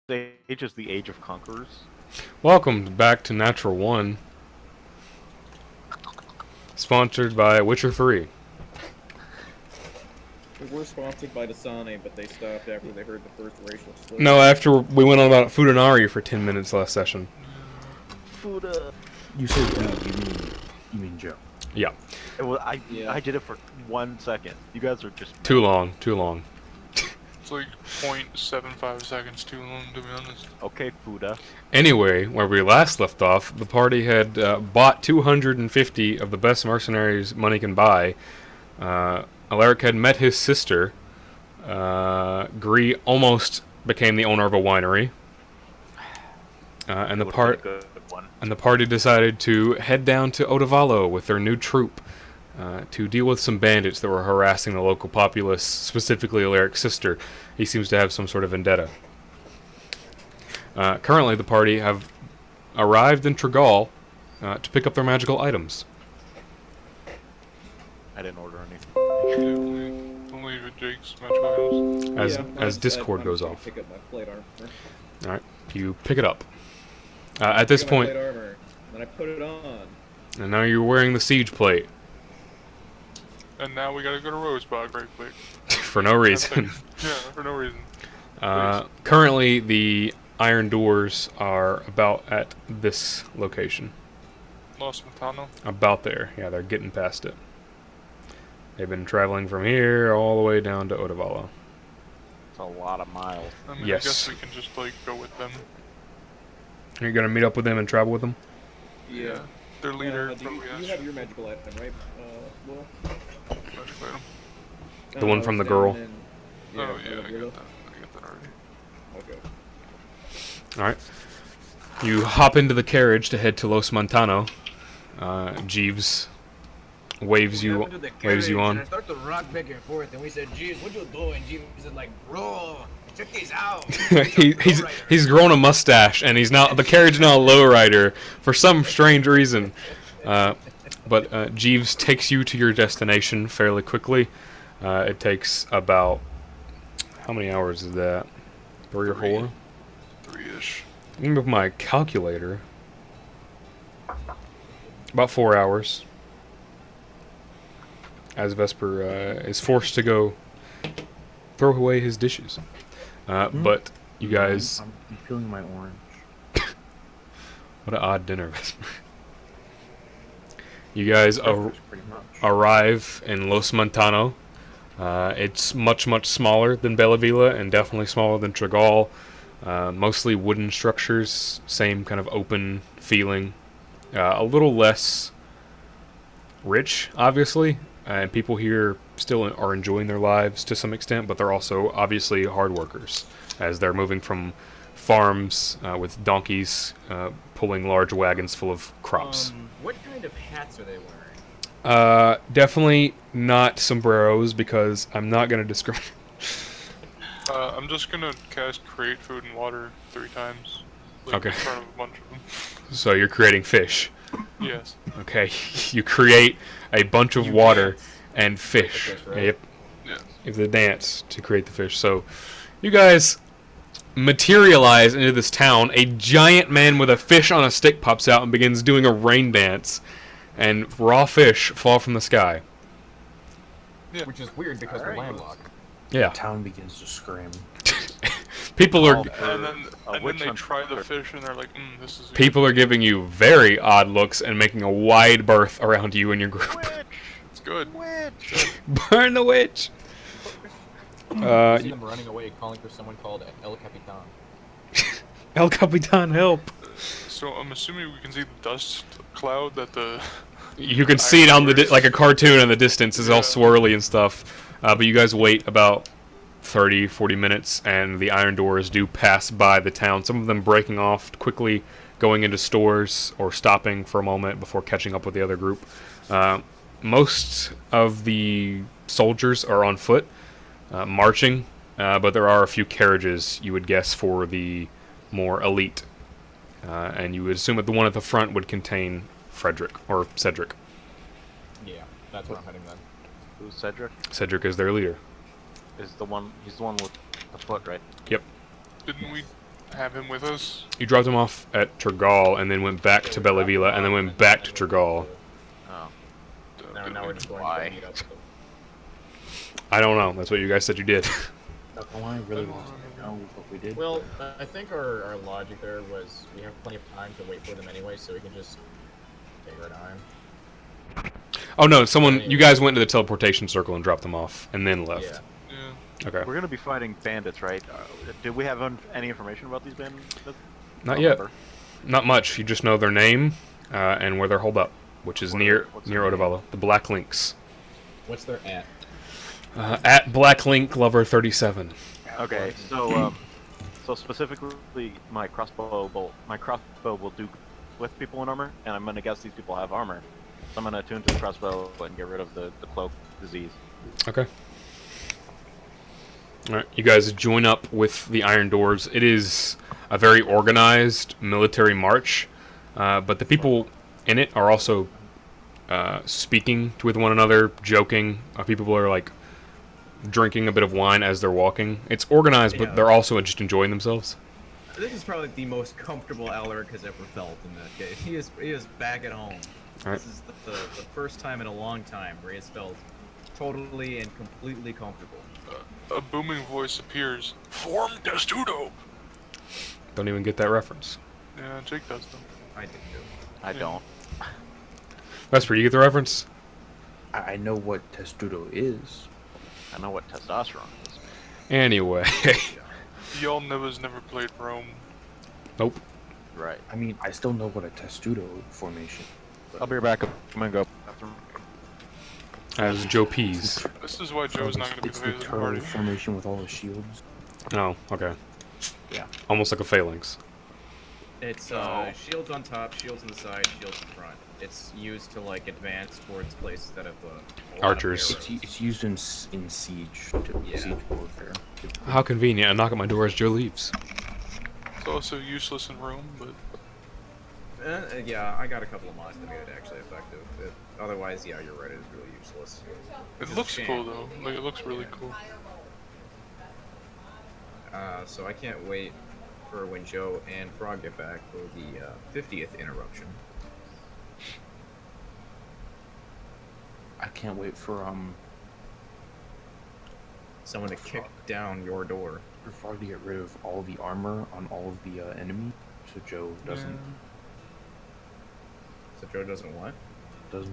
age is the age of conquerors. Welcome back to Natural One, sponsored by Witcher 3. We were sponsored by Dasani, but they stopped after they heard the first racial slur. No, after we went on about Fudanari for 10 minutes last session. Fuda. You say you mean Joe. Yeah. I did it for 1 second. You guys are just Too long. It's like 0.75 seconds too long, to be honest. Okay, Fuda. Anyway, where we last left off, the party had bought 250 of the best mercenaries money can buy. Alaric had met his sister. Gree almost became the owner of a winery. And the party decided to head down to Odavallo with their new troop to deal with some bandits that were harassing the local populace, specifically Alaric's sister. He seems to have some sort of vendetta. Currently, the party have arrived in Tregal to pick up their magical items. I didn't order anything. Don't leave it, Jake's magical items. As Discord goes off. Pick up my plate armor. Alright, you pick it up. At this point, Plate armor, then I put it on. and now you're wearing the siege plate And now we gotta go to Rosebud right quick. for no reason. Yeah, for no reason. Currently, the iron doors are about at this location. Los Montano. About there. Yeah, they're getting past it. They've been traveling from here all the way down to Odavallo. It's a lot of miles. I mean, Yes. I guess we can just, like, go with them. You're gonna meet up with them and travel with them? Yeah. Their leader, You have your magical item, right, Will? magical item. The one from the girl? Oh, yeah, I got that. I got that already. Okay. Alright. You hop into the carriage to head to Los Montano. Jeeves waves you on. And I start to rock back and forth, and we said, "Jeeves, what you doing?" Jeeves is like, "Bro, check this out." he's grown a mustache, and he's now the carriage is now a lowrider for some strange reason. But Jeeves takes you to your destination fairly quickly. It takes about how many hours is that? 3 or 4? 3-ish. Let me move my calculator. About 4 hours. As Vesper is forced to go throw away his dishes. But you guys... I'm peeling my orange. What an odd dinner, Vesper. You guys Pretty much. arrive in Los Montano. It's much smaller than Bellavilla and definitely smaller than Tregal. Mostly wooden structures, same kind of open feeling. A little less rich, obviously. And people here still are enjoying their lives to some extent, but they're also obviously hard workers, as they're moving from farms with donkeys pulling large wagons full of crops. What kind of hats are they wearing? Definitely not sombreros, because I'm not going to discriminate. I'm just gonna cast Create Food and Water 3 times. Like, Okay. In front of a bunch of them. So you're creating fish. Yes. Okay, you create a bunch of water and fish. Fish, right? Yep, Yeah. it's a dance to create the fish. So you guys materialize into this town. A giant man with a fish on a stick pops out and begins doing a rain dance, and raw fish fall from the sky. Which is weird because we're landlocked. Yeah, Town begins to scream. people are And then they try the fish and they're like, this is... people are giving you very odd looks and making a wide berth around you and your group. It's good. Burn the witch. I see them running away, calling for someone called El Capitan. El Capitan, help! So I'm assuming we can see the dust cloud that the... You can see it on the like a cartoon in the distance. It's all swirly and stuff. But you guys wait about 30-40 minutes, and the iron doors do pass by the town. Some of them breaking off quickly, going into stores, or stopping for a moment before catching up with the other group. Most of the soldiers are on foot, marching, but there are a few carriages, you would guess, for the more elite. And you would assume that the one at the front would contain Frederick, or Cedric. Yeah, that's where I'm heading then. Who's Cedric? Cedric is their leader. He's the one with the foot, right? Yep. Didn't we have him with us. You dropped him off at Turgal and then went back to Bellavilla and then went back to Turgal. Oh. Now we're just going Why? to meet up with them. I don't know. That's what you guys said you did. Not gonna lie, I really want to know what we did. Well, I think our logic there was we have plenty of time to wait for them anyway, so we can just take our time. Oh no, you guys went to the teleportation circle and dropped them off and then left. Yeah. Yeah. Okay. We're gonna be fighting bandits, right? Did we have any information about these bandits? Not yet. Not much. You just know their name and where they're holed up, which is near what's their name? Odavala. The Black Links. What's their at? At Black Link Lover 37. Okay, so specifically, my crossbow will do with people in armor, and I'm gonna guess these people have armor. So I'm gonna attune to the crossbow and get rid of the cloak disease. Okay. Alright, you guys join up with the Iron Doors. It is a very organized military march, but the people in it are also speaking with one another, joking. People are like drinking a bit of wine as they're walking. It's organized, but they're also just enjoying themselves. This is probably the most comfortable Alaric has ever felt in that case. He is back at home. Alright. This is the first time in a long time where he has felt totally and completely comfortable. A booming voice appears. Form Testudo! Don't even get that reference. Yeah, Jake does them. I didn't do. I don't. Vesper, you get the reference? I know what testudo is. I know what testosterone is. Anyway. Y'all never played Rome. Nope. Right. I mean, I still know what a testudo formation. I'll be right back. I'm gonna go. As Joe Pease. This is why Joe's not going to be It's the the face of the turtle party. formation with all the shields. Oh, okay. Yeah. Almost like a phalanx. It's shields on top, shields on the side, shields in front. It's used to like advance towards places that have a lot Archers. of arrows. It's used in siege siege warfare. How convenient. I knock at my door as Joe leaves. It's also useless in Rome, but Yeah, I got a couple of mods that made it actually effective. Otherwise, yeah, you're right. It is really useless. it looks cool though. Like it looks really cool. So I can't wait for when Joe and Frog get back for the 50th interruption. I can't wait for Someone to kick down your door. for Frog to get rid of all the armor on all of the enemy, so Joe doesn't So Joe doesn't what?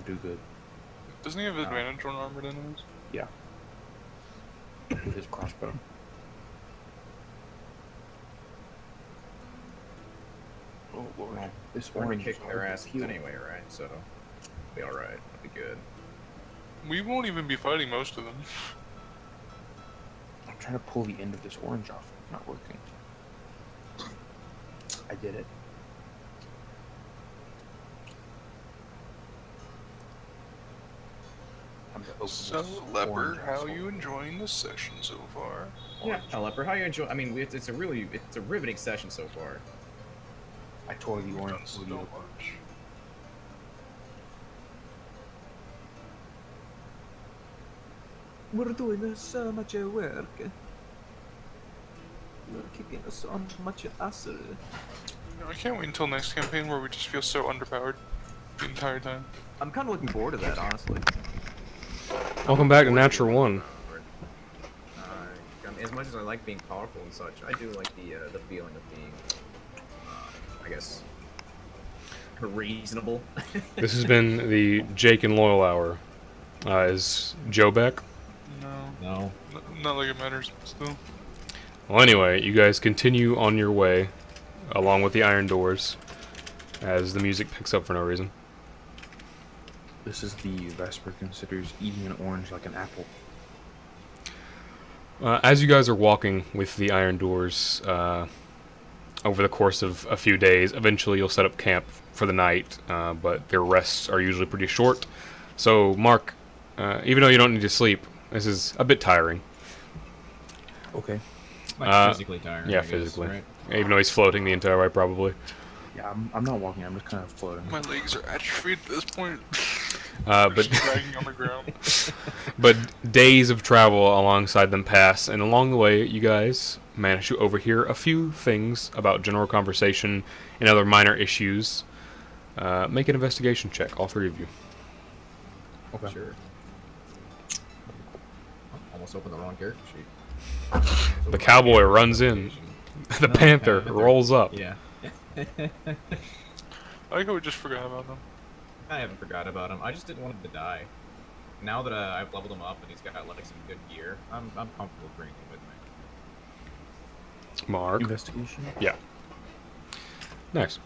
do good Doesn't he have advantage on armored enemies? with his crossbow. Oh lord. Well, this We're gonna orange kick is their hard to asses peel. anyway, right? So be all right. Be good. We won't even be fighting most of them. I'm trying to pull the end of this orange off. It's not working. I did it. I'm gonna open So, this Leopard, orange how asshole. you enjoying this session so far? Yeah, Leper, how you enjoy? I mean, it's a riveting session so far. I tore the We've orange done so hoodie open. much. We're doing so much work. You're kicking us so much ass. I can't wait until next campaign where we just feel so underpowered the entire time. I'm kind of looking forward to that, honestly. Welcome back to Natural One. I mean, as much as I like being powerful and such, I do like the feeling of being, I guess, reasonable. This has been the Jake and Loyal Hour. Is Joe back? No. No. Not like it matters, but still. Well, anyway, you guys continue on your way, along with the Iron Doors, as the music picks up for no reason. This is the Vesper considers eating an orange like an apple. As you guys are walking with the Iron Doors over the course of a few days, eventually you'll set up camp for the night, but their rests are usually pretty short. So, Mark, even though you don't need to sleep, this is a bit tiring. Okay. Like physically tiring. Yeah, I guess, physically. right? Even though he's floating the entire way, probably. Yeah, I'm not walking. I'm just kind of floating. My legs are atrophied at this point. But Just dragging on the ground. but days of travel alongside them pass, and along the way, you guys manage to overhear a few things about general conversation and other minor issues. Make an investigation check, all three of you. Okay. Sure. Almost opened the wrong character sheet. The cowboy runs in. The No, panther rolls up. Yeah. I like how we just forgot about them. I haven't forgot about him. I just didn't want him to die. Now that I've leveled him up and he's got like some good gear, I'm comfortable bringing him with me. Mark. Investigation. Yeah. Nice.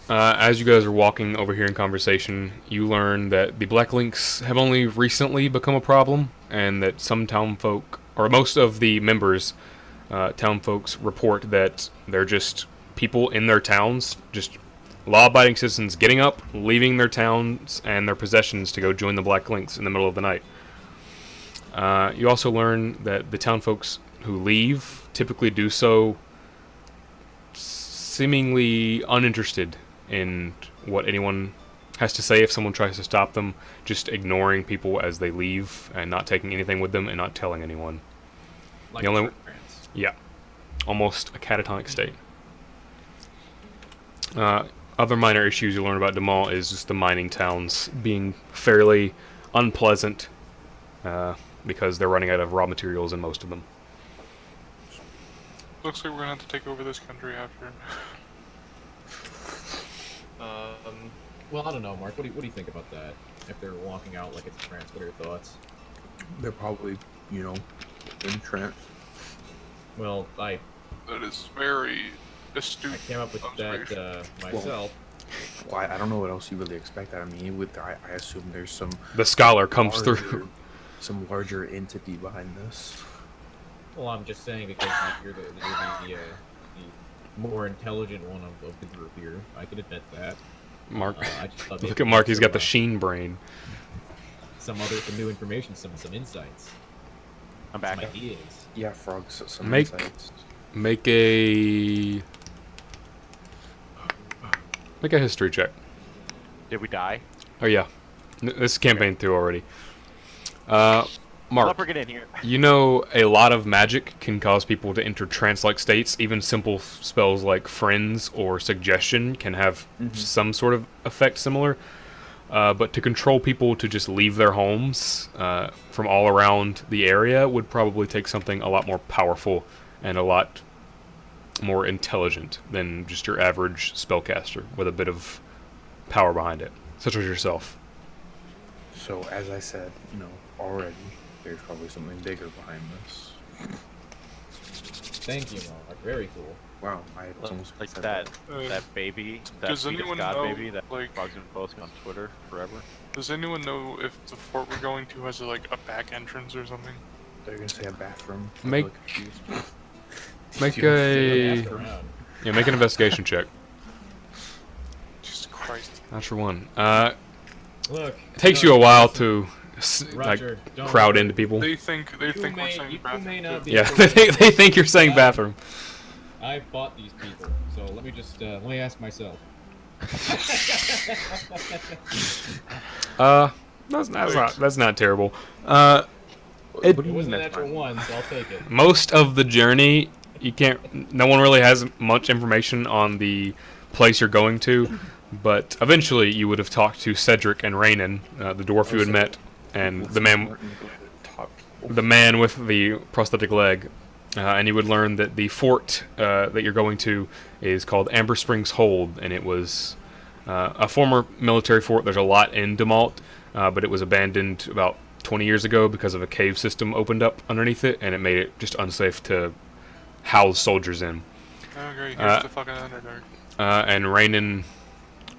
As you guys are walking over here in conversation, you learn that the Black Links have only recently become a problem, and that some townfolk, or most of the members, townfolks report that they're just people in their towns, just law-abiding citizens getting up, leaving their towns and their possessions to go join the Black Links in the middle of the night. You also learn that the townfolks who leave typically do so seemingly uninterested in what anyone has to say if someone tries to stop them, just ignoring people as they leave and not taking anything with them and not telling anyone. Like The only- short pants. Yeah, almost a catatonic state. Other minor issues you learn about Demal is just the mining towns being fairly unpleasant because they're running out of raw materials in most of them. Looks like we're gonna have to take over this country after. Well, I don't know, Mark. What do you think about that? If they're walking out like it's a trance, what are your thoughts? They're probably, in trance. Well, I That is very astute. came up with that observation. myself. Well, I don't know what else you really expect out of me. I assume there's some The scholar comes larger, through. some larger entity behind this. Well, I'm just saying because you're the more intelligent one of the group here. I could admit that. Mark, I just thought look maybe at Mark. He's got the some, Sheen brain. some new information, some insights, I'm some back. ideas. Yeah, frogs. Some Make- insights. Make a history check. Did we die? Oh yeah, this is campaign through already. Mark, Leper, get in here. you know a lot of magic can cause people to enter trance-like states. Even simple spells like friends or suggestion can have some sort of effect similar. But to control people to just leave their homes from all around the area would probably take something a lot more powerful and a lot more intelligent than just your average spellcaster with a bit of power behind it, such as yourself. So, as I said, already, there's probably something bigger behind this. Thank you, Mark. Very cool. Wow, I almost Like said that baby, that does Feet of anyone God know, baby that like- Frog's been posting on Twitter forever. Does anyone know if the fort we're going to has like a back entrance or something? They're gonna say a bathroom. I'm Make- really confused. Make Ask a around. make an investigation check. Jesus Christ. That's for one. Look. It takes you a while to Roger, don't crowd worry. into people. They think we're You saying may bathroom not too. be- Yeah, they think you're saying bathroom. I've bought these people, so let me just let me ask myself. That's not terrible. What do It you mean wasn't a that's natural fine? one, so I'll take it. Most of the journey, no one really has much information on the place you're going to, but eventually you would have talked to Cedric and Raynon, the dwarf you had met, and the man with the prosthetic leg, and you would learn that the fort that you're going to is called Amber Springs Hold, and it was a former military fort. There's a lot in Demalt, but it was abandoned about 20 years ago because of a cave system opened up underneath it, and it made it just unsafe to house soldiers in. Oh great, here's the fucking Underdark. And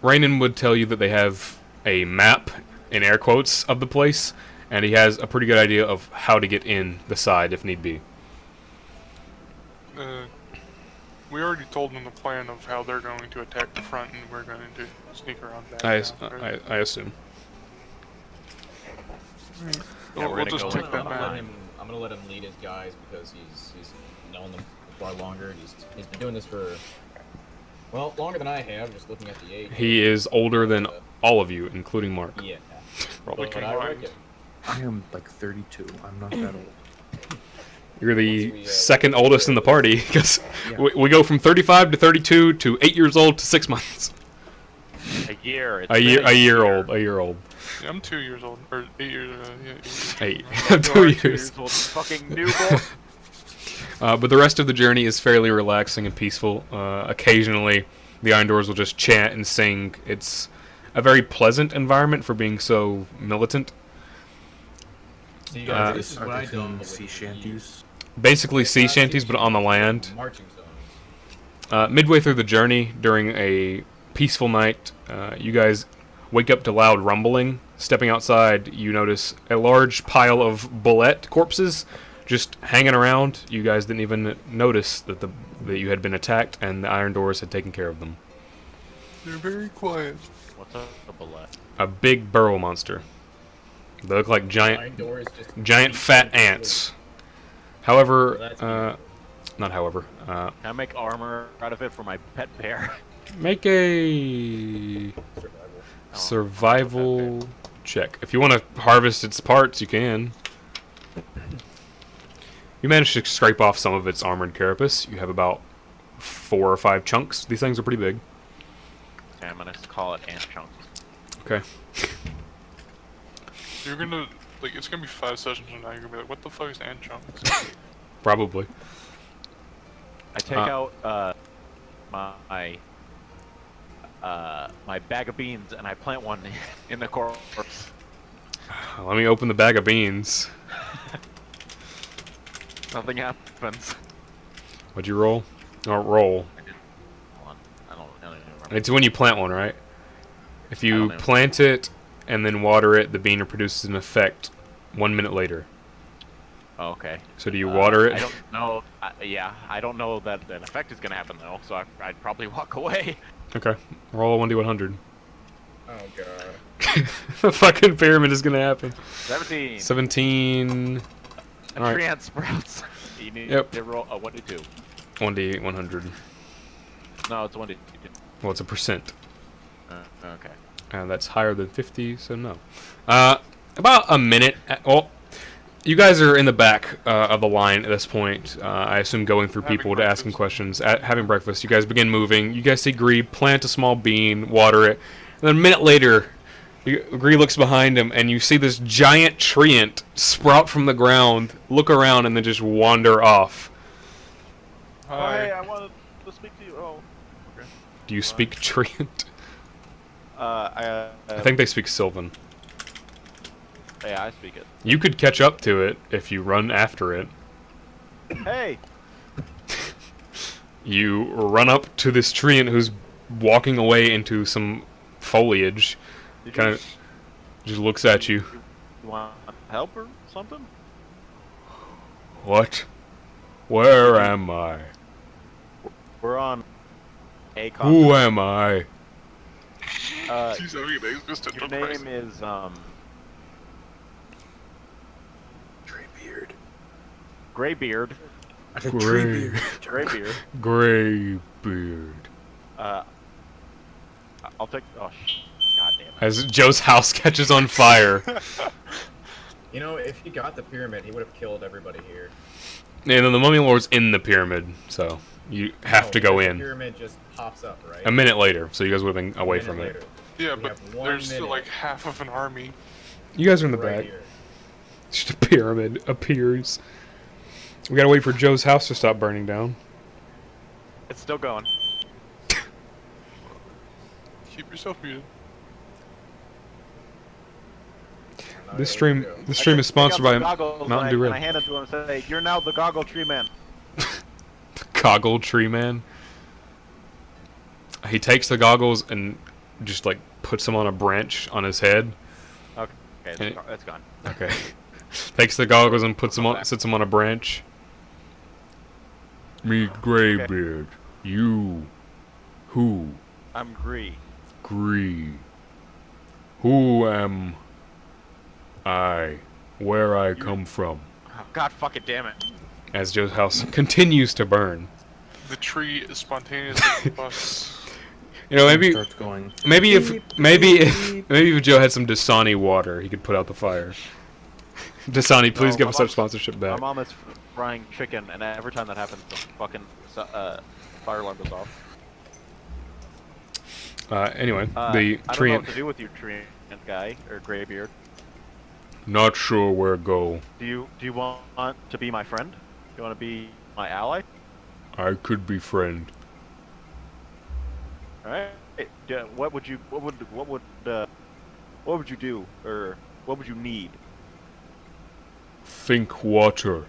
Raynon would tell you that they have a map, in air quotes, of the place, and he has a pretty good idea of how to get in the side if need be. We already told them the plan of how they're going to attack the front, and we're going to sneak around back. I assume. Yeah, we're We'll gonna just go take with that that. back. I'm gonna let him lead his guys because he's known them far longer. He's been doing this for longer than I have. Just looking at the age. He is older than all of you, including Mark. Yeah. Probably But I combined. reckon. I am like 32. I'm not that old. You're the Once we, second oldest in the party, because we go from 35 to 32 to 8 years old to 6 months. A year. It's A year, been a year old, a year old. Yeah, I'm 2 years old, or 8 years. Yeah, 8 years. 8. You 2 are years. old, fucking newborn. But the rest of the journey is fairly relaxing and peaceful. Occasionally, the Iron Doors will just chant and sing. It's a very pleasant environment for being so militant. So you guys, This this is are what I they don't sea believe. shanties. Basically sea shanties, but on the land. Marching zones. Midway through the journey, during a peaceful night, you guys wake up to loud rumbling. Stepping outside, you notice a large pile of bullet corpses just hanging around. You guys didn't even notice that that you had been attacked, and the Iron Doors had taken care of them. They're very quiet. What's a bullet? A big burrow monster. They look like Iron giant doors just giant fat ants. However, Well, that's not however, Can I make armor out of it for my pet bear? make a survival check. If you want to harvest its parts, you can. You managed to scrape off some of its armored carapace. You have about 4 or 5 chunks. These things are pretty big. Okay, I'm gonna call it ant chunks. Okay. You're gonna, like, it's gonna be 5 sessions from now. You're gonna be like, what the fuck is ant chunks? Probably. I take out my my bag of beans and I plant one in the corpse. Let me open the bag of beans. Nothing happens. What'd you roll? Oh, roll. I didn't. Hold on. I don't even remember. It's when you plant one, right? If I you don't know. plant it and then water it, the bean produces an effect 1 minute later. Oh, okay. So do you water it? I don't know. Yeah, I don't know that an effect is gonna happen though, so I'd probably walk away. Okay. Roll a 1d100. Oh god. The fucking pyramid is gonna happen. 17. 17. A Alright. tree ant sprouts. You need Yep. to roll a 1d2. 1d8, 100. No, it's 1d2. Well, it's a percent. Okay. And that's higher than 50, so no. About a minute. Well, you guys are in the back of the line at this point. I assume going through Having people to ask them breakfast. questions. Having breakfast. You guys begin moving. You guys see Gree plant a small bean, water it. And then a minute later, Gree looks behind him, and you see this giant treant sprout from the ground, look around, and then just wander off. Oh, hey, Hi. I wanted to speak to you. Oh. Okay. Do you speak treant? I I think they speak Sylvan. Yeah, I speak it. You could catch up to it if you run after it. Hey. You run up to this treant who's walking away into some foliage. Did Kind you, of just looks at you. you want help or something? What? Where am I? We're on a Who continent. am I? She's having an existential Your crisis. name is Treebeard. Graybeard. I said Gray. Treebeard. Graybeard. Graybeard. I'll take. Oh, god damn it. As Joe's house catches on fire. You know, if he got the pyramid, he would have killed everybody here. And then the Mummy Lord's in the pyramid, so you have No, to go because in. The pyramid just pops up, right? A minute later, so you guys would have been away A from minute it. later. Yeah, We but have 1 there's still minute. like half of an army. You guys are in the Right back. here. Just a pyramid appears. We gotta wait for Joe's house to stop burning down. It's still going. Keep yourself muted. This Alright, stream, here we go. this stream is sponsored by goggles Mountain Dew and I Red. hand it to him and say, "You're now the goggle tree man." Goggle Tree Man. He takes the goggles and just like puts them on a branch on his head. Okay, it's, And- it's gone. Okay. Takes the goggles and puts them on, sits them on a branch. Me, Graybeard. You. Who? I'm Gree. Gree. Who am I? Where I come from? Oh, god fucking damn it. As Joe's house continues to burn. The tree is spontaneously combusts. You know, maybe Starts going. maybe if Joe had some Dasani water, he could put out the fire. Dasani, please No, give my us our mom's- sponsorship My back. mom is frying chicken, and every time that happens, the fucking fire alarm goes off. Anyway, the I don't know treant. what to do with you, treant guy or graybeard. Not sure where go. Do you want to be my friend? Do you want to be my ally? I could befriend. All right. What would you do, or what would you need? Think water.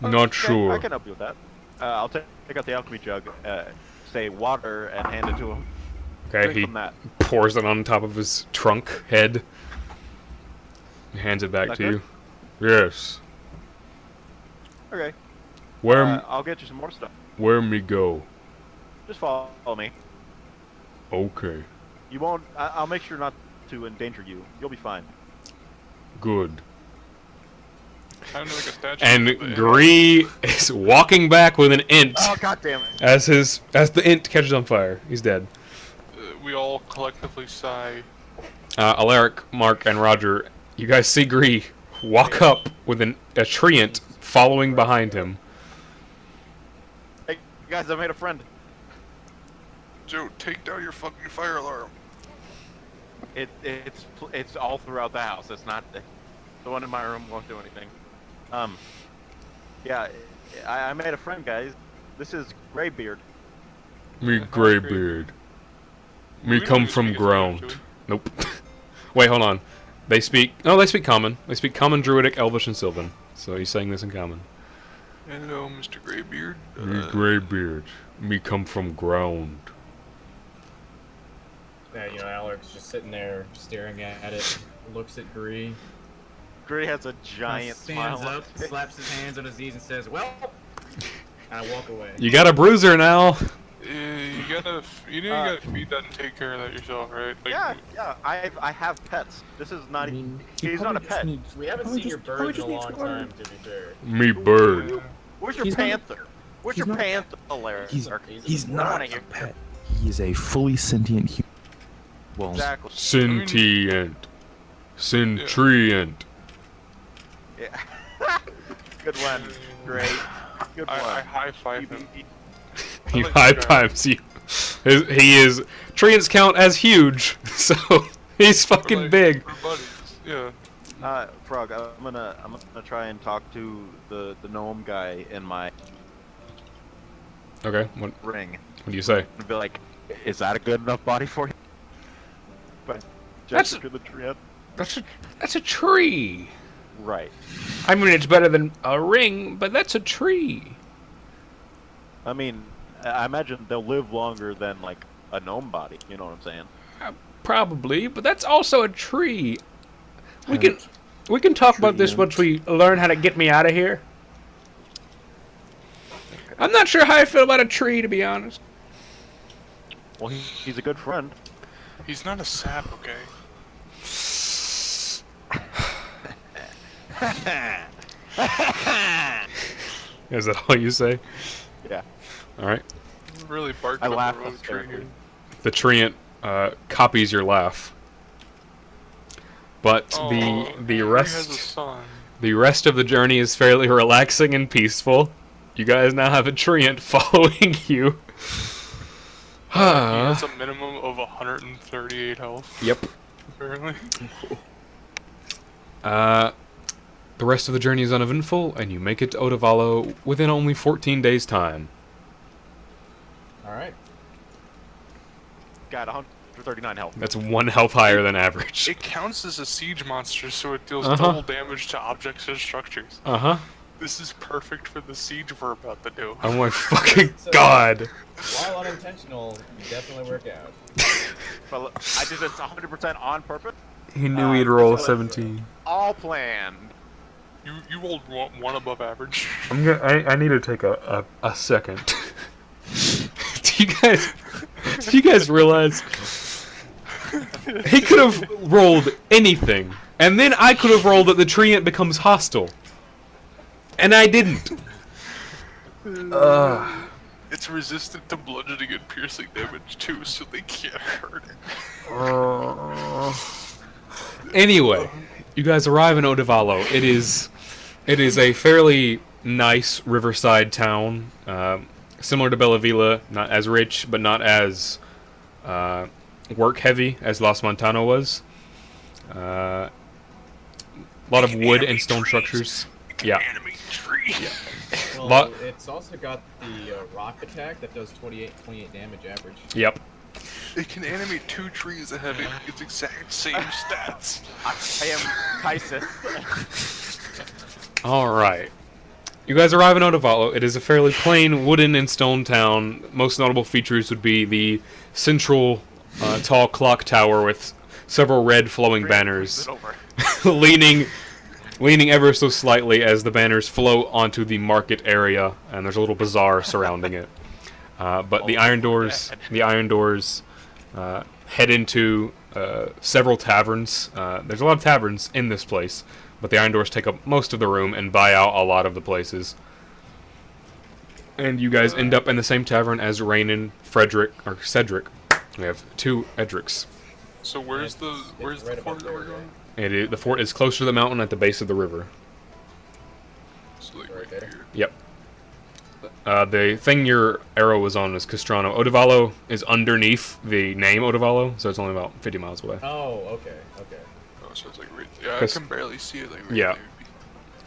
Not Okay, sure. I can help you with that. I'll take out the alchemy jug, say water, and hand it to him. Okay, Drink he from that. pours it on top of his trunk head. He hands it back That to good? you. Yes. Okay. Where I'll get you some more stuff. where me go? Just follow me. Okay. You won't. I'll make sure not to endanger you. You'll be fine. Good. Kind of like a statue. And of the- Gree is walking back with an int Oh god damn it! as the int catches on fire. He's dead. We all collectively sigh. Alaric, Mark, and Roger, you guys see Gree walk up with a treant following behind him. Hey guys, I made a friend. Joe, take down your fucking fire alarm. It's all throughout the house. It's not the one in my room won't do anything. Yeah, I made a friend, guys. This is Graybeard. Me Graybeard. Graybeard. Me We don't come even from speak Spanish, ground. do we? Nope. Wait, hold on. They speak common. They speak common, druidic, elvish, and sylvan. So he's saying this in common. Hello, Mr. Graybeard. Me Graybeard. Me come from ground. Yeah, you know, Alaric's just sitting there staring at it, looks at Gree, Gray has a giant stands smile. up, slaps his hands on his knees, and says, "Well," and I walk away. You got a bruiser now. You gotta feed that and take care of that yourself, right? Like, Yeah. I have pets. This is not. he He's not a probably just pet. needs- We haven't probably seen your just- probably birds in a just needs long water. time, to be fair. Me bird. Where's your He's not- panther? Where's he's your not- panther, Alaric? He's I not wanna a hear- pet. He is a fully sentient human. Well, Exactly. Sentient. Centrient. Yeah. Good one. Great. Good one. I high five him. He like high this guy. fives you. He is. Treants count as huge, so he's fucking Like, big. we're buddies. Yeah. Frog, I'm gonna try and talk to the gnome guy in my Okay, what ring. do you say? And be like, is that a good enough body for you? But That's- just for the treant. That's a tree. Right. I mean, it's better than a ring, but that's a tree. I mean, I imagine they'll live longer than like a gnome body. You know what I'm saying? Probably, but that's also a tree. We can talk about this once we learn how to get me out of here. I'm not sure how I feel about a tree, to be honest. Well, he's a good friend. He's not a sap, okay? Is that all you say? Yeah. All right. Really barked I up laugh the wrong tree hysterically. here. The treant copies your laugh, but Oh, the He has a rest son. the rest of the journey is fairly relaxing and peaceful. You guys now have a treant following you. He has a minimum of 138 health. Yep. Apparently. The rest of the journey is uneventful, and you make it to Otavalo within only 14 days' time. Alright. Got 139 health. That's 1 health higher than average. It counts as a siege monster, so it deals Uh-huh. double damage to objects and structures. Uh-huh. This is perfect for the siege we're about to do. Oh my fucking god. While unintentional, you definitely work out. But look, I did this 100% on purpose. He knew he'd roll a so- 17. All planned. You rolled one above average. I need to take a second. do you guys realize he could have rolled anything, and then I could have rolled that the treant becomes hostile, and I didn't. It's resistant to bludgeoning and piercing damage too, so they can't hurt it. Anyway, you guys arrive in Otavalo. It is It is a fairly nice riverside town, similar to Bella Villa, not as rich, but not as work-heavy as Los Montano was. A lot of wood and stone structures. Yeah. Well, it's also got the rock attack that does 28 damage average. Yep. It can animate 2 trees that have its exact same stats. I am Kaisis. Alright. You guys arrive in Otavalo. It is a fairly plain wooden and stone town. Most notable features would be the central tall clock tower with several red flowing banners leaning ever so slightly as the banners float onto the market area, and there's a little bazaar surrounding it. But the iron doors head into several taverns. There's a lot of taverns in this place, but the iron doors take up most of the room and buy out a lot of the places. And you guys end up in the same tavern as Raynon, Cedric. We have 2 Edrics. So where's the right fort above that we're there, going? The fort is closer to the mountain at the base of the river. So like Right right there. here. Yep. The thing your arrow was on is Castrano. Otavalo is underneath the name Otavalo, so it's only about 50 miles away. Oh, okay. Oh, so it's like right. Yeah, I 'Cause- can barely see it. Like right Yeah. there.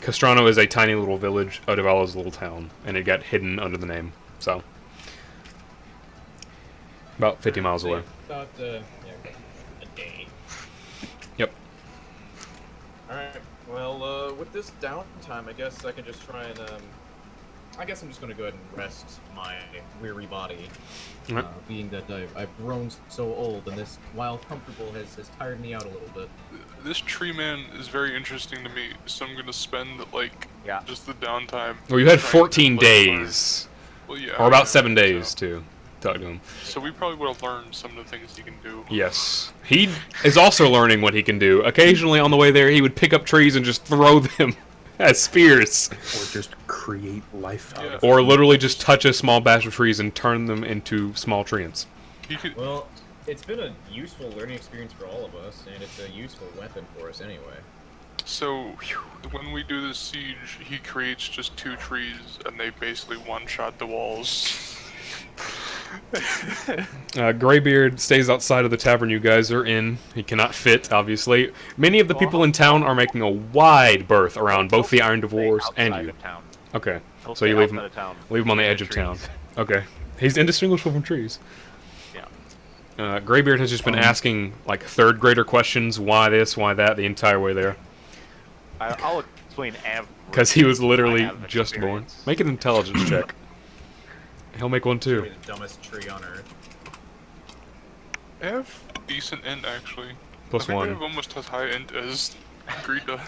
Castrano is a tiny little village. Otavalo is a little town, and it got hidden under the name. So, about 50 miles away. About a day. Yep. Alright, well, with this downtime, I guess I can just try and, I guess I'm just gonna go ahead and rest my weary body. Alright. Being that I've grown so old, and this, while comfortable, has tired me out a little bit. This tree man is very interesting to me, so I'm gonna spend like just the downtime. Well, you had trying to 14 like, learn. days, Well, yeah, or about yeah, 7 so- days to talk to him. So we probably would have learned some of the things he can do. Yes. He is also learning what he can do. Occasionally on the way there, he would pick up trees and just throw them as spears. Or just create life out of it. Or literally just touch a small batch of trees and turn them into small treants. He could. Well, it's been a useful learning experience for all of us, and it's a useful weapon for us anyway. So when we do this siege, he creates just 2 trees, and they basically one-shot the walls. Greybeard stays outside of the tavern you guys are in. He cannot fit, obviously. Many of the people in town are making a wide berth around both the Iron Divorce and Outside you. of town. Okay, He'll so you stay leave him, outside of town. leave him on the edge of town. Okay, he's indistinguishable from trees. Yeah. Greybeard has just been asking like 3rd grader questions, why this, why that, the entire way there. I'll explain everything. Because he was I literally have just born. experience. Make an intelligence check. He'll make one too. Probably the dumbest tree on earth. I have decent int actually. Plus I think I 1. have almost as high int as Greed does.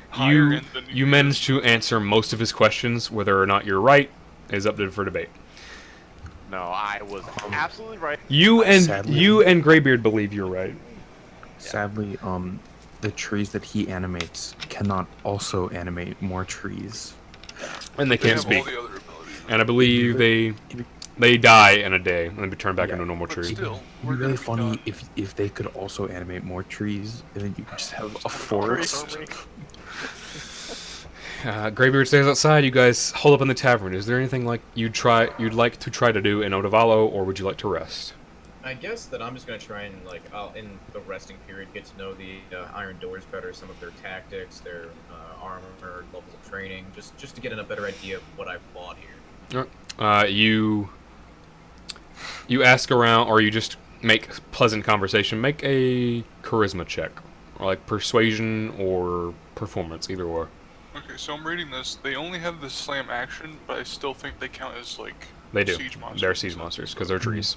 Higher You int than you managed to answer most of his questions. Whether or not you're right is up for debate. No, I was absolutely right. You and Sadly- Greybeard believe you're right. Sadly, the trees that he animates cannot also animate more trees. And they They can't have all speak. the other abilities. And I believe they die in a day and then be turned back Yeah, into a normal But tree. still, It'd we're be really gonna be funny done. if they could also animate more trees, and then you could just have a forest. Greybeard stays outside. You guys hold up in the tavern. Is there anything like you'd like to try to do in Otavalo, or would you like to rest? I guess that I'm just gonna try and I'll in the resting period get to know the Iron Doors better, some of their tactics, their armor, levels of training, just to get a better idea of what I've bought here. You ask around, or you just make pleasant conversation. Make a charisma check, or like persuasion or performance, either or. Okay, so I'm reading this. They only have the slam action, but I still think they count as like They do. siege monsters. They're siege monsters because they're trees.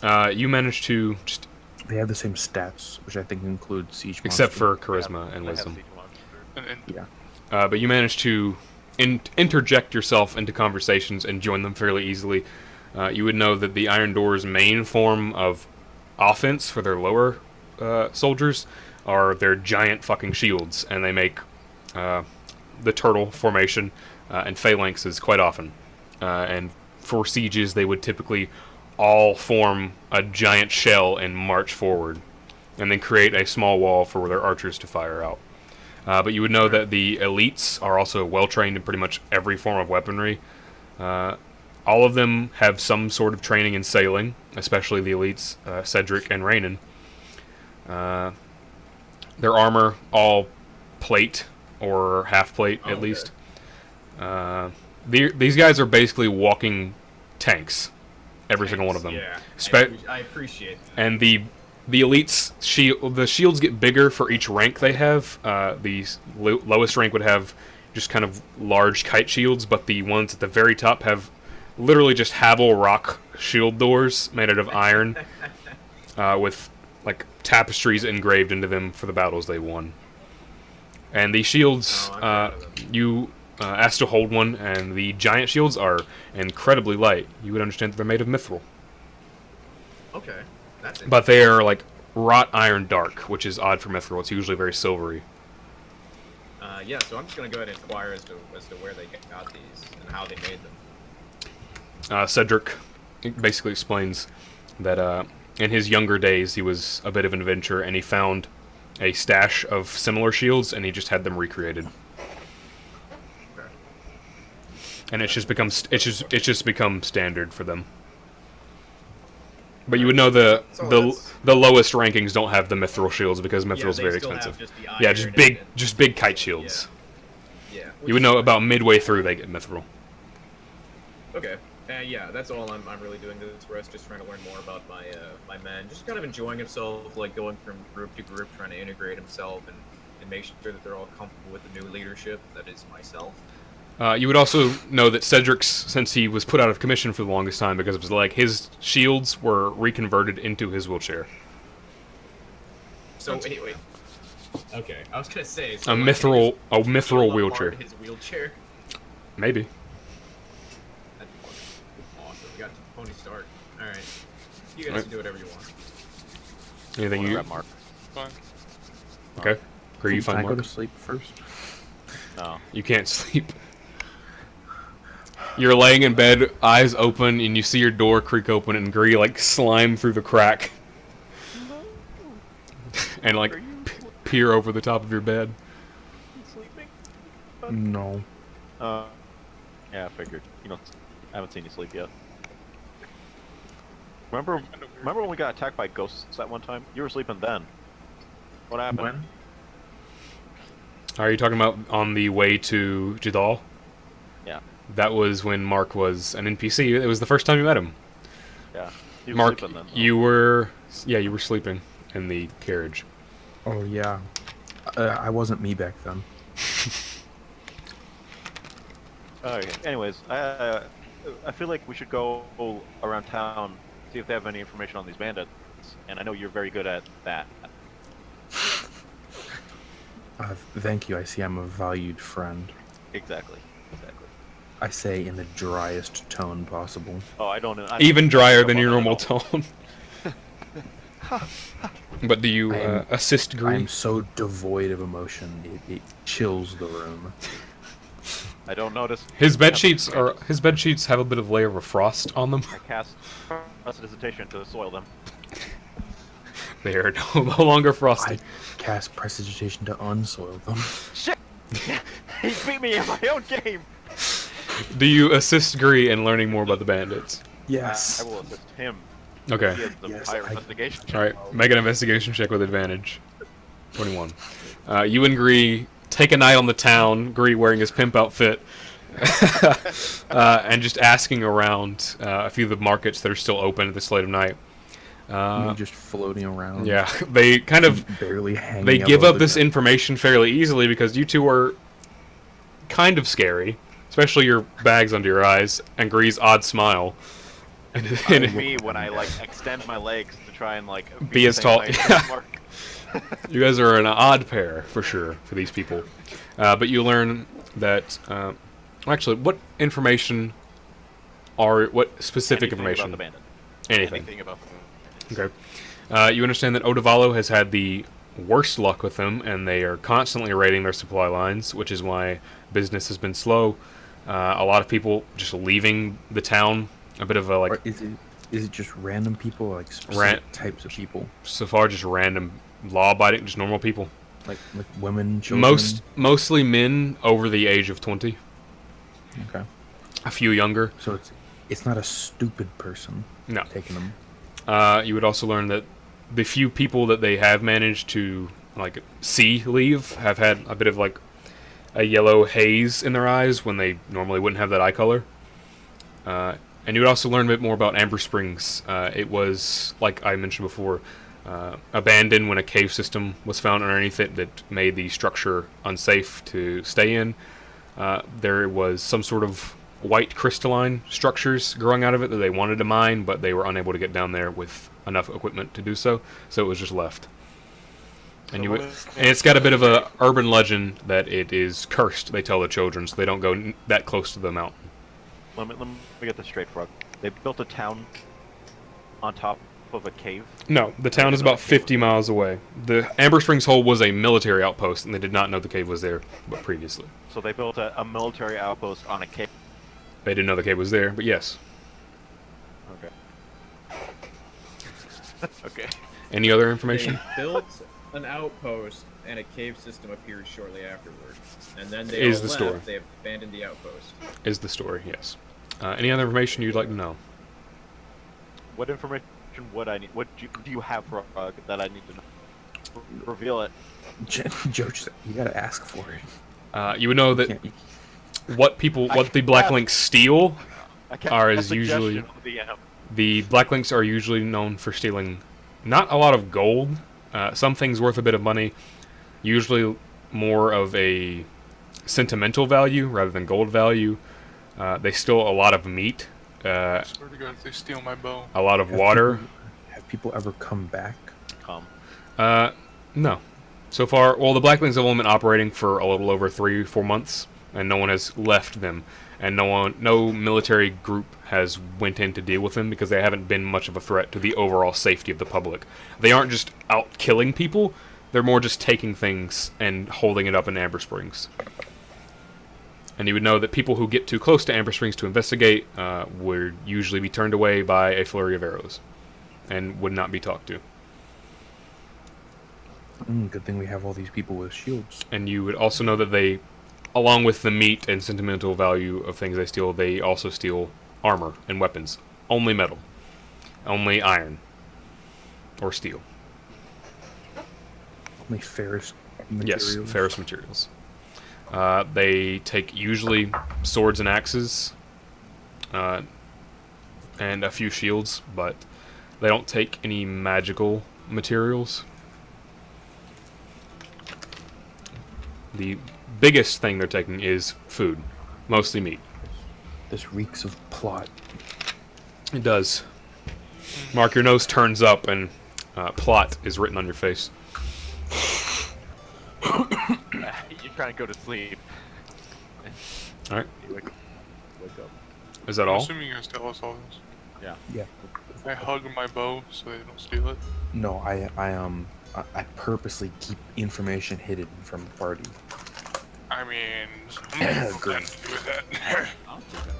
You manage to just, They have the same stats, which I think include siege. except monster. for charisma and wisdom. And Yeah. But you manage to interject yourself into conversations and join them fairly easily. You would know that the Iron Doors' main form of offense for their lower soldiers are their giant fucking shields, and they make the turtle formation and phalanxes quite often. And for sieges, they would typically all form a giant shell and march forward, and then create a small wall for their archers to fire out. But you would know that the elites are also well trained in pretty much every form of weaponry. All of them have some sort of training in sailing, especially the elites, Cedric and Raynon. Their armor, all plate or half plate at least. These guys are basically walking tanks, every single one of them. Yeah, I appreciate that. And the elites the shields get bigger for each rank they have. The lowest rank would have just kind of large kite shields, but the ones at the very top have literally just Havel rock shield doors made out of iron, with like tapestries engraved into them for the battles they won. And the shields, you asked to hold one, and the giant shields are incredibly light. You would understand that they're made of mithril. Okay, that's But they are like wrought iron dark, which is odd for mithril. It's usually very silvery. Yeah, so I'm just gonna go ahead and inquire as to where they got these and how they made them. Cedric basically explains that in his younger days he was a bit of an adventurer, and he found a stash of similar shields, and he just had them recreated. Okay. And it's just become standard for them. But you would know the lowest rankings don't have the mithril shields because mithril is very expensive. Yeah, just big kite shields. Yeah. You would know about midway through they get mithril. Okay. Yeah, that's all I'm really doing this rest, just trying to learn more about my my men, just kind of enjoying himself, like going from group to group, trying to integrate himself and make sure that they're all comfortable with the new leadership that is myself. You would also know that Cedric's, since he was put out of commission for the longest time because of his leg, his shields were reconverted into his wheelchair. So wait. Okay, I was gonna say A mithril wheelchair. His wheelchair. Maybe. That'd be fucking awesome. We got Tony Stark. All right, you guys can do whatever you want. Anything you? Grab Mark. Fine. Okay. Greg, you Can find I go Mark? to sleep first? No. You can't sleep. You're laying in bed, eyes open, and you see your door creak open, and Gree like slime through the crack, and like peer over the top of your bed. Sleeping? No. Yeah, I figured. I haven't seen you sleep yet. Remember when we got attacked by ghosts that one time? You were sleeping then. What happened? When? Are you talking about on the way to Jadal? Yeah. That was when Mark was an NPC. It was the first time you met him. Yeah. You were Mark, sleeping then. you were sleeping in the carriage. Oh yeah. I wasn't me back then. Okay. Anyways, I feel like we should go around town, see if they have any information on these bandits. And I know you're very good at that. Thank you. I see I'm a valued friend. Exactly. I say in the driest tone possible. Oh, I don't know. Even drier than your normal tone. But do you assist I Gree? am so devoid of emotion, it chills the room. I don't notice. His bed sheets have a bit of layer of frost on them. I cast prestidigitation to soil them. They are no longer frosty. I cast prestidigitation to unsoil them. Shit! He beat me in my own game. Do you assist Gree in learning more about the bandits? Yes. I will assist him. Okay. He has the Yes, higher I- investigation. Alright, make an investigation check with advantage. 21. You and Gree take a night on the town, Gree wearing his pimp outfit, and just asking around a few of the markets that are still open at this late of night. Me just floating around. Yeah, they kind of barely hanging. they out give over up this the- information fairly easily because you two are kind of scary, especially your bags under your eyes and Gree's odd smile. And Me when I like extend my legs to try and like Be the as same tall- height as yeah. Mark. you guys are an odd pair for sure for these people. But you learn that actually, what specific Anything information? about the bandit. Anything. Anything about the bandit. Okay. You understand that Odavalo has had the worst luck with them, and they are constantly raiding their supply lines, which is why business has been slow. A lot of people just leaving the town. A bit of a Or is it just random people, like specific types of people? so far just random law-abiding, just normal people. Like women, children. Mostly men over the age of 20. Okay. A few younger. So it's not a stupid person. No. Taking them. You would also learn that the few people that they have managed to like see leave have had a bit of like a yellow haze in their eyes when they normally wouldn't have that eye color. And you would also learn a bit more about Amber Springs. It was, like I mentioned before, abandoned when a cave system was found underneath it that made the structure unsafe to stay in. There was some sort of white crystalline structures growing out of it that they wanted to mine, but they were unable to get down there with enough equipment to do so, so it was just left. And it's got a bit of a urban legend that it is cursed, they tell the children, so they don't go that close to the mountain. Let me get this straight, Frog. They built a town on top of a cave? No, the town is about 50 miles away. The Amber Springs Hole was a military outpost, and they did not know the cave was there but previously. So they built a military outpost on a cave? They didn't know the cave was there, but yes. Okay. Okay. Any other information? They built an outpost, and a cave system appeared shortly afterward. And then they Is all the left, story. they abandoned the outpost. Is the story, yes. Any other information you'd like to know? What information would I need? What do you have, Frog, that I need to know? Reveal it. Joe, you gotta ask for it. You would know that what the Black Links steal is usually the Black Links are usually known for stealing not a lot of gold, some things worth a bit of money, usually more of a sentimental value rather than gold value. They steal a lot of meat, I swear to God, if they steal my bow. a lot of water. Have people ever come back? No. So far, well, the Black Links have only been operating for a little over 3-4 months, and no one has left them, and no military group has went in to deal with them because they haven't been much of a threat to the overall safety of the public. They aren't just out killing people; they're more just taking things and holding it up in Amber Springs. And you would know that people who get too close to Amber Springs to investigate would usually be turned away by a flurry of arrows, and would not be talked to. Good thing we have all these people with shields. And you would also know that they, along with the meat and sentimental value of things they steal, they also steal armor and weapons. Only metal. Only iron. Or steel. Only ferrous materials. Yes, ferrous materials. They take usually swords and axes, and a few shields, but they don't take any magical materials. The biggest thing they're taking is food, mostly meat. This reeks of plot. It does. Mark, your nose turns up and plot is written on your face. You're trying to go to sleep. Alright. Wake up. Is that I'm all? assuming you guys tell us all this. Yeah. I hug my bow so they don't steal it. No, I purposely keep information hidden from the party. I mean, I'm Great. going to do with that. I'll do that.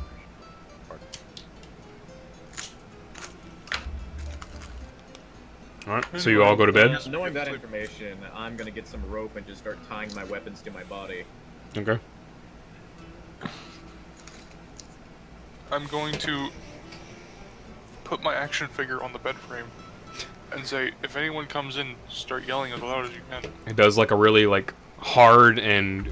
Alright, so you all go to bed? Knowing that information, I'm gonna get some rope and just start tying my weapons to my body. Okay. I'm going to put my action figure on the bed frame and say, if anyone comes in, start yelling as loud as you can. It does like a really like hard and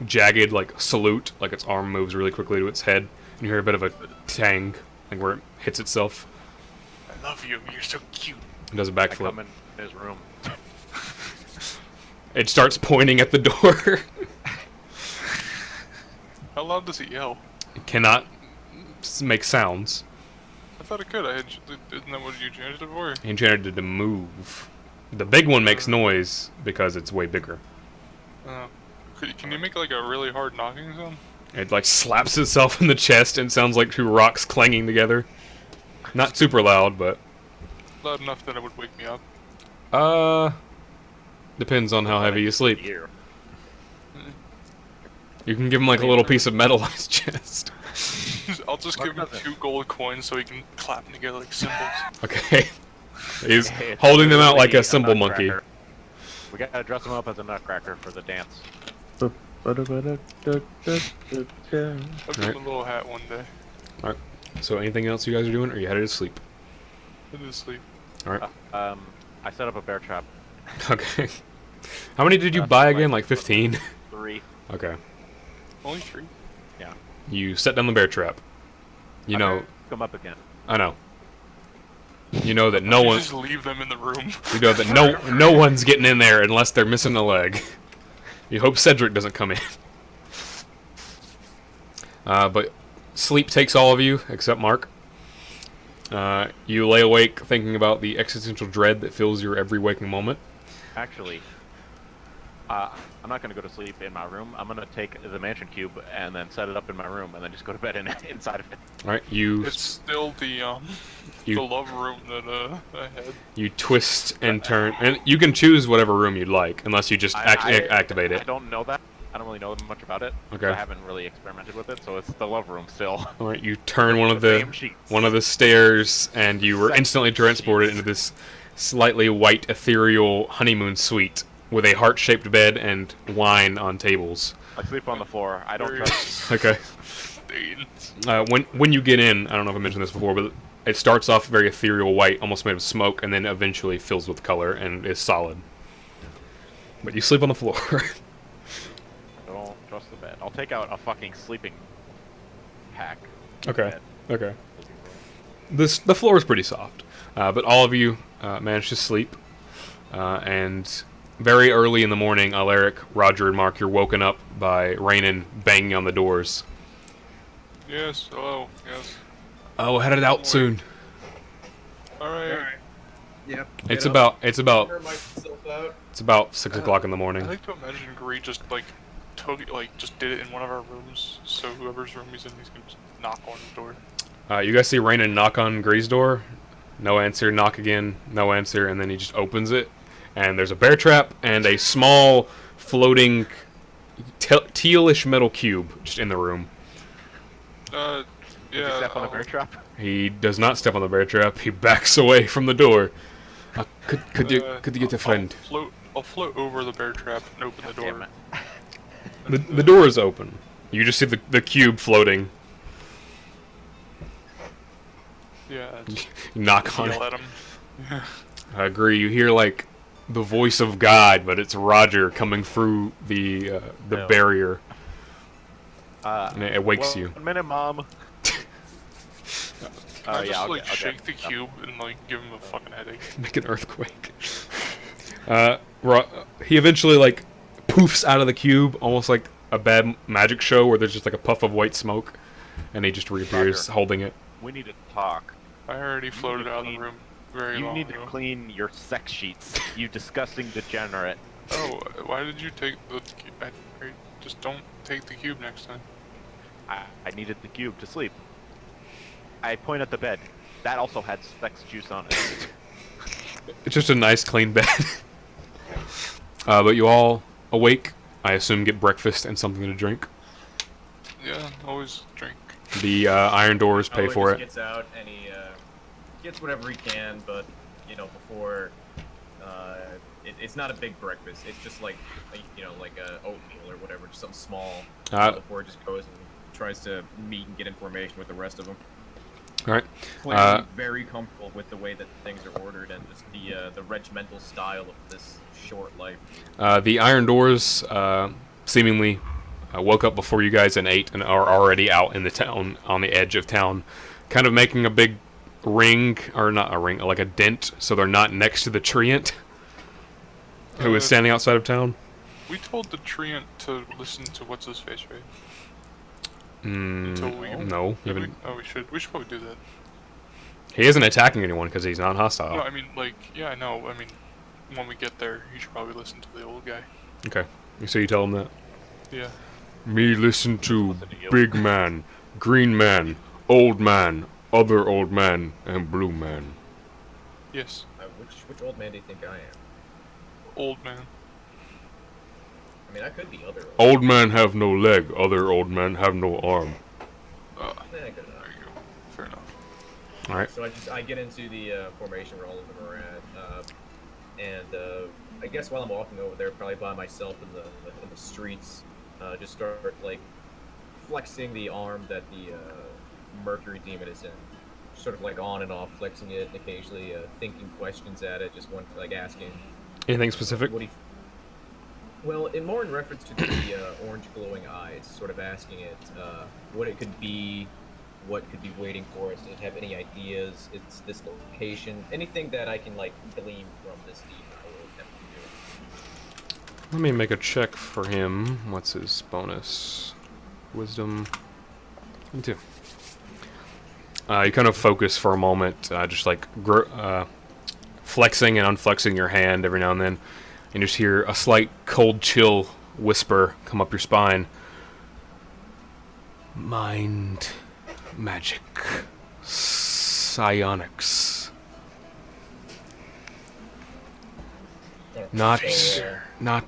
jagged like salute, like its arm moves really quickly to its head, and you hear a bit of a tang, like where it hits itself. I love you, you're so cute. It does a I backflip. come in his room. It starts pointing at the door. How loud does it yell? It cannot make sounds. I thought it could. Isn't that what you changed it for? He enchanted it to move. The big one makes noise because it's way bigger. Can you make like a really hard knocking sound? It like slaps itself in the chest and sounds like two rocks clanging together. Not super loud, but Loud enough that it would wake me up. depends on how heavy you sleep. Here. You can give him like a little piece of metal on his chest. I'll just give him 2 gold coins so he can clap them together like cymbals. Okay. He's It's holding them out like a literally cymbal monkey. nutcracker. We gotta dress him up as a nutcracker for the dance. I'll give him a little hat one day. Alright. So anything else you guys are doing, or are you headed to sleep? Headed to sleep. Alright. I set up a bear trap. Okay. How many did you buy again? Like 15? 3. Okay. Only 3. Yeah. You set down the bear trap. You know. Come up again. I know. You know that no You one. just leave them in the room. You know that no one's getting in there unless they're missing a leg. You hope Cedric doesn't come in. But sleep takes all of you except Mark. You lay awake thinking about the existential dread that fills your every waking moment. Actually, I'm not gonna go to sleep in my room. I'm gonna take the mansion cube and then set it up in my room, and then just go to bed inside of it. All right, you. It's still the love room that I had. You twist and turn, and you can choose whatever room you'd like, unless you just activate it. I don't know that. I don't really know much about it. Okay. I haven't really experimented with it, so it's the love room still. All right, you turn one of same sheets. one of the stairs, and you were instantly transported into this slightly white, ethereal honeymoon suite with a heart-shaped bed and wine on tables. I sleep on the floor. I don't trust. Okay. When you get in, I don't know if I mentioned this before, but it starts off very ethereal white, almost made of smoke, and then eventually fills with color and is solid. But you sleep on the floor. Don't trust the bed. I'll take out a fucking sleeping pack. Okay. Bed. Okay. The floor is pretty soft, but all of you manage to sleep, and very early in the morning, Alaric, Roger, and Mark, you're woken up by Rainan banging on the doors. Yes. Hello. Yes. Oh, we'll head it out soon. All right. Yep. It's about Turn myself out. it's about 6 o'clock in the morning. I like to imagine Gree just just did it in one of our rooms, so whoever's room he's in, he's gonna just knock on the door. You guys see Rainan knock on Gree's door. No answer. Knock again. No answer. And then he just opens it, and there's a bear trap and a small floating tealish metal cube just in the room. Yeah. Did you step on the bear trap? He does not step on the bear trap. He backs away from the door. Could you get a friend? I'll float over the bear trap and open the door. The door is open. You just see the cube floating. Yeah. Just You knock on yell it. at him. I agree. You hear like the voice of God, but it's Roger coming through the barrier, and it wakes you. 1 minute, Mom. I Yeah, just I'll shake the cube and give him a fucking headache. Make an earthquake. He eventually like poofs out of the cube, almost like a bad magic show where there's just like a puff of white smoke, and he just reappears Roger. holding it. We need to talk. I already floated out of the room very You long need to ago. clean your sex sheets, you disgusting degenerate. Oh, why did you take the cube? Just don't take the cube next time. I needed the cube to sleep. I point at the bed. That also had sex juice on it. It's just a nice clean bed. But you all awake. I assume get breakfast and something to drink. Yeah, always drink. The iron doors pay Alaric for just it. Gets out and he gets whatever he can, but before it's not a big breakfast. It's just like a oatmeal or whatever, just something small. Before it just goes and tries to meet and get information with the rest of them. All right. Clearly very comfortable with the way that things are ordered and just the regimental style of this short life. The iron doors seemingly woke up before you guys and ate and are already out in the town, on the edge of town, kind of making a big ring, or not a ring, like a dent, so they're not next to the treant who is standing outside of town. We told the treant to listen to what's his face, right? No, even Oh, we should probably do that. he isn't attacking anyone because he's not hostile. No, I mean, yeah, I know. I mean, when we get there, you should probably listen to the old guy. Okay, so you tell him that. Yeah. Me listen to big man, green man, old man, other old man, and blue man. Yes. Which old man do you think I am? Old man. I mean, I could be other Old man have no leg, other old man have no arm. Good enough. There you go. Fair enough. Alright. So I get into the formation where all of them are at. and I guess while I'm walking over there, probably by myself in the streets, just start like flexing the arm that the Mercury Demon is in, sort of like on and off, flexing it, and occasionally thinking questions at it, just one like asking. Anything specific? What do you? Well, more in reference to the orange glowing eyes, sort of asking it what it could be, what could be waiting for us. Does it have any ideas? It's this location, anything that I can like glean from this demon. I will attempt to do. Let me make a check for him. What's his bonus? Wisdom. 22. You kind of focus for a moment, just like flexing and unflexing your hand every now and then, and just hear a slight cold chill whisper come up your spine. Mind magic. Psionics. Not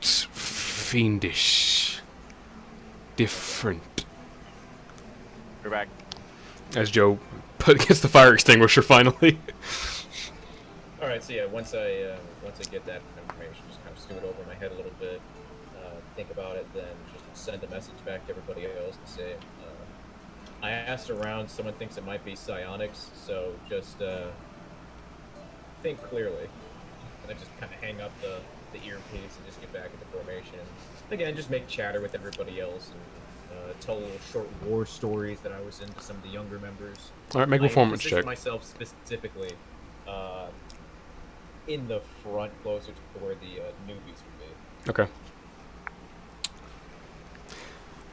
fiendish. Different. We're back. As Joe gets the fire extinguisher finally. All right, so yeah, once I get that information, just kind of stew it over in my head a little bit, think about it, then just send a message back to everybody else and say, I asked around, someone thinks it might be psionics, so just think clearly. And I just kind of hang up the earpiece and just get back into formation. Again, just make chatter with everybody else and tell little short war stories that I was in to some of the younger members. All right, make a performance check. Myself specifically in the front, closer to where the newbies would be. Okay.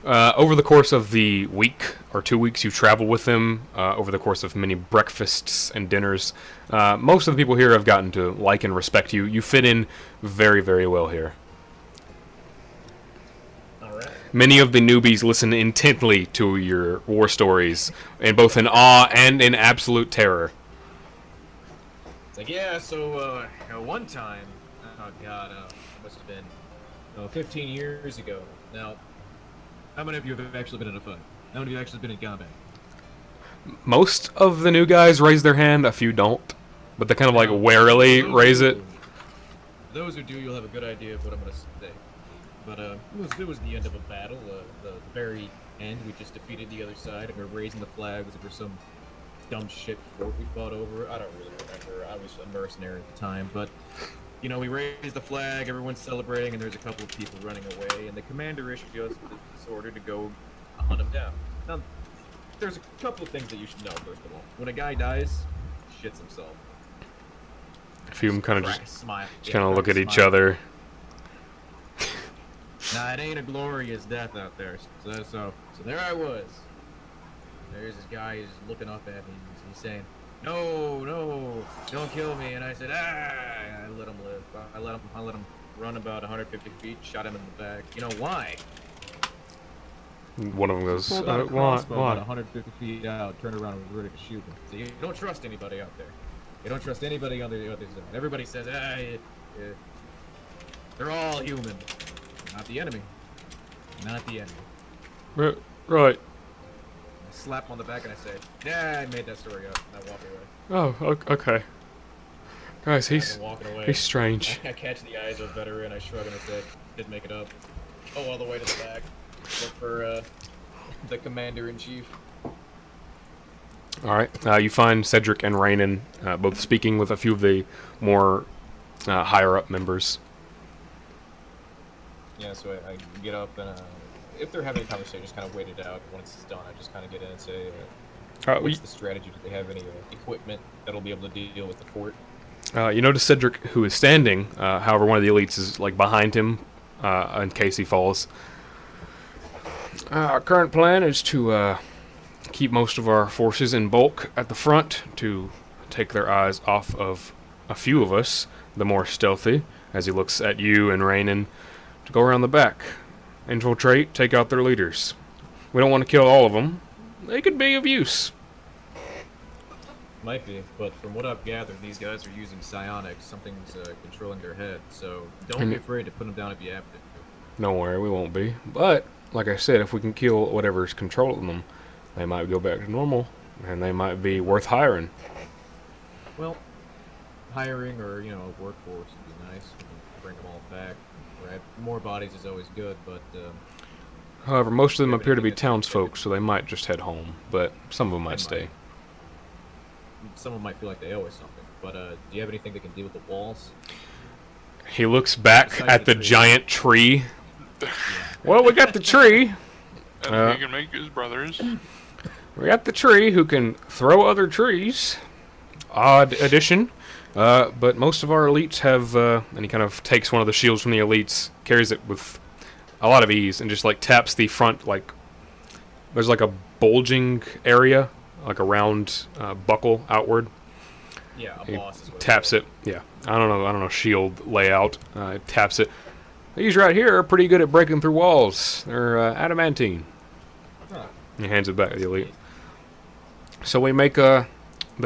Over the course of the week or 2 weeks you travel with them, over the course of many breakfasts and dinners, most of the people here have gotten to like and respect you. You fit in very, very well here. Alright. Many of the newbies listen intently to your war stories, in both in awe and in absolute terror. It's like, yeah, so one time, oh god, must have been 15 years ago. Now, how many of you have actually been in a fight? How many of you have actually been in combat? Most of the new guys raise their hand, a few don't. But they kind of like warily raise it. Those who do, you'll have a good idea of what I'm going to say. But it was the end of a battle. The very end, we just defeated the other side, and we're raising the flags for some dumb shit fort we fought over. I don't really remember. I was a mercenary at the time, but you know, we raised the flag, everyone's celebrating, and there's a couple of people running away, and the commander issued us this order to go hunt them down. Now, there's a couple of things that you should know, first of all. When a guy dies, he shits himself. A few of them kind of just kind of look at each smile. other. Nah, it ain't a glorious death out there. So there I was. There's this guy who's looking up at me, and he's saying, "No, don't kill me." And I said, I let him live. I let him run about 150 feet, shot him in the back. You know why? One of them goes, Pulled out a why? crossbow about 150 feet out, turned around and was ready to shoot him. So you don't trust anybody out there. You don't trust anybody on the other side. Everybody says, they're all human. Not the enemy. Not the enemy. Right. I slap him on the back and I say, "Yeah, I made that story up." And I walk away. Oh, okay. Guys, he's walking away. he's strange. I catch the eyes of a veteran. I shrug and I say, "Didn't make it up." Oh, all the way to the back. Look for the commander-in-chief. All right. You find Cedric and Raynon both speaking with a few of the more higher-up members. Yeah, so I get up and if they're having a conversation, just kind of wait it out. Once it's done, I just kind of get in and say, what's the strategy? Do they have any equipment that'll be able to deal with the fort? You notice Cedric, who is standing, however, one of the elites is like behind him in case he falls. Our current plan is to keep most of our forces in bulk at the front to take their eyes off of a few of us, the more stealthy, as he looks at you and Raynon, to go around the back, infiltrate, take out their leaders. We don't want to kill all of them. They could be of use. Might be, but from what I've gathered, these guys are using psionics. Something's controlling their head, so don't be afraid to put them down if you have to. Don't worry, we won't be. But, like I said, if we can kill whatever's controlling them, they might go back to normal, and they might be worth hiring. Well, hiring or a workforce would be nice. We can bring them all back. Right, more bodies is always good, but However, most of them Do you have appear to be anything that's townsfolk, so they might just head home. But some of them might stay. someone might feel like they owe us something. But do you have anything that can deal with the walls? He looks back Besides at the the tree. giant tree. Well, we got the tree. And he can make his brothers. We got the tree who can throw other trees. Odd addition. But most of our elites have, and he kind of takes one of the shields from the elites, carries it with a lot of ease, and just like taps the front, like there's like a bulging area, like a round buckle outward. Yeah, a He boss is what taps it. Yeah, I don't know shield layout. Taps it. These right here are pretty good at breaking through walls. They're adamantine. Huh. He hands it back to the elite. So we make the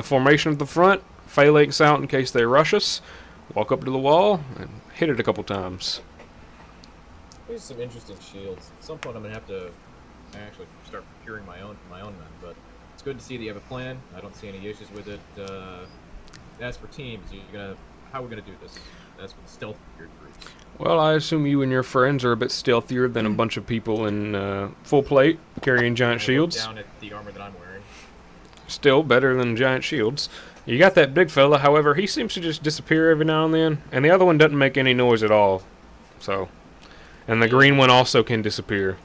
formation at the front, phalanx out in case they rush us, walk up to the wall, and hit it a couple times. These are some interesting shields. At some point, I'm gonna have to actually start procuring my own for my own men. But it's good to see that you have a plan. I don't see any issues with it. As for teams, how are we gonna do this? As for the stealth groups. Well, I assume you and your friends are a bit stealthier than a bunch of people in full plate, carrying giant I look shields. down at the armor that I'm wearing. Still better than giant shields. You got that big fella, however, he seems to just disappear every now and then, and the other one doesn't make any noise at all. So, and the green one also can disappear.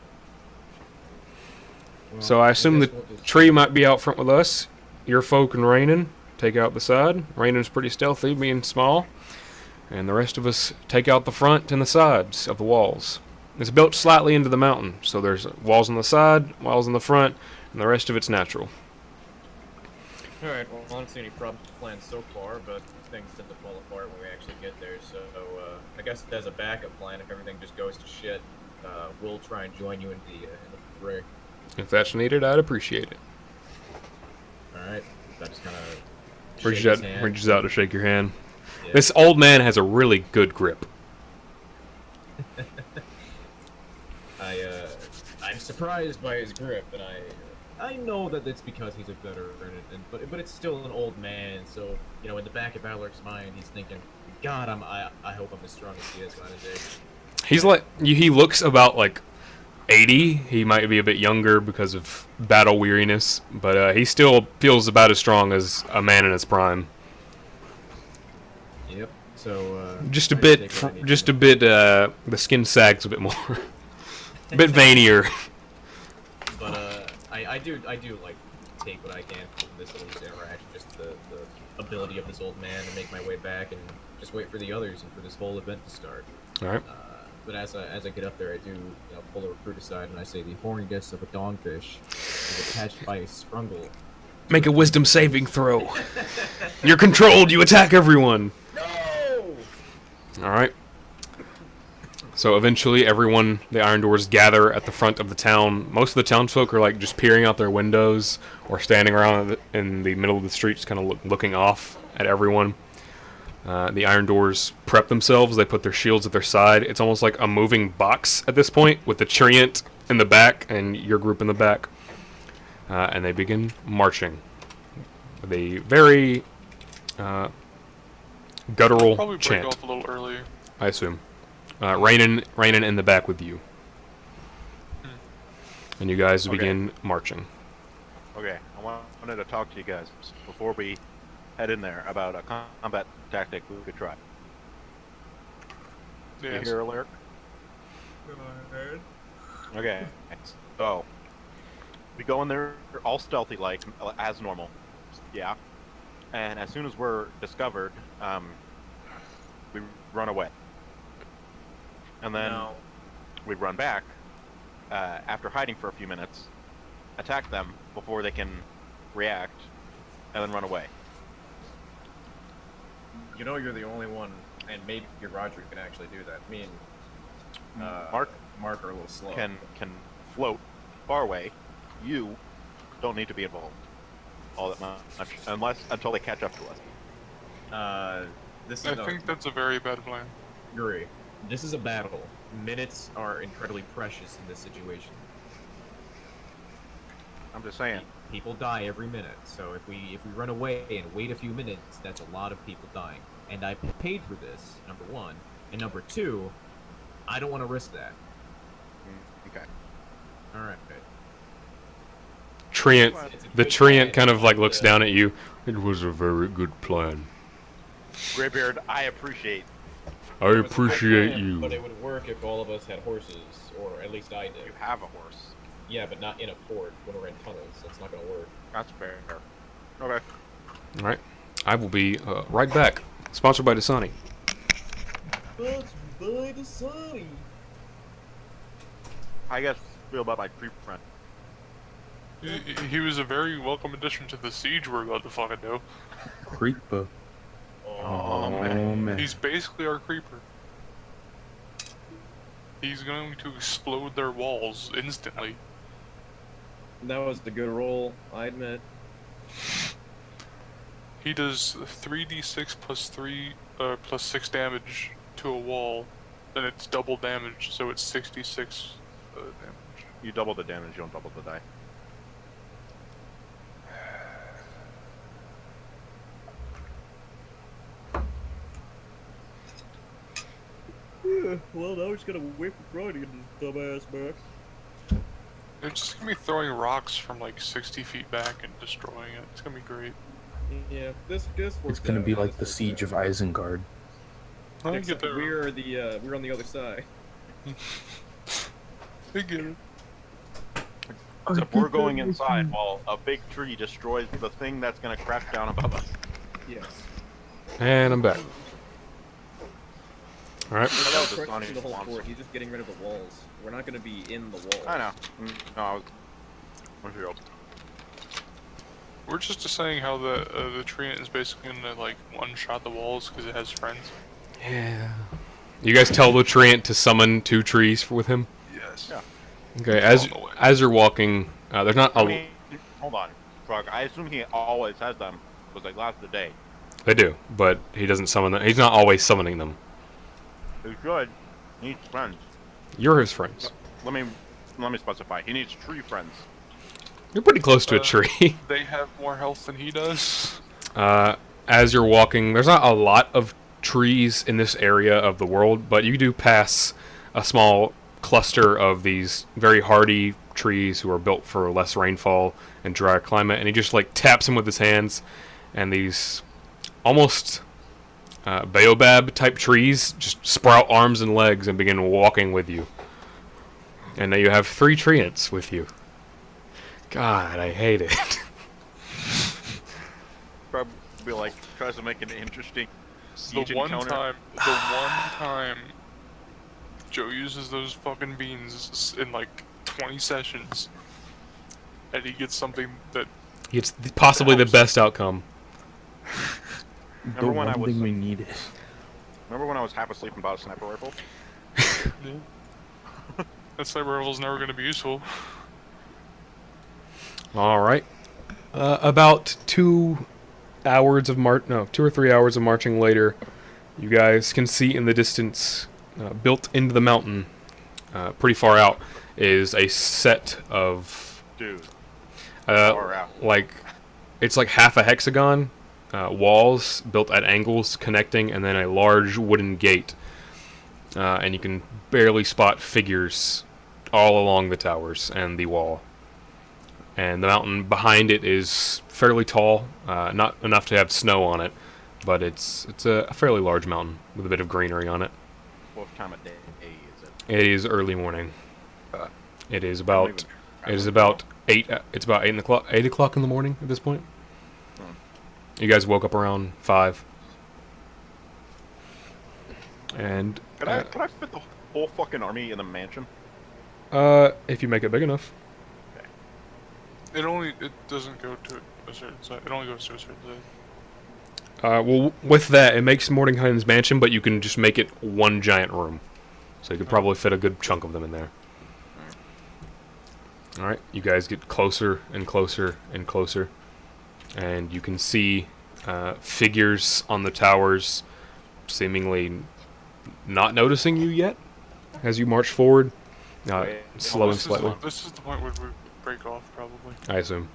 Well, So I assume the guess we'll just- tree might be out front with us. Your folk and Rainan take out the side. Rainan's pretty stealthy, being small. And the rest of us take out the front and the sides of the walls. It's built slightly into the mountain, so there's walls on the side, walls on the front, and the rest of it's natural. Alright, well, I don't see any problems with the plan so far, but things tend to fall apart when we actually get there, so I guess as a backup plan, if everything just goes to shit, we'll try and join you in the fray. If that's needed, I'd appreciate it. Alright, that just kind of Reaches out to shake your hand. Yeah. This old man has a really good grip. I'm surprised by his grip, and I know that it's because he's a veteran, but it's still an old man. So in the back of Alaric's mind, he's thinking, "God, I hope I'm as strong as he is one day." He's like, he looks about like 80. He might be a bit younger because of battle weariness, but he still feels about as strong as a man in his prime. Yep. So Just a I bit, take what I need just to a bit. The skin sags a bit more, a bit veinier. But I do like take what I can from this little interaction, just the ability of this old man to make my way back and just wait for the others and for this whole event to start. All right. But as I get up there, I do pull a recruit aside and I say the horniness of a dogfish is attached by a scrungle. Make a wisdom saving throw. You're controlled. You attack everyone. No! All right. So eventually, the Iron Doors gather at the front of the town. Most of the townsfolk are like just peering out their windows or standing around in the middle of the streets, kind of looking off at everyone. The Iron Doors prep themselves. They put their shields at their side. It's almost like a moving box at this point, with the Treant in the back and your group in the back. And they begin marching. With a very guttural Probably break chant, off a little early. I assume. Rainan in the back with you. And you guys begin marching. Okay, I wanted to talk to you guys before we head in there about a combat tactic we could try. You Yes. hear, Alaric? Okay, so we go in there all stealthy-like, as normal. Yeah. And as soon as we're discovered, we run away. And then we run back, after hiding for a few minutes, attack them before they can react, and then run away. You're the only one, and maybe Roger can actually do that. Me and Mark are a little slow. Can float far away. You don't need to be involved all that much, until they catch up to us. This I is think that's a very bad plan. Yuri, this is a battle. Minutes are incredibly precious in this situation. I'm just saying. People die every minute, so if we run away and wait a few minutes, that's a lot of people dying. And I paid for this, number one, and number two, I don't want to risk that. Okay. All right. Treant, It's a the good Treant plan, kind of like looks but, down at you. It was a very good plan. Graybeard, I appreciate. I It was a good appreciate plan, you. But it would work if all of us had horses, or at least I did. You have a horse. Yeah, but not in a fort when we're in tunnels. That's not gonna work. That's fair. Okay. All right, I will be right back. Sponsored by Dasani. I guess feel about my creep friend. He was a very welcome addition to the siege we're about to fucking do. Creeper. Oh, man. He's basically our creeper. He's going to explode their walls instantly. That was the good roll, I admit. He does 3d6 plus 6 damage to a wall, then it's double damage, so it's 66 damage. You double the damage, you don't double the die. Well, now we're just gonna wait for Brody and his dumbass back. They're just gonna be throwing rocks from like 60 feet back and destroying it. It's gonna be great. Yeah, this It's worked gonna out. be like This the worked siege out. of Isengard. I get Except there. we're on the other side. I get it. Except we're going inside while a big tree destroys the thing that's gonna crash down above us. Yes. And I'm back. All right. He's That not was a crushing Sonic the whole response. fort. He's just getting rid of the walls. We're not gonna be in the walls. I know. No, I was. What's your We're just saying how the treant is basically gonna like one-shot the walls because it has friends. Yeah. You guys tell the Treant to summon 2 trees with him. Yes. Yeah. Okay. On the way. As you're walking, there's not a. I mean, hold on, Frog. I assume he always has them. Was like last the day. They do, but he doesn't summon them. He's not always summoning them. He should. He needs friends. You're his friends. Let me specify. He needs tree friends. You're pretty close to a tree. They have more health than he does. As you're walking, there's not a lot of trees in this area of the world, but you do pass a small cluster of these very hardy trees who are built for less rainfall and drier climate, and he just like taps them with his hands, and these almost baobab type trees just sprout arms and legs and begin walking with you. And now you have 3 treants with you. God, I hate it. Probably like tries to make an interesting The siege one encounter. time Joe uses those fucking beans in like 20 sessions, and he gets something that It's possibly the best outcome. Remember The when I one was- thing we needed. Remember when I was half asleep and bought a sniper rifle? that sniper rifle's never going to be useful. All right. About 2 hours of 2 or 3 hours of marching later, you guys can see in the distance, built into the mountain, pretty far out, is a set of Dude. Far out. like it's like half a hexagon, walls built at angles connecting, and then a large wooden gate. And you can barely spot figures all along the towers and the wall. And the mountain behind it is fairly tall, not enough to have snow on it, but it's a fairly large mountain with a bit of greenery on it. What time of day is it? It is early morning. It is about I it is don't about 8. It's about 8 o'clock in the morning at this point. You guys woke up around 5. And Can I fit the whole fucking army in the mansion? if you make it big enough. It doesn't go to a certain side. It only goes to a certain side. Well, with that, it makes Mordenkainen's mansion, but you can just make it one giant room. So you could probably fit a good chunk of them in there. Alright, you guys get closer and closer and closer. And you can see figures on the towers seemingly not noticing you yet as you march forward. Wait, Slowing This is slightly. this is the point where we break off probably. I assume.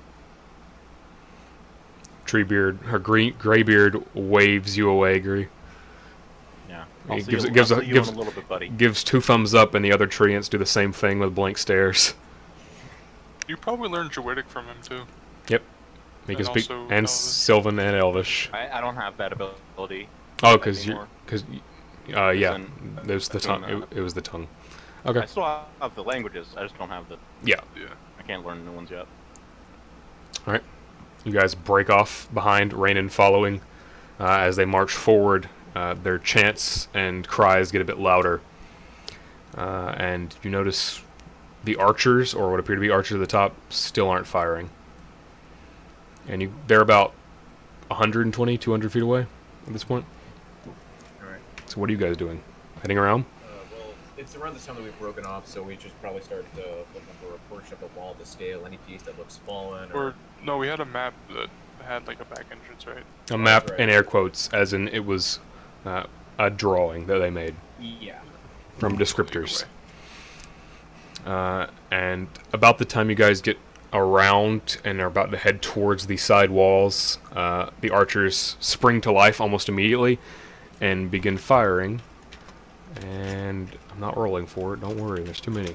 Treebeard, her graybeard waves you away, Gree. Yeah. He I'll see gives- you, gives I'll a- see you gives- in a little bit, buddy. Gives 2 thumbs up, and the other treants do the same thing with blank stares. You probably learned Druidic from him too. Yep. He And can speak, also and Elvish. Sylvan and Elvish. I don't have that ability. Oh, because anymore. yeah, Isn't- there's the tongue. doing It was the tongue. I Okay. still have the languages. I just don't have the. Yeah. Yeah. I can't learn new ones yet. All right. You guys break off behind, Rainan following. As they march forward, their chants and cries get a bit louder. And you notice the archers, or what appear to be archers at the top, still aren't firing. And they're about 120, 200 feet away at this point. Alright. So what are you guys doing? Heading around? Well, it's around this time that we've broken off, so we just probably started looking for a portion of the wall to scale, any piece that looks fallen Or no, we had a map that had like a back entrance, right? A map right. in air quotes, as in it was a drawing that they made Yeah. from Either descriptors. way. And about the time you guys get around and are about to head towards the side walls, the archers spring to life almost immediately and begin firing. And I'm not rolling for it, don't worry, there's too many.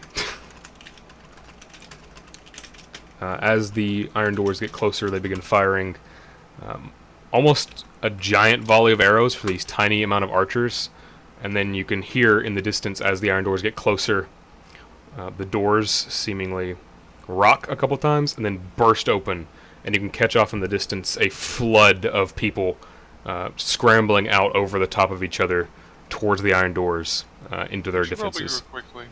As the iron doors get closer, they begin firing almost a giant volley of arrows for these tiny amount of archers. And then you can hear in the distance as the iron doors get closer, the doors seemingly rock a couple times and then burst open. And you can catch off in the distance a flood of people scrambling out over the top of each other towards the iron doors into their We should probably defenses. go quickly.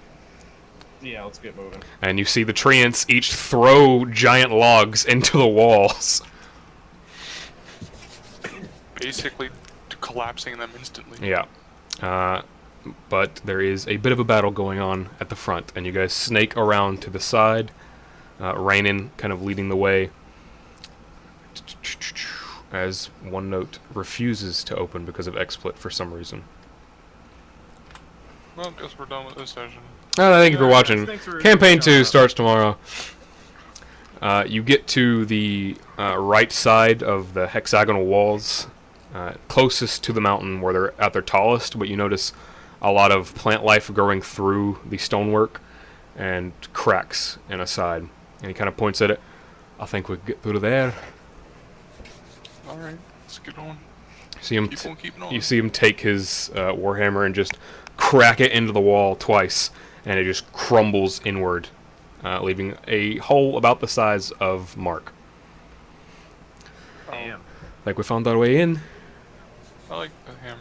Yeah, let's get moving. And you see the treants each throw giant logs into the walls. Basically, collapsing them instantly. Yeah. But there is a bit of a battle going on at the front, and you guys snake around to the side. Rainan kind of leading the way. As one note refuses to open because of XSplit for some reason. Well, I guess we're done with this session. Thank you for watching. Thanks for Campaign 2 showing up. starts tomorrow. You get to the right side of the hexagonal walls, closest to the mountain where they're at their tallest, but you notice a lot of plant life growing through the stonework and cracks in a side. And he kind of points at it. I think we can get through there. Alright, let's get on. See him Keep on keeping on. You see him take his warhammer and just crack it into the wall twice, and it just crumbles inward, leaving a hole about the size of Mark. Damn. Like we found our way in. I like the hammer.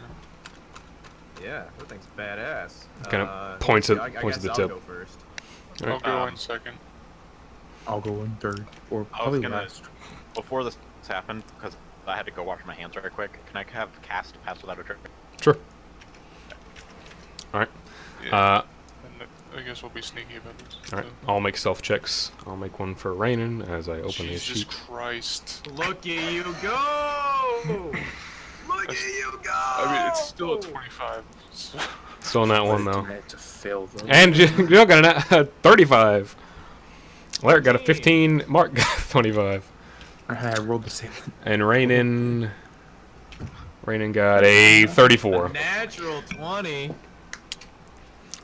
Yeah, that thing's badass. Kinda points at- I points at guess the I'll tip. go first. I'll go Um, in second. I'll go in third, or I was probably gonna last. before this happened because I had to go wash my hands right quick. Can I have cast pass without a trick? Sure. Alright. Yeah. And I guess we'll be sneaky about this. Alright. I'll make self checks. I'll make one for Rainan as I open his Jesus sheet. Christ. Look at you go! Look at you go! I mean, it's still at 25. So Still on that one though. Net to fail though. And Joe got a 35. Larry got a 15. Mark got a 25. I rolled the same. And Rainan got a 34. Natural 20.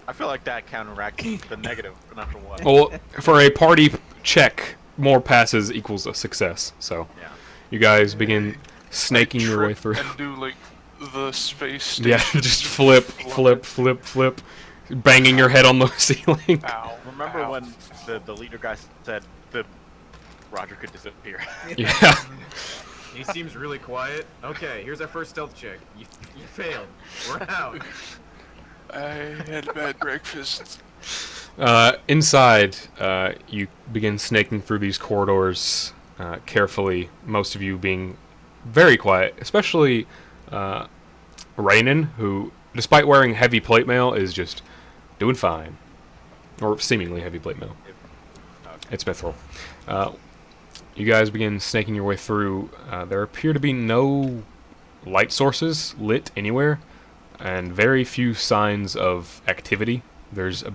I feel like that counteracts the negative natural one. Well, for a party check, more passes equals a success. So Yeah. you guys begin snaking your way trip through. and do like the space Yeah, station. just flip, banging your head on the ceiling. Ow. Remember ow. when the leader guy said that Roger could disappear? Yeah. He seems really quiet. Okay, here's our first stealth check. You failed. We're out. I had bad breakfast. Inside, you begin snaking through these corridors carefully, most of you being very quiet, especially Rainan, who, despite wearing heavy plate mail, is just doing fine. Or seemingly heavy plate mail. It's mithril. You guys begin snaking your way through. There appear to be no light sources lit anywhere, and very few signs of activity. There's a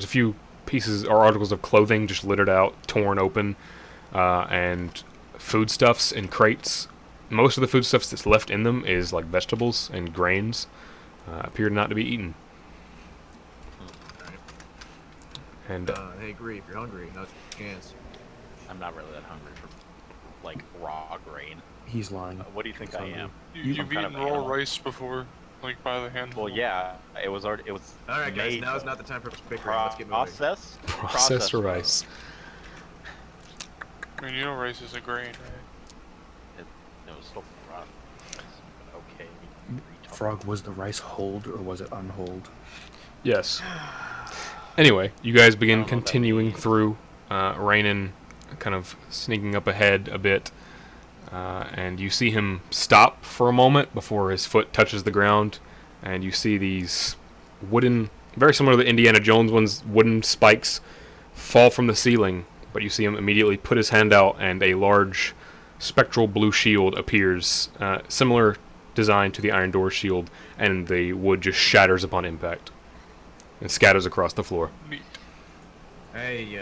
few pieces or articles of clothing just littered out, torn open, and foodstuffs in crates. Most of the foodstuffs that's left in them is like vegetables and grains. Appear not to be eaten. And Hey, Gree, if you're hungry, now's your chance. I'm not really that hungry for like raw grain. He's lying. What do you think I am? You've Some kind eaten of raw animal. rice before, like by the handful. Well, yeah, it was already. It was. All right, guys, made now is though. not the time for bickering. Let's get moving. processed rice. I mean, you know rice is a grain, right? It was still raw. Okay. Frog, was the rice hold or was it unhold? Yes. Anyway, you guys begin I don't know what that continuing means. through, Rainan kind of sneaking up ahead a bit, and you see him stop for a moment before his foot touches the ground, and you see these wooden, very similar to the Indiana Jones ones, wooden spikes fall from the ceiling, but you see him immediately put his hand out and a large spectral blue shield appears, similar design to the Iron Door shield, and the wood just shatters upon impact and scatters across the floor. Neat. Hey,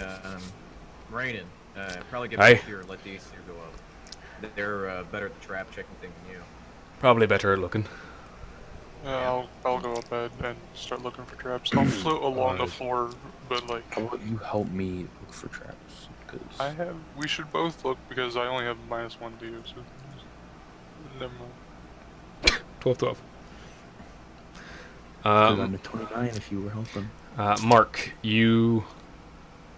Rainan, probably get Aye. back here and let these two go up. They're better at the trap checking thing than you. Probably better at looking. I'll go up bed and start looking for traps. I'll float along the floor, but like How about you help me look for traps? Because we should both look because I only have -1 to you, so never mind. 12-12. I'm at 29 if you were helping. Mark, you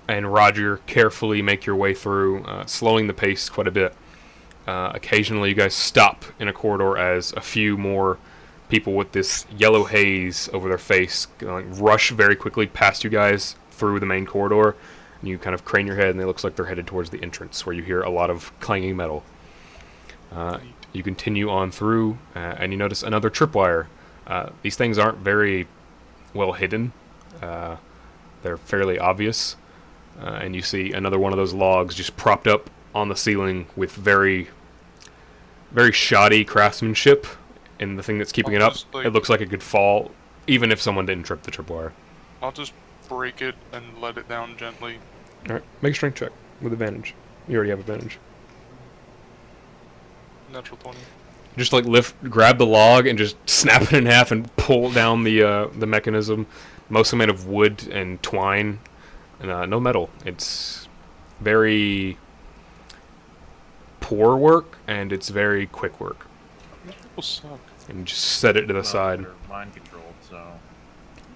and Roger carefully make your way through, slowing the pace quite a bit. Occasionally you guys stop in a corridor as a few more people with this yellow haze over their face rush very quickly past you guys through the main corridor, and you kind of crane your head and it looks like they're headed towards the entrance where you hear a lot of clanging metal. You continue on through, and you notice another tripwire. These things aren't very well hidden. They're fairly obvious. And you see another one of those logs just propped up on the ceiling with very, very shoddy craftsmanship in the thing that's keeping it up. Just, like- It looks like it could fall, even if someone didn't trip the tripwire. I'll just break it and let it down gently. Alright, make a strength check with advantage. You already have advantage. Natural 20. Just like grab the log and just snap it in half and pull down the mechanism. Mostly made of wood and twine, and no metal. It's very poor work, and it's very quick work. These people suck. And just set it to the side, They're mind controlled, so.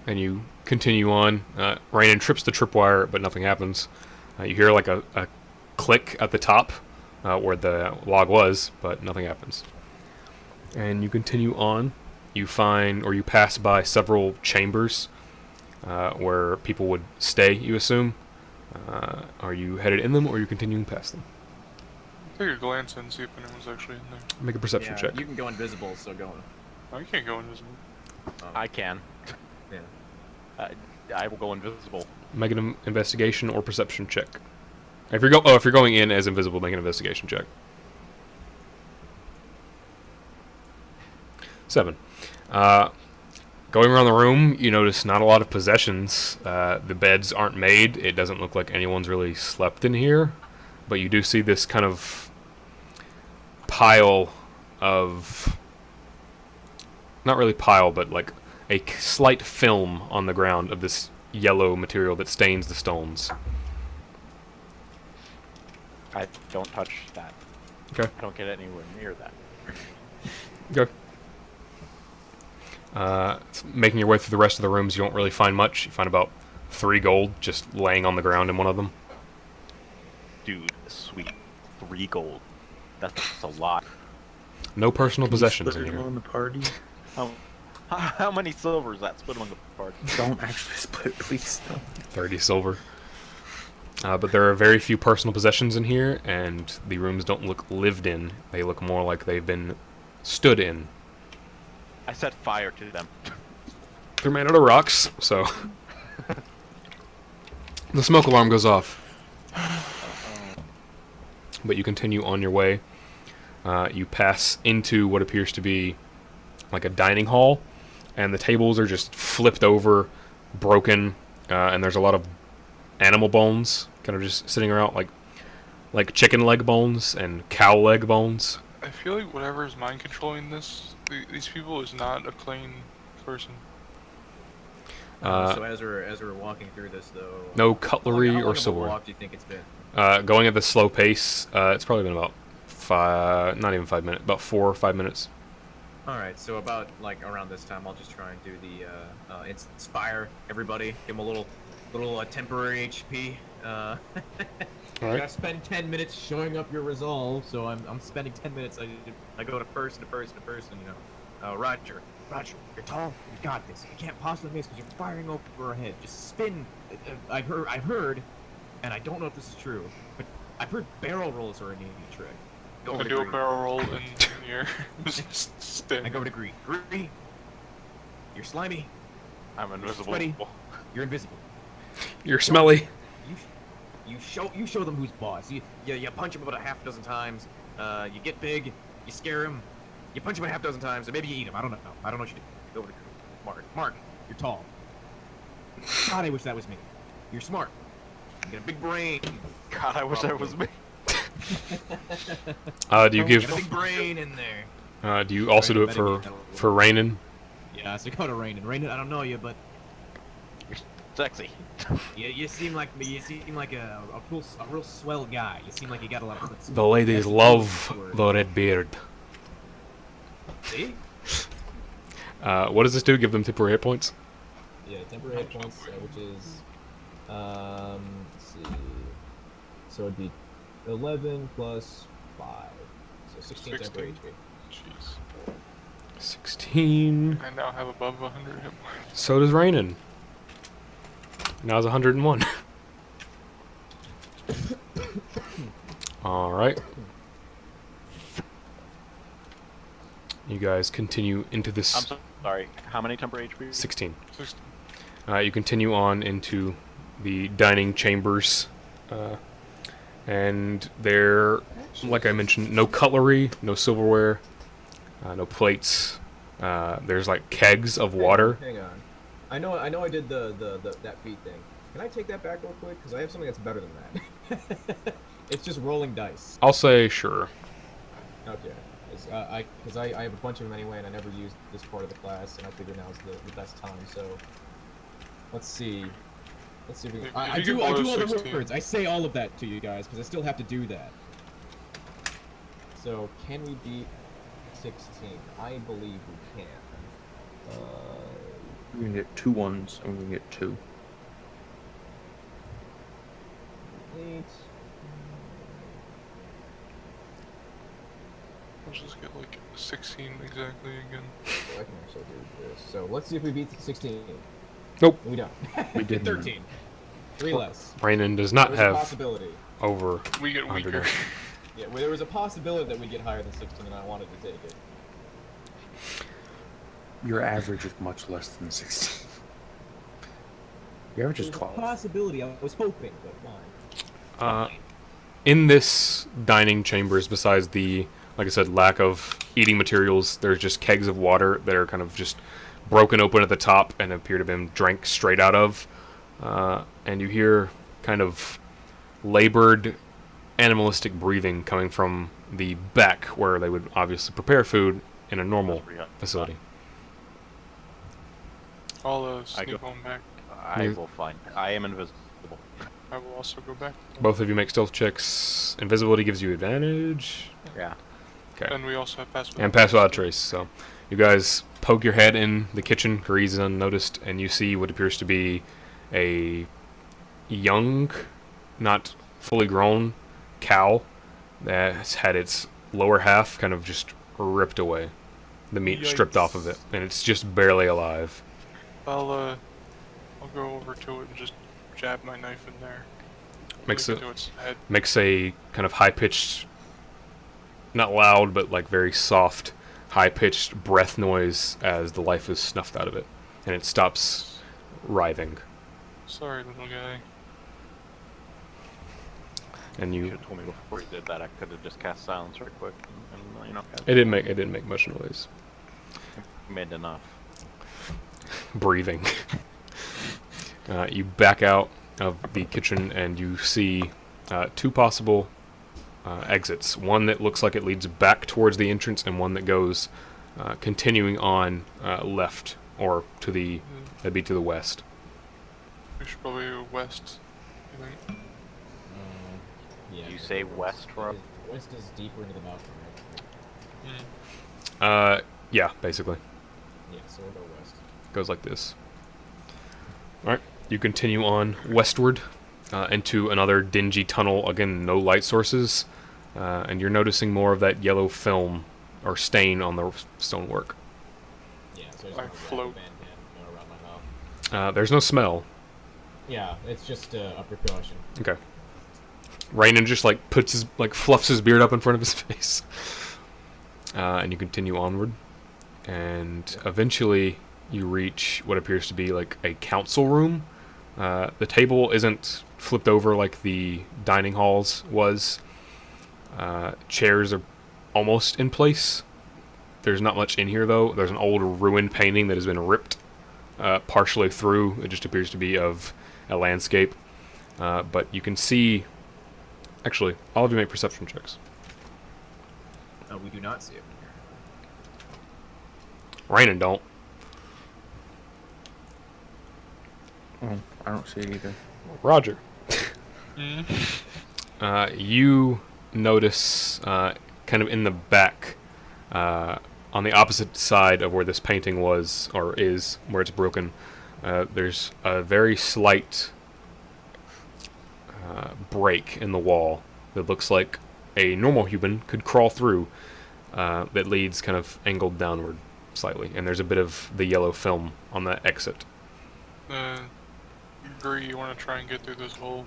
and you continue on. Rainan trips the tripwire, but nothing happens. You hear like a click at the top where the log was, but nothing happens. And you continue on. You find, or you pass by several chambers where people would stay, you assume. Are you headed in them, or are you continuing past them? Take a glance and see if anyone's actually in there. Make a perception Yeah, check. you can go invisible, so go on. I can't go invisible. I can. Yeah. I will go invisible. Make an investigation or perception check. If you're going in as invisible, make an investigation check. 7. Going around the room, you notice not a lot of possessions. The beds aren't made. It doesn't look like anyone's really slept in here. But you do see this kind of pile of... Not really pile, but like a slight film on the ground of this yellow material that stains the stones. I don't touch that. Okay. I don't get anywhere near that. Okay. Making your way through the rest of the rooms, you don't really find much. You find about 3 gold just laying on the ground in one of them. Dude, sweet. 3 gold. That's a lot. No personal Can you possessions split in it here. among the party? How many silver is that? Split among the party. Don't actually split, please. No. 30 silver. But there are very few personal possessions in here, and the rooms don't look lived in. They look more like they've been stood in. I set fire to them. They're made out of rocks, so... The smoke alarm goes off. But you continue on your way. You pass into what appears to be like a dining hall, and the tables are just flipped over, broken, and there's a lot of animal bones, kind of just sitting around like chicken leg bones and cow leg bones. I feel like whatever is mind controlling these people is not a clean person. So as we're walking through this, though, No how cutlery long or of a sword. walk do you think it's been? Going at the slow pace, it's probably been about not even 5 minutes, about 4 or 5 minutes. All right, so about like around this time, I'll just try and do the inspire everybody, give them a little temporary HP. All You right. gotta spend 10 minutes showing up your resolve, so I'm spending 10 minutes. I go to person to person to person. Roger, you're tall. You got this. You can't possibly miss because you're firing over our head. Just spin. I've heard, and I don't know if this is true, but I've heard barrel rolls are a neat trick. Go I'm over gonna to do a Green. barrel roll in the air. Just stand. I go over to Green. Green, you're slimy. I'm invisible. Sweaty. You're invisible. You're smelly. You show them who's boss. You punch him about a half dozen times. You get big. You scare him. You punch him a half dozen times, and maybe you eat him. I don't know. I don't know what you do. Go over to Mark. Mark, you're tall. God, I wish that was me. You're smart. You got a big brain. God, I wish that was me. Do you You give? got a big brain in there. Do you also do it for Rainin? Yeah, so go to Rainin. Rainin, I don't know you, but Sexy. you seem like me. You seem like a real swell guy. You seem like you got a lot of chutzpah. The ladies That's love the word. the red beard. See? What does this do? Give them temporary hit points? Yeah, temporary hit points, which is, let's see. So it'd be 11 plus 5. So 16 temporary HP. Jeez. 16. I now have above 100 hit points. So does Rainin. Now it's 101. All right. You guys continue into this. I'm so sorry. How many temporary HP? 16. 16. You continue on into the dining chambers, and there, like I mentioned, no cutlery, no silverware, no plates. There's like kegs of water. Hang on. I know I did that feat thing. Can I take that back real quick? Because I have something that's better than that. It's just rolling dice. I'll say sure. Okay. Because I have a bunch of them anyway, and I never used this part of the class, and I figured now is the best time. So let's see. Let's see if we can. I If do you all get the below 16. words. I say all of that to you guys because I still have to do that. So can we beat 16? I believe we can. We're gonna get 2 1s, and we're gonna get 2. 8. Let's just get like 16 exactly again. So I can actually do this. So let's see if we beat 16. Nope. We don't. We did 13. 3 less. Rainin does not There's a have possibility. over We get 100. weaker. Yeah, well, there was a possibility that we'd get higher than 16, and I wanted to take it. Your average is much less than 16. Your average is There's a 12. possibility. I was hoping, but fine. In this dining chambers, besides the, like I said, lack of eating materials, there's just kegs of water that are kind of just broken open at the top and appear to have been drank straight out of. And you hear kind of labored animalistic breathing coming from the back where they would obviously prepare food in a normal facility. I'll sneak go- on back. I will find. I am invisible. I will also go back. Both of you make stealth checks. Invisibility gives you advantage. Yeah. Okay. And we also have pass without And pass trace. without trace. So you guys poke your head in the kitchen, Grease unnoticed, and you see what appears to be a young, not fully grown cow that has had its lower half kind of just ripped away. The meat stripped off of it, and it's just barely alive. I'll go over to it and just jab my knife in there. Makes Leave it to its head. makes a kind of high-pitched, not loud, but like very soft, high-pitched breath noise as the life is snuffed out of it, and it stops writhing. Sorry, little guy. And You you, should have told me before you did that. I could have just cast silence right quick, and cast it didn't make much noise. made enough. Breathing. You back out of the kitchen, and you see two possible exits. One that looks like it leads back towards the entrance, and one that goes continuing on left, or to the that'd be to the west. We should probably go west, I think. Yeah. You say west, Rob? West is deeper into the mountain, right? Yeah, basically. Yeah, so we'll go west. Goes like this. Alright, you continue on westward into another dingy tunnel. Again, no light sources. And you're noticing more of that yellow film or stain on the stonework. Yeah, so I just I want to float. around my mouth. There's no smell. Yeah, it's just a precaution. Okay. Raynon just like fluffs his beard up in front of his face. And you continue onward. And eventually you reach what appears to be like a council room. The table isn't flipped over like the dining halls was. Chairs are almost in place. There's not much in here though. There's an old ruined painting that has been ripped partially through. It just appears to be of a landscape. But you can see... Actually, all of you make perception checks. We do not see it. Raynon don't. Oh, I don't see it either. Roger. Mm. You notice kind of in the back, on the opposite side of where this painting was, or is, where it's broken, there's a very slight break in the wall that looks like a normal human could crawl through, that leads kind of angled downward slightly, and there's a bit of the yellow film on that exit. Bree, you want to try and get through this hole?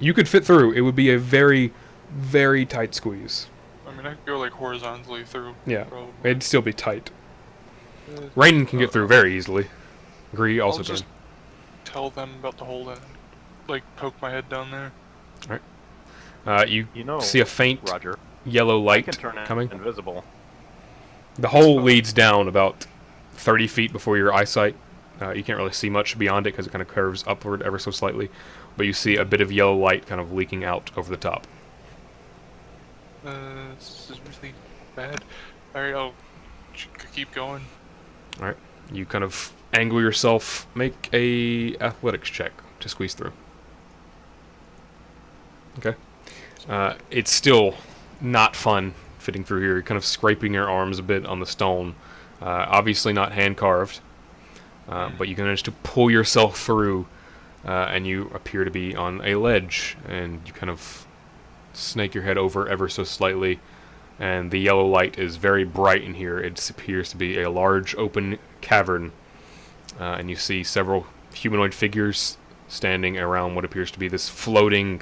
You could fit through. It would be a very, very tight squeeze. I mean, I could go like horizontally through. Yeah, Probably. it'd still be tight. Raynon can get through very easily. Gree also I'll can. just tell them about the hole and like poke my head down there. You You know, see a faint Roger, yellow I light can turn coming. invisible. The hole leads down about 30 feet before your eyesight. You can't really see much beyond it because it kind of curves upward ever so slightly. But you see a bit of yellow light kind of leaking out over the top. This is really bad. Alright, I'll keep going. Alright. You kind of angle yourself. Make a athletics check to squeeze through. Okay. It's still not fun fitting through here. You're kind of scraping your arms a bit on the stone. Obviously not hand-carved. But you can manage to pull yourself through, and you appear to be on a ledge, and you kind of snake your head over ever so slightly, and the yellow light is very bright in here. It appears to be a large open cavern, and you see several humanoid figures standing around what appears to be this floating,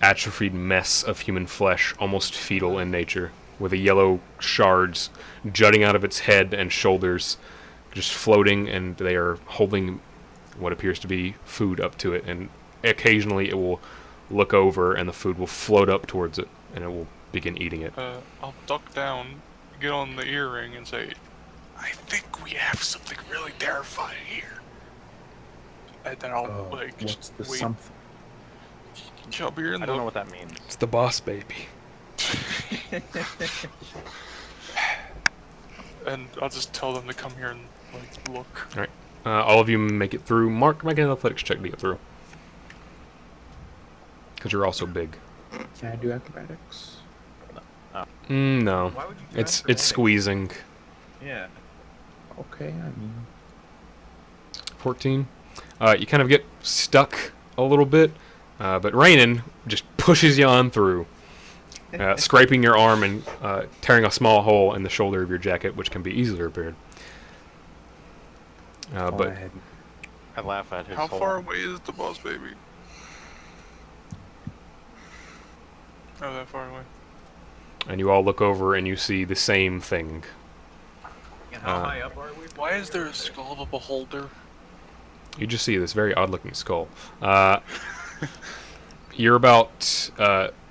atrophied mess of human flesh, almost fetal in nature, with the yellow shards jutting out of its head and shoulders, just floating, and they are holding what appears to be food up to it, and occasionally it will look over and the food will float up towards it, and it will begin eating it. I'll duck down, get on the earring, and say, I think we have something really terrifying here. And then I'll, like, What's just the wait. something? Come here and I don't know what that means. It's the boss baby. And I'll just tell them to come here and, like, look. Alright. All of you make it through. Mark, make an athletics check to get through. Because you're also big. Can I do acrobatics? No. Why would you do It's acrobatics? squeezing. Yeah. Okay, I mean... 14. You kind of get stuck a little bit, but Raynon just pushes you on through, scraping your arm and tearing a small hole in the shoulder of your jacket, which can be easily repaired. But ahead. I laugh at his How whole... far away is the boss baby? Oh, that far away. and you all look over and you see the same thing. And how high up are we? Why is there a skull of a beholder? You just see this very odd-looking skull. You're about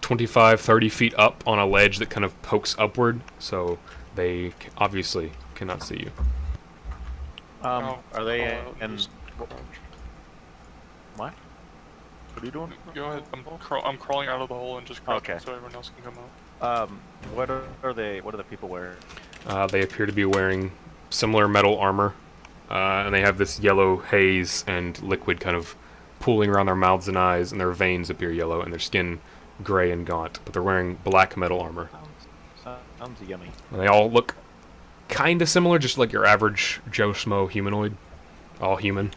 25, 30 feet up on a ledge that kind of pokes upward, so they obviously cannot see you. Are they I'll in... just- What? What are you doing? Go ahead. I'm crawling out of the hole and just crouching Okay. so everyone else can come out. What are they? What are the people wearing? They appear to be wearing similar metal armor, and they have this yellow haze and liquid kind of pooling around their mouths and eyes, and their veins appear yellow, and their skin gray and gaunt. But they're wearing black metal armor. Sounds yummy. And they all look kind of similar, just like your average Joe Schmo humanoid. All human.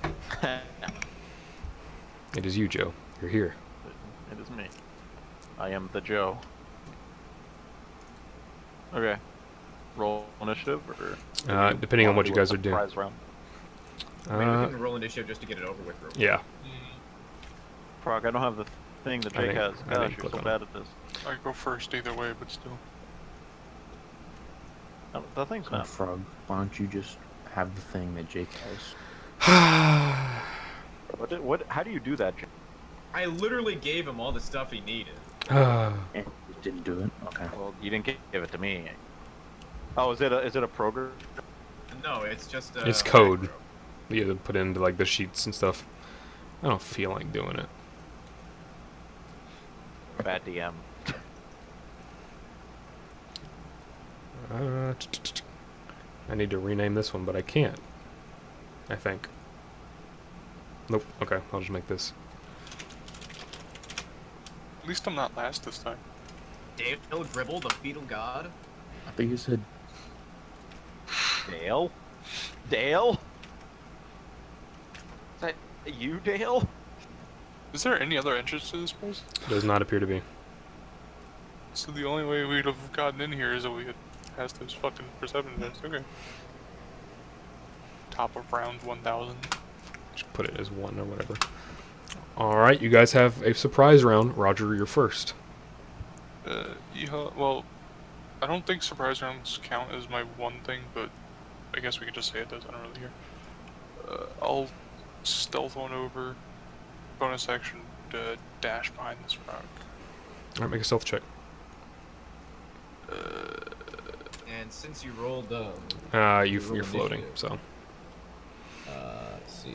It is you, Joe. You're here. It is me. I am the Joe. Okay. Roll initiative, or Depending on what you guys are doing. Surprise round. I mean, we can roll initiative just to get it over with. Real quick. Yeah. Frog, I don't have the thing that I Jake think- has. I Gosh, think you're click so on bad at this. I go first either way, but still. Oh, the thing's not. Frog, why don't you just have the thing that Jake has? What? How do you do that, Jake? I literally gave him all the stuff he needed. And you didn't do it? Okay. Well, you didn't give it to me. Oh, is it a program? No, it's just. It's code. You have to put into like the sheets and stuff. I don't feel like doing it. Bad DM. I need to rename this one, but I can't. I think. Nope. Okay, I'll just make this. At least I'm not last this time. Dale Dribble, the fetal god. I think you said Dale? Dale? Is that you, Dale? Is there any other entrance to this place? Does not appear to be. So the only way we'd have gotten in here is if we had passed those fucking perception tests. Okay. Top of round 1000. Just put it as 1 or whatever. Alright, you guys have a surprise round. Roger, you're first. Yeah, well, I don't think surprise rounds count as my one thing, but I guess we can just say it does. I don't really care. I'll stealth on over, bonus action, dash behind this rock. Alright, make a stealth check. And since you rolled, You're roll floating, initiative. so. Let's see.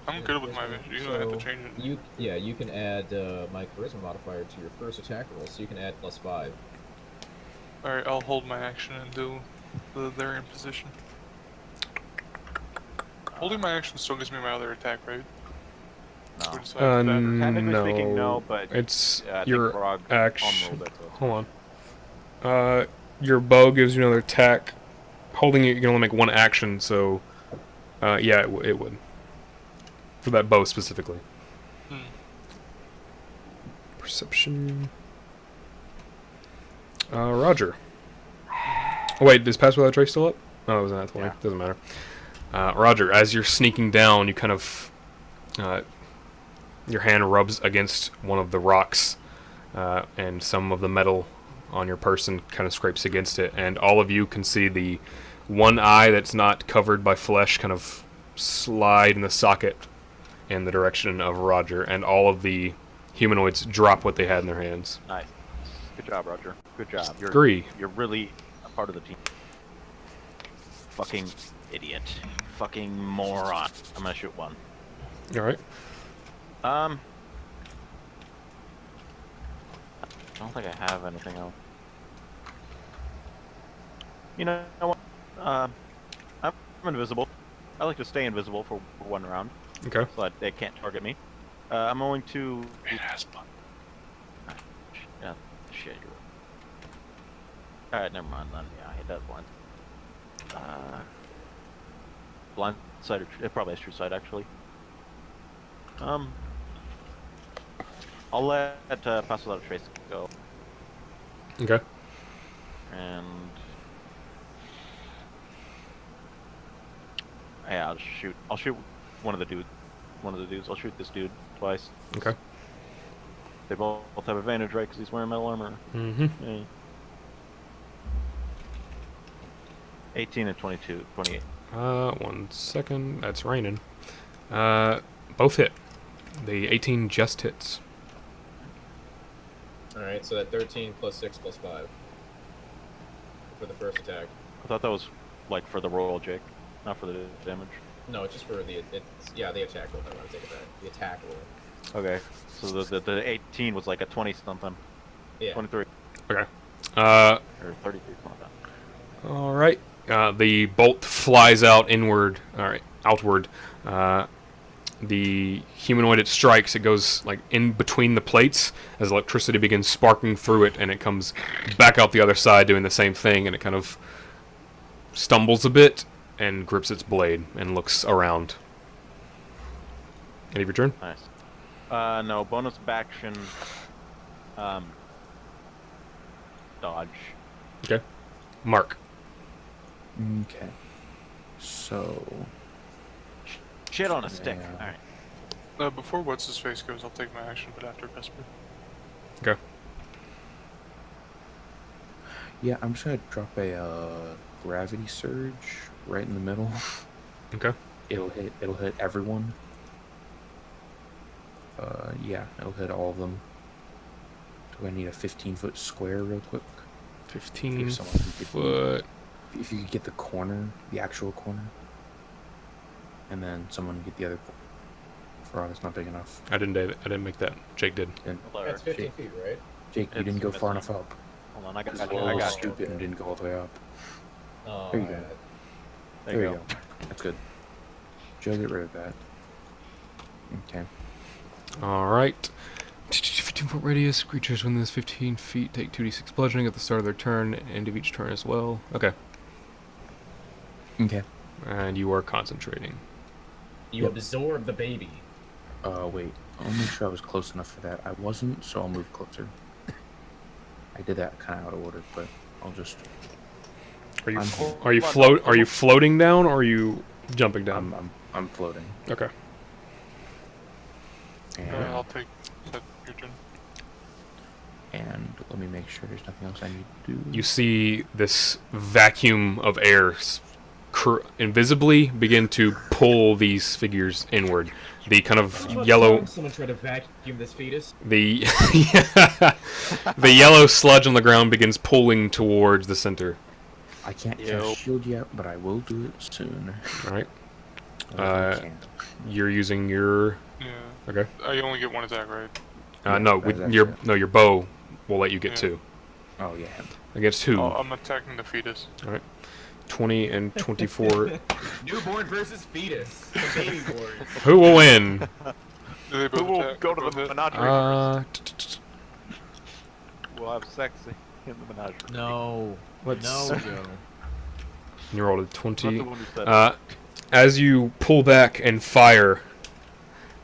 I'm good with my vision. You don't have to change it. You can add my charisma modifier to your first attack roll, so you can add +5. Alright, I'll hold my action until they're in position. Holding my action still gives me my other attack, right? No. We decided that. Technically no. speaking, no, but It's I think your Frog action. unrolled it, so it's Hold on. Your bow gives you another attack. Holding it, you can only make one action, so. Yeah, it would. For that bow specifically. Perception. Roger. Oh, wait, is Pass Without Trace still up? Oh, it was not 20. Yeah. Doesn't matter. Roger, as you're sneaking down, you kind of. Your hand rubs against one of the rocks, and some of the metal on your person kind of scrapes against it, and all of you can see the one eye that's not covered by flesh kind of slide in the socket in the direction of Roger, and all of the humanoids drop what they had in their hands. nice. Good job, Roger. Good job. Agree. You're really a part of the team. Fucking idiot. Fucking moron. I'm gonna shoot one. All right. I don't think I have anything else. You know what? I'm invisible. I like to stay invisible for one round, Okay. so that they can't target me. I'm going to. It has fun. Yeah, shit. Alright, never mind then. Yeah, he does blind. Blind side, or it probably has true side actually. I'll let Pass Without a Trace go, Okay. and yeah, I'll shoot. I'll shoot one of the dudes. I'll shoot this dude twice. Okay. They both have advantage, right? Because he's wearing metal armor. Mm-hmm. Yeah. 18 and 22, 28. 1 second. That's raining. Both hit. The 18 just hits. Alright, so that 13 plus 6 plus 5 for the first attack. I thought that was like for the roll, Jake, not for the damage. No, it's just for the the attack roll. I want to take it back. The attack roll. Okay. So the 18 was like a 20 something. Yeah. 23 Okay. or 33 something. All right. The bolt flies out inward. All right, outward. The humanoid it strikes, it goes like in between the plates as electricity begins sparking through it, and it comes back out the other side doing the same thing, and it kind of stumbles a bit and grips its blade and looks around. End of your turn? Nice. No, bonus action. Dodge. Okay. Mark. Okay. So. Shit on a stick. Yeah. Alright. Before what's his face goes, I'll take my action, but after Vesper. Okay. Yeah, I'm just gonna drop a gravity surge right in the middle. Okay. It'll hit everyone. Yeah, it'll hit all of them. Do I need a 15-foot square real quick? 15 If someone could get foot. If you could get the corner, the actual corner, and then someone get the other. Oh, that's not big enough. I didn't make that. Jake did. And That's 15 feet, right? Jake, you It's didn't go far missing. enough up. Hold on, I got Because you. you I were got you. stupid and didn't go all the way up. Oh, There you go. alright. There you go. That's good. Joe, get rid of that. Okay. All right. 15-foot radius. Creatures within this 15 feet take 2d6 bludgeoning at the start of their turn, and end of each turn as well. Okay. Okay. And you are concentrating. You absorb the baby. Wait. I'll make sure I was close enough for that. I wasn't, so I'll move closer. I did that kind of out of order, but I'll just. Are you I'm- Are you floating down, or are you jumping down? I'm floating. Okay. And, I'll take that. Your turn. and let me make sure there's nothing else I need to do. You see this vacuum of air invisibly begin to pull these figures inward. The kind of yellow, Someone tried to vacuum this fetus. the the yellow sludge on the ground begins pulling towards the center. I can't Yo. cast shield yet, but I will do it soon. All right. I can. You're using your Yeah. okay. I only get one attack, right? Yeah, No, that's your actually- your bow will let you get Yeah. two. Oh yeah. Against who? Oh, I'm attacking the fetus. 20 and 24. Newborn versus fetus. The baby born. Who will win? Do they Who both will attack? go to both the hit? menagerie first? We'll have sex in the menagerie. No. Let's. No, Joe. You rolled a Not 20. the one who said it. As you pull back and fire,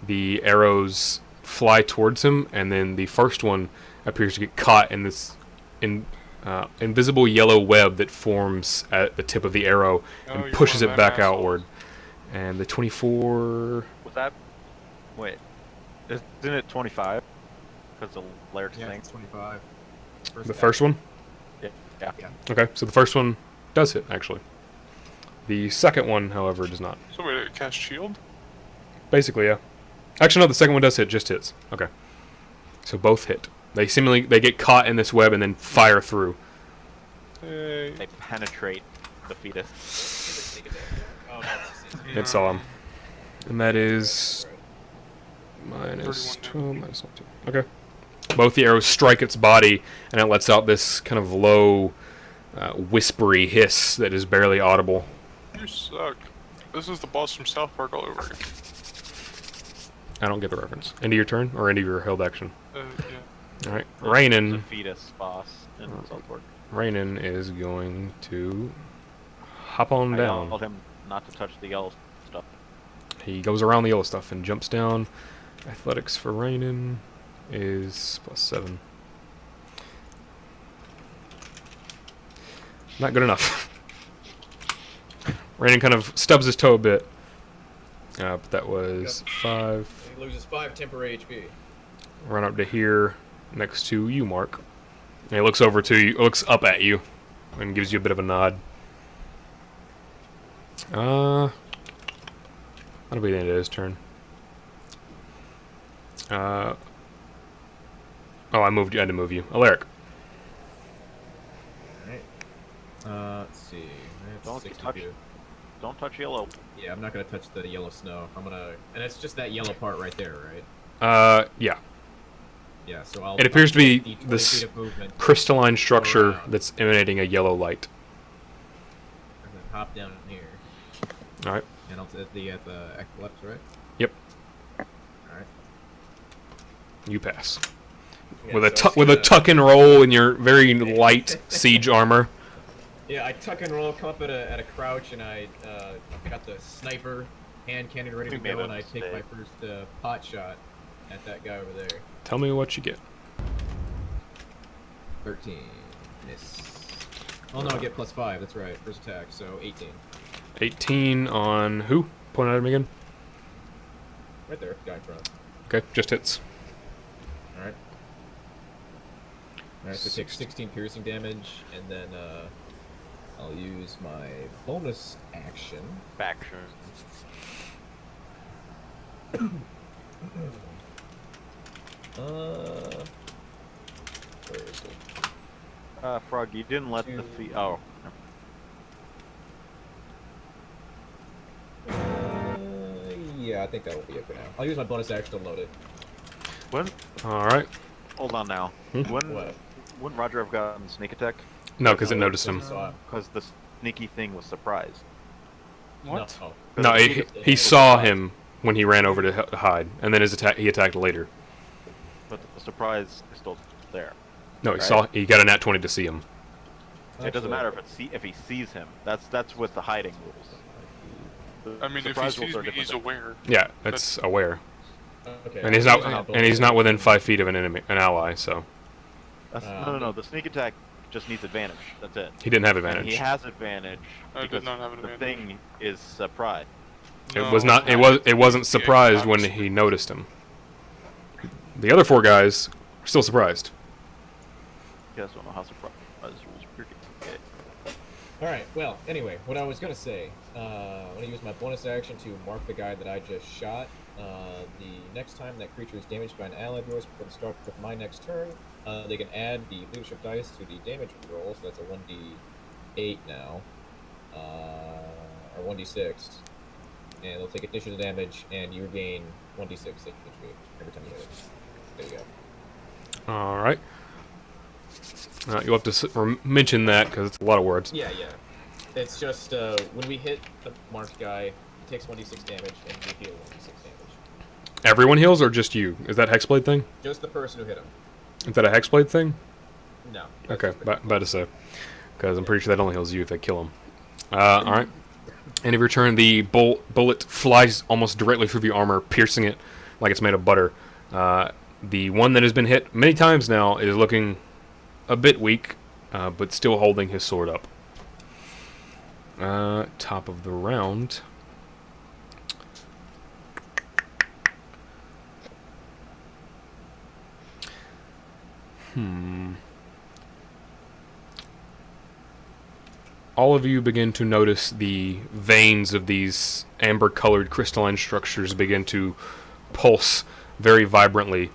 the arrows fly towards him, and then the first one appears to get caught in this invisible yellow web that forms at the tip of the arrow Oh, and you're pushes one it of back them assholes. outward. And the 24. Was that? Wait. Isn't it 25? Because the Alaric's Yeah, thing. it's 25. The first one? Yeah. Okay, so the first one does hit, actually. The second one, however, does not. So wait, cast shield? Basically, yeah. Actually, no, the second one does hit, just hits. Okay. So both hit. They get caught in this web and then fire through. Hey. They penetrate the fetus. It saw him. And that is minus 31 12, minus 12. Okay. Both the arrows strike its body, and it lets out this kind of low, whispery hiss that is barely audible. You suck. This is the boss from South Park all over again. I don't get the reference. End of your turn, or end of your held action? Yeah. Alright. The Rainin. fetus boss in Southport. Rainin is going to hop on I down. told him not to touch the yellow stuff. He goes around the yellow stuff and jumps down. Athletics for Rainin is +7. Not good enough. Rainin kind of stubs his toe a bit. But that was 5. He loses 5 temporary HP. Run up to here, next to you, Mark. And he looks over to you, looks up at you, and gives you a bit of a nod. That'll be the end of his turn. Oh, I moved you. I had to move you. Alaric. Alright. Let's see. That's Don't 62. touch Don't touch yellow. Yeah, I'm not gonna touch the yellow snow. I'm gonna, and it's just that yellow part right there, right? Yeah. Yeah. So I'll. It appears to be the 20 this feet of movement crystalline structure around. that's emanating a yellow light. and then hop down here, All right. and I'll at the left, right? Yep. All right. You pass. Yeah, With a so it's with a gonna- tuck and roll in your very light siege armor. Yeah, I tuck and roll, come up at a crouch, and I got the sniper hand cannon ready to We made go, a and I take my mistake. first pot shot at that guy over there. Tell me what you get. 13. Miss. Oh no, I get +5. That's right. First attack, so 18. 18 on who? Point at him again. Right there, guy in front. Okay, just hits. All right. All right, so take 16 piercing damage, and then I'll use my bonus action. Faction. Where is it? Frog, you didn't let the fee. Oh. Yeah, I think that will be it for now. I'll use my bonus action to load it. When? All right. Hold on now. Hmm? When? What? Wouldn't Roger have gotten sneak attack? No, because it noticed him. Saw him. Because the sneaky thing was surprised. What? No. Oh. No, he saw him when he ran over to hide, and then he attacked later. But the surprise is still there. No, he Right. he got a nat 20 to see him. It doesn't matter if he sees him. That's with the hiding rules. The I mean, if he surprise rules sees are me, different he's than- aware. Yeah, that's aware, Okay. and he's I'll use my not bonus within action. 5 feet of an ally, so No. The sneak attack just needs advantage. That's it. he didn't have And advantage. he has advantage I did because not have the advantage. thing is surprised. It No, was not. It wasn't Yeah, surprised when obviously. he noticed him. The other 4 guys are still surprised. You guys don't know how surprise rules work. Okay. Alright, well, anyway, what I was gonna say, I'm gonna use my bonus action to mark the guy that I just shot. The next time that creature is damaged by an ally of yours before the start of my next turn, they can add the leadership dice to the damage roll, so that's a 1d8 now, or 1d6, and they'll take additional damage, and you regain 1d6 HP every time you hit it. There you go. All right. You'll have to mention that because it's a lot of words. Yeah. It's just, when we hit the marked guy, he takes 1d6 damage, and we heal 1d6 damage. Everyone heals or just you? Is that Hexblade thing? Just the person who hit him. Is that a Hexblade thing? No. Okay, about to say. Because I'm pretty sure that only heals you if they kill him. Alright. End of your turn, the bullet flies almost directly through the armor, piercing it like it's made of butter. The one that has been hit many times now is looking a bit weak, but still holding his sword up. Top of the round. All of you begin to notice the veins of these amber-colored crystalline structures begin to pulse very vibrantly.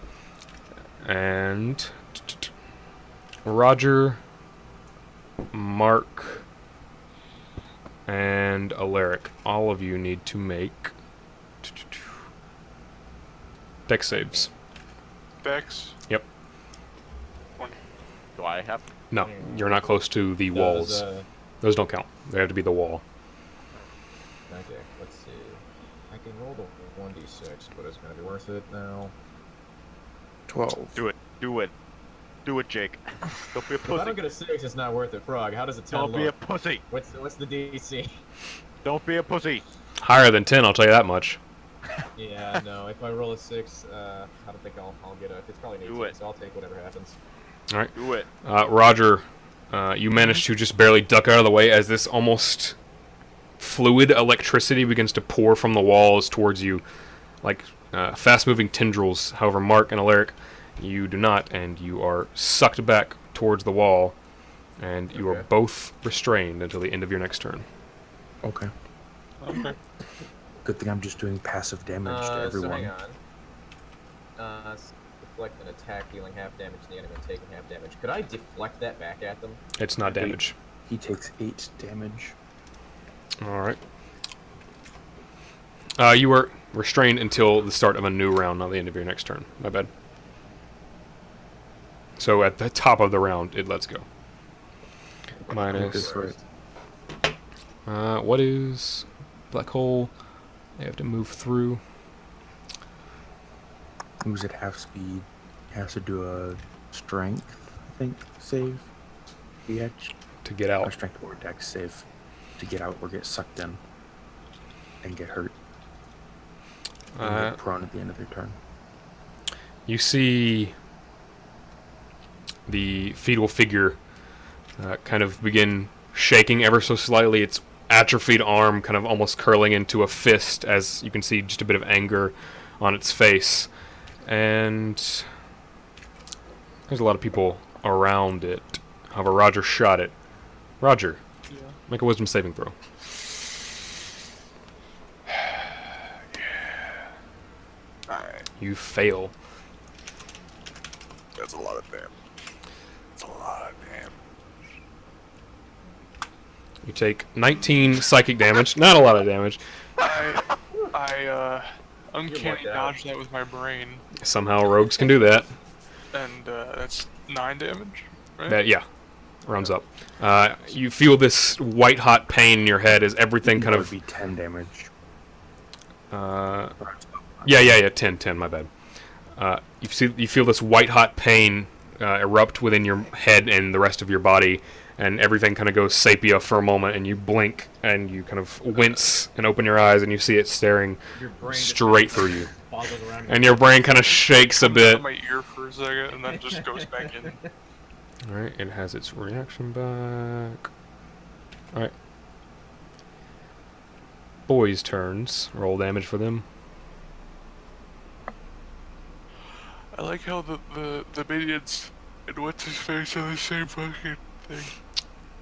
And Roger, Mark, and Alaric, all of you need to make dex saves. Dex. Yep. 20. Do I have? No, you're not close to the walls. Those don't count. They have to be the wall. Okay, let's see. I can roll the 1d6, but it's gonna be worth it now. 12. Do it. Do it. Do it, Jake. Don't be a If I don't pussy. get a 6, it's not worth it. Frog, how does a 10 Don't be a look? pussy. What's the DC? Don't be a pussy. Higher than 10, I'll tell you that much. Yeah, no. If I roll a 6, I don't think I'll get a. It's probably an 18, Do it. so I'll take whatever happens. All right. Do it. Roger, you manage to just barely duck out of the way as this almost fluid electricity begins to pour from the walls towards you, like fast-moving tendrils. However, Mark and Alaric, you do not, and you are sucked back towards the wall, and you are Okay. both restrained until the end of your next turn. Okay. Okay. Good thing I'm just doing passive damage to So everyone. hang on. Deflect an attack, dealing half damage to the enemy and taking half damage. Could I deflect that back at them? It's not damage. He takes 8 damage. All right. You were restrained until the start of a new round, not the end of your next turn. My bad. So at the top of the round, it lets go. Minus. What is black hole? They have to move through. Moves at half speed. Has to do a strength, I think, save. DX. To get Or out. strength or dex save to get out or get sucked in and get hurt. And get prone at the end of their turn. You see the fetal figure kind of begin shaking ever so slightly. Its atrophied arm kind of almost curling into a fist, as you can see just a bit of anger on its face. And there's a lot of people around it. However, Roger shot it. Roger, make a wisdom saving throw. Alright. You fail. That's a lot of damage. That's a lot of damage. You take 19 psychic damage. Not a lot of damage. I uncanny out. dodged that with my brain, Somehow rogues can do that. and that's 9 damage, right? Yeah, rounds up. You feel this white-hot pain in your head as everything kind That of... would be 10 damage. Yeah, 10, my bad. You feel this white-hot pain erupt within your head and the rest of your body, and everything kind of goes sepia for a moment, and you blink, and you kind of wince and open your eyes, and you see it staring Your brain just straight through you. boggles around. And your brain kind of shakes a Comes out bit. of my ear for a second, and then just goes back in. Alright, it has its reaction back. Alright. Boys' turns. Roll damage for them. I like how the Minions and what's his face are the same fucking thing.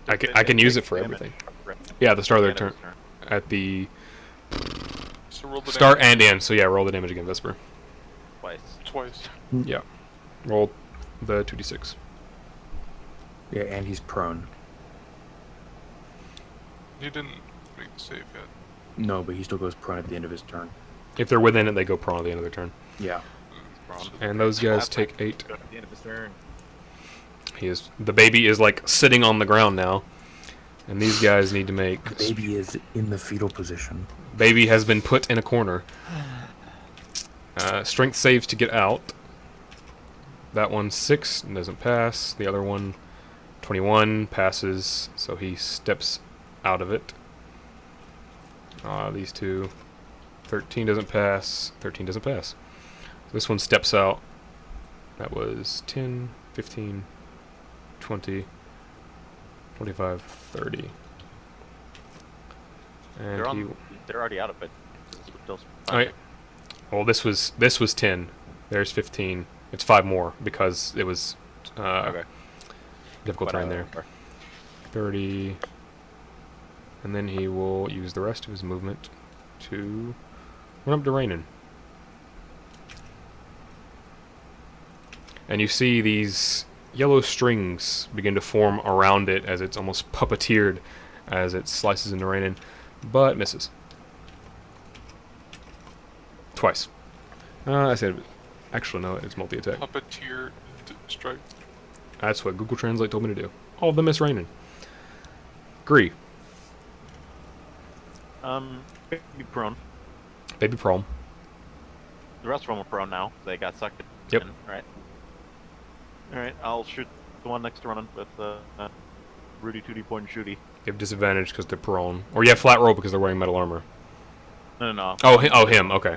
I can use it for everything. Yeah, the start of their turn. At the So roll the start damage and end. So yeah, roll the damage again, Vesper. twice. Yeah. Roll the 2d6. Yeah, and he's prone. He didn't make the save yet. No, but he still goes prone at the end of his turn. If they're within it, they go prone at the end of their turn. Yeah. And those guys take 8. At the end of his turn. The baby is like sitting on the ground now. And these guys need to make... The baby is in the fetal position. Baby has been put in a corner. Strength saves to get out. That one 6 doesn't pass. The other one 21 passes, so he steps out of it. These two 13 doesn't pass. 13 doesn't pass. This one steps out. That was 10, 15, 20, 25, 30. And They're already out of it. Alright. Well, this was 10. There's 15. It's 5 more because it was Okay. difficult terrain there. Okay. 30. And then he will use the rest of his movement to run up to Rainin. And you see these yellow strings begin to form around it as it's almost puppeteered as it slices into Rainin, but misses. Twice. I said, actually no, it's multi-attack. Puppeteer strike. That's what Google Translate told me to do. All of them miss Rainin. Agree. Be prone. Baby prone. The rest of them are prone now. They got sucked Yep. in. Right. Alright, I'll shoot the one next to running with Rudy Tooty Point and Shooty. You have disadvantage because they're prone. Or you have flat roll because they're wearing metal armor. No. Oh, him. Okay.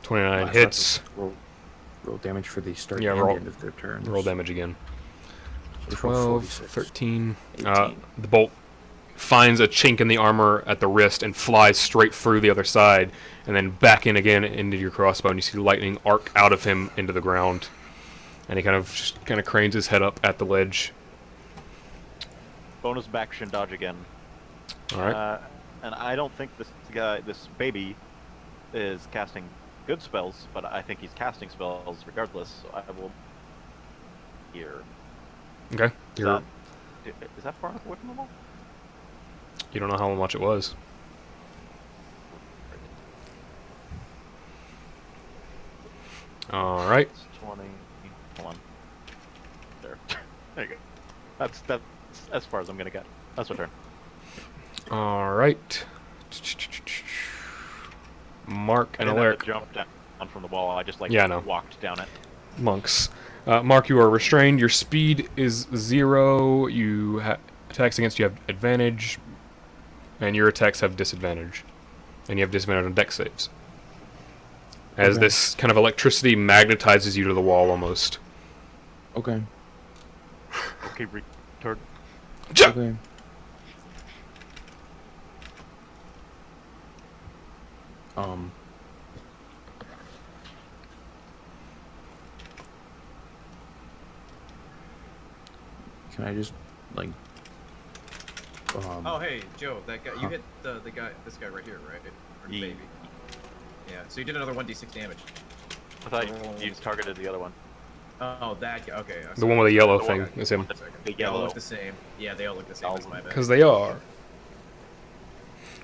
29 Last hits. Roll damage for the start Yeah, and roll- end of their turn. Roll damage again. Just roll 12, 46. 13. 18. The bolt finds a chink in the armor at the wrist and flies straight through the other side, and then back in again into your crossbow, and you see lightning arc out of him into the ground. And he kind of cranes his head up at the ledge. Bonus action dodge again. Alright. And I don't think this baby, is casting good spells, but I think he's casting spells regardless, so I will here. Okay. Is that far enough away from the wall? You don't know how much it was. All right. It's 20. Hold on. There. There you go. That's as far as I'm gonna get. That's my turn. All right. Mark I and didn't Alaric. have to jump down from the wall. I just like Yeah, I know. walked down it. Monks. Mark, you are restrained. Your speed is 0. You attacks against you have advantage, and your attacks have disadvantage, and you have disadvantage on dex saves. As Okay. this kind of electricity magnetizes you to the wall almost. Okay. Okay, retard. Okay. Can I just like Oh, hey, Joe, that guy. You hit the guy, this guy right here, right? Or the Ye- baby. Yeah. So you did another 1d6 damage. I thought you targeted the other one. Oh, that guy. Okay. The one with the yellow The one thing is him. The They all yellow. look the same. Yeah, they all look the same. That's my bad. Because they are.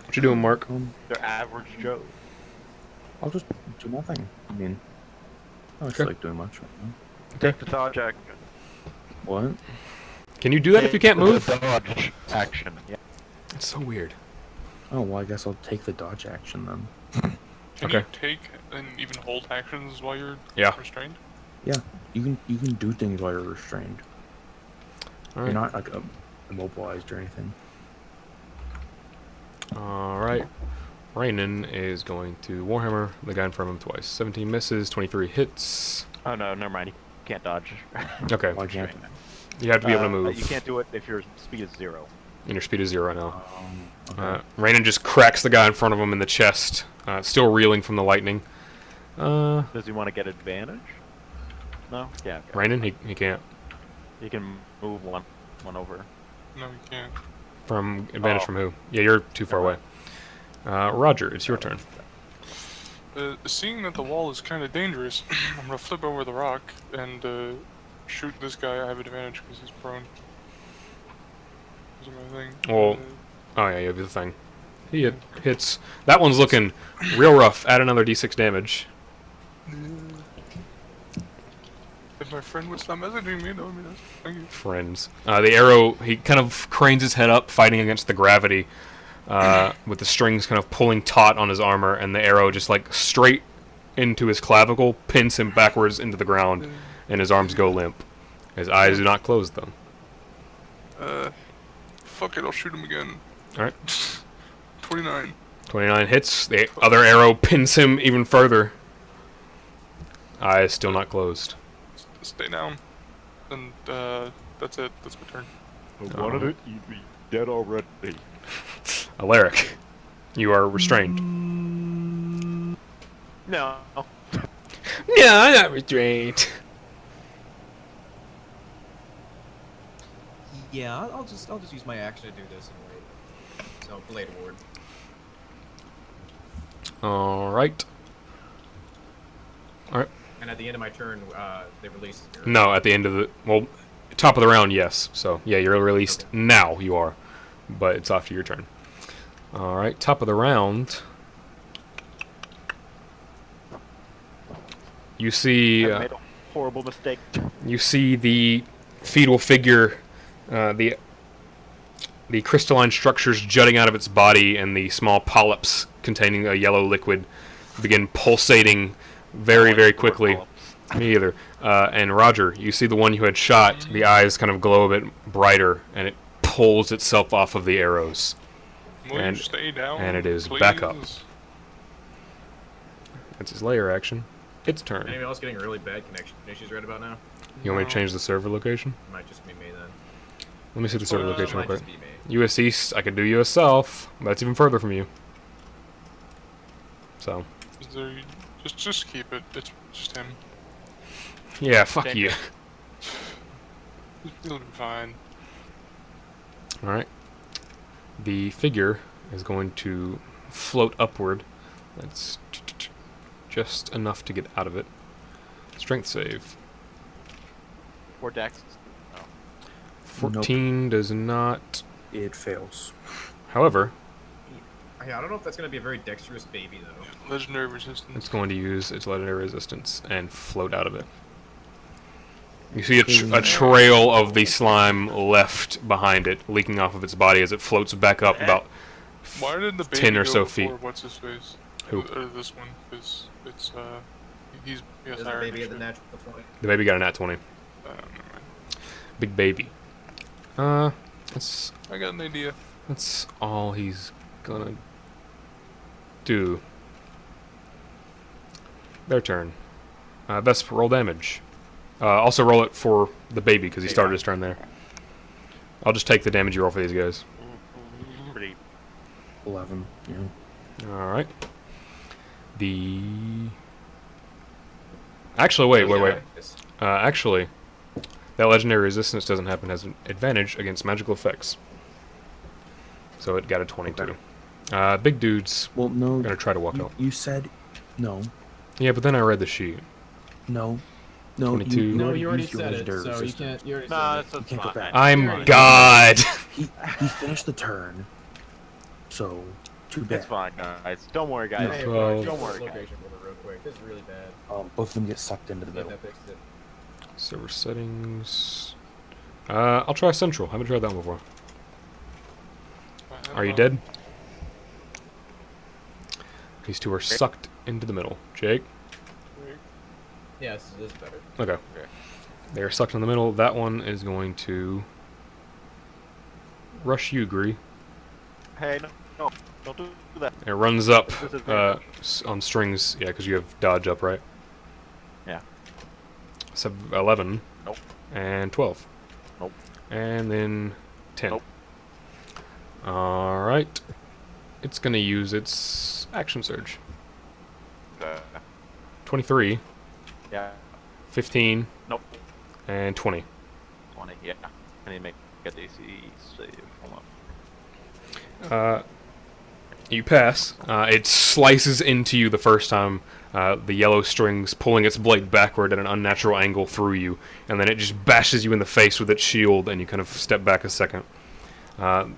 What you doing, Mark? They're average Joe. I'll just do nothing. I mean, I don't feel like doing much right now. Take the dodge action. What? Can you do that if you can't move? The dodge action. Yeah. It's so weird. Oh well, I guess I'll take the dodge action then. Can Okay. you take and even hold actions while you're Yeah. restrained? Yeah, you can do things while you're restrained. All You're right. not like immobilized or anything. All right. Rainan is going to Warhammer the guy in front of him twice. 17 misses, 23 hits. Oh no, never mind. You can't dodge. Okay. Why can't? You have to be able to move. You can't do it if your speed is 0. And your speed is 0 now. Okay. Rainan just cracks the guy in front of him in the chest, still reeling from the lightning. Does he want to get advantage? No? Yeah. Okay. Rainan, he can't. He can move one over. No, you can't. From advantage Oh. from who? Yeah, you're too far away. Roger, it's your turn. Seeing that the wall is kind of dangerous, I'm gonna flip over the rock and shoot this guy. I have advantage because he's prone. Is it my thing? Well, oh yeah, you have the thing. He hits. That one's looking real rough. Add another d6 damage. If my friend would stop messaging me, that would be nice. Thank you. Friends. The arrow, he kind of cranes his head up, fighting against the gravity, with the strings kind of pulling taut on his armor, and the arrow just like straight into his clavicle, pins him backwards into the ground, and his arms go limp. His eyes do not close, though. Fuck it, I'll shoot him again. Alright. 29. 29 hits. The other arrow pins him even further. Eyes still not closed. Stay down. And that's it. That's my turn. Wanted it, you'd be dead already. Alaric, you are restrained. No. No, I'm not restrained. Yeah, I'll just use my action to do this and wait. So Blade Ward. Alright. Alright. And at the end of my turn, they release. No, at the end of the... Well, top of the round, yes. So, yeah, you're released. Okay. Now you are. But it's off to your turn. Alright, top of the round. You see... I made a horrible mistake. You see the fetal figure, the crystalline structures jutting out of its body, and the small polyps containing a yellow liquid begin pulsating very, very quickly. Me either. And Roger, you see the one you had shot, the eyes kind of glow a bit brighter, and it pulls itself off of the arrows. Will And- you stay down? and it is please? back up. That's his layer action. Its turn. Anyone else getting really bad connection issues right about now? You want me to change the server location? It might just be me then. Let me see the server location real Might quick. just be me. US East, I could do US South. That's even further from you. So, Is there, just keep it. It's just him. yeah, fuck Thank you. you. He'll be fine. Alright. The figure is going to float upward. That's just enough to get out of it. Strength save. 4 dex. No. 14 does not. It fails. However, Yeah, I don't know if that's gonna be a very dexterous baby though. Legendary resistance. it's going to use its legendary resistance and float out of it. You see a trail of the slime left behind it, leaking off of its body as it floats back up about Why didn't the baby 10 or go so before feet. What's his face? Who? This one, because it's he has Does the iron baby get the shit. natural 20? The baby got a nat 20. Never mind. Big baby. That's I got an idea. all he's gonna do. Their turn. Best roll damage. Also roll it for the baby because he started his turn there. I'll just take the damage you roll for these guys. Pretty. 11. Yeah. All right. Actually, wait. Actually, that legendary resistance doesn't happen as an advantage against magical effects. So it got a 22. Big dude's Well, no. gonna try to walk out. You said no. Yeah, but then I read the sheet. No. No. 22. No, you already used your said it, legendary so you resistance. can't. You already Nah, said it. that's can't go fine. back. I'm God. He finished the turn. So, too bad. It's fine, guys. Don't worry, guys. Hey, Well- don't worry, location for me real quick. This is really bad. Both of them get sucked into the Get middle. that fixed. Server settings. I'll try Central. Haven't tried that one before. Are you dead? These two are sucked into the middle. Jake? Yeah, this is better. Okay. They are sucked in the middle. That one is going to rush you, Gree. Hey, no, don't do that. It runs up Disadvantage. on strings. Yeah, because you have dodge up, right? Yeah. 11. Nope. And 12. Nope. And then 10. Nope. Alright. It's going to use its action surge. 23, Yeah. 15, Nope. and 20. 20. Yeah. I need to make a DC save. Hold on. You pass. It slices into you the first time. The yellow strings pulling its blade backward at an unnatural angle through you, and then it just bashes you in the face with its shield, and you kind of step back a second.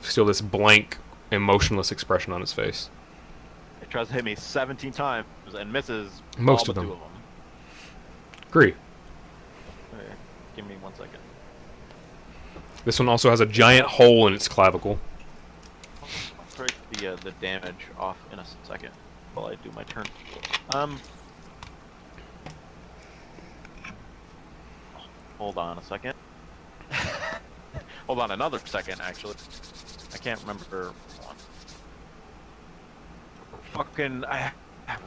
Still this blank, emotionless expression on its face. It tries to hit me 17 times and misses Most all of but them. 2 of them. Agree. Okay, give me 1 second. This one also has a giant hole in its clavicle. I'll break the damage off in a second while I do my turn. Hold on a second. Hold on another second, actually. I can't remember. Fucking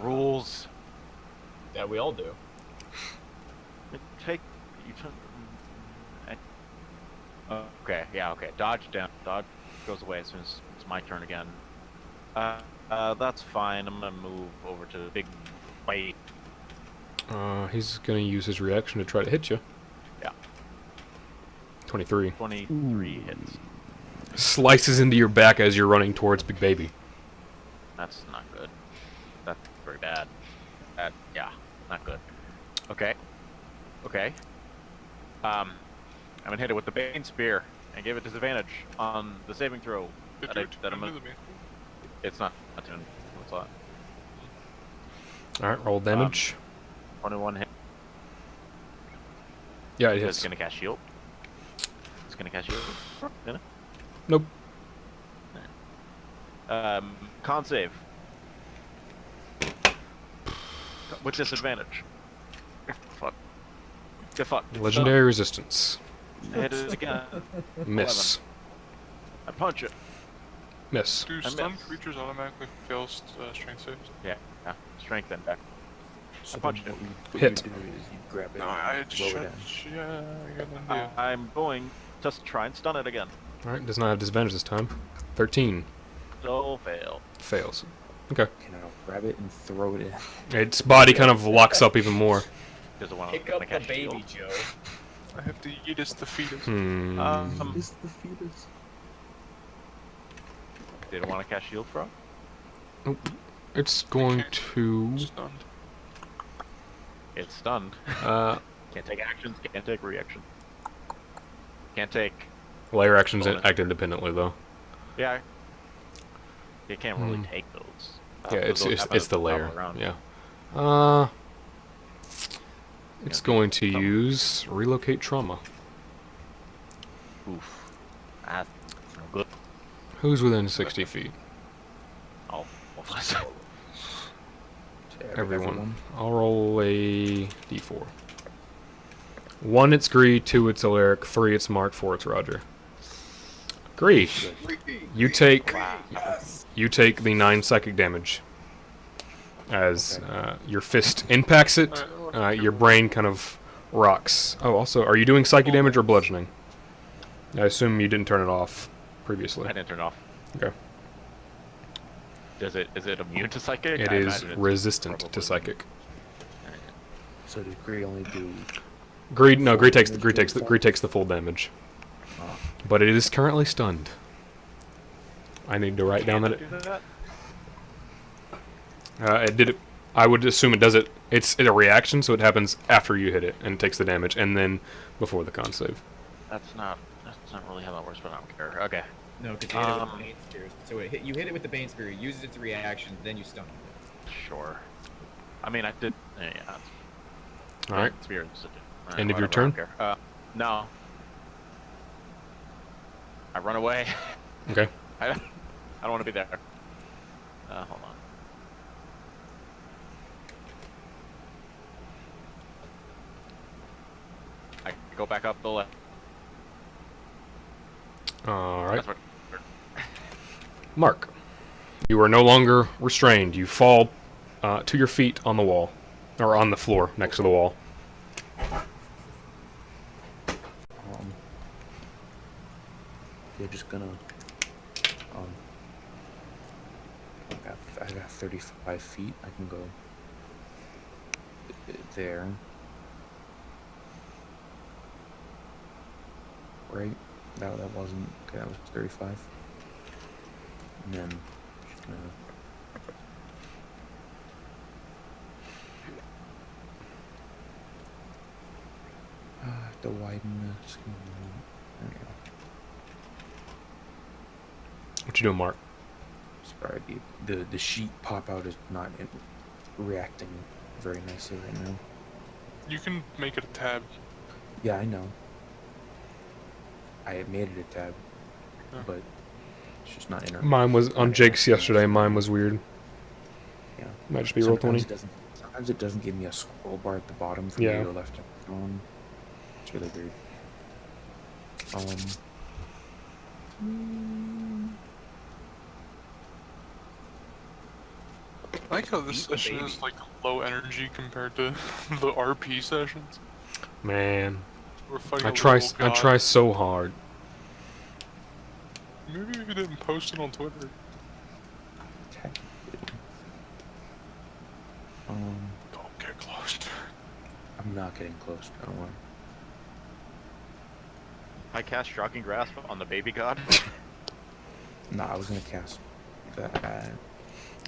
rules. Yeah, we all do. Take you okay, yeah, okay. Dodge down. Dodge goes away as soon as it's my turn again. That's fine. I'm gonna move over to the big bite. He's gonna use his reaction to try to hit you. Yeah. 23. 23 hits. Slices into your back as you're running towards Big Baby. That's not good. That's very bad. Yeah, not good. Okay. Okay. I'm gonna hit it with the Bane Spear and give it disadvantage on the saving throw. Did that you I'm turn to me? It's not a turn. What's that? Alright, roll damage. 21 hit. Yeah, it It's hits. gonna cast shield. It's gonna cast shield. Gonna? Nope. Con save. With disadvantage. Fuck. Get fucked. Legendary resistance. I hit it again. Miss. I punch it. Miss. Do I stun missed. creatures automatically fail strength saves? Yeah. Strength and back. So punch then it. what Hit. you do is you grab it No, and I throw it just in. yeah, I got an idea. I'm going to try and stun it again. Alright, does not have disadvantage this time. 13. So fail. Fails. Okay. Can I grab it and throw it in? Its body kind of locks up even more. Because I want Pick to up the cast baby, shield. Joe. I have to eat us the fetus. Hmm. Is the fetus? Didn't want to cast shield from? It's going to... Stunned. It's stunned. Uh, Can't take actions, can't take reaction. Can't take... layer actions Bonus. act independently, though. Yeah. You can't really take those. Yeah, Those happen it's to the pop layer. around. Yeah. It's going to use relocate trauma. Oof. That's no good. Who's within 60 feet? Oh, well, Everyone. I'll roll a d4. 1, it's Greed. 2, it's Alaric. 3, it's Mark. 4, it's Roger. Greed. You take the 9 psychic damage as your fist impacts it. Your brain kind of rocks. Oh, also, are you doing psychic damage or bludgeoning? I assume you didn't turn it off previously. I didn't turn it off. Okay. Is it immune to psychic? It I is imagine it's resistant to probably- psychic. So does Greed only do? Greed takes damage Greed to takes the itself? Greed takes the full damage. Oh. But it is currently stunned. I need to write down that Can it do it that? did it. I would assume it does it. It's a reaction, so it happens after you hit it and it takes the damage, and then before the con save. That's not really how that works, but I don't care. Okay. No, because you hit it with the Bane Spear. So you hit it with the Bane Spear, it uses its reaction, then you stun it. Sure. I mean, I did. Yeah. All right. Spear. End of your whatever, I don't turn? care. No. I run away. Okay. I don't want to be there. Hold on. I go back up the left. All right. That's what. Mark, you are no longer restrained. You fall to your feet on the wall, or on the floor next to the wall. You're just gonna. I got 35 feet. I can go there. Right? That wasn't. Okay, that was 35. And then just gonna. I have to widen this. There we go. What you doing, Mark? Sorry, the sheet pop out is not reacting very nicely right now. You can make it a tab. Yeah, I know. I made it a tab, but it's just not in. Mine was on Jake's yesterday. Mine was weird. Yeah. Might just be roll 20. Sometimes it doesn't give me a scroll bar at the bottom for Yeah. me to go left on. It's really weird. I like how this session is like low energy compared to the RP sessions. Man, We're fighting I a try little god. so hard. Maybe if you didn't post it on Twitter. Don't get close. I'm not getting close. Don't worry. I cast Shocking Grasp on the baby god. No, I was gonna cast that.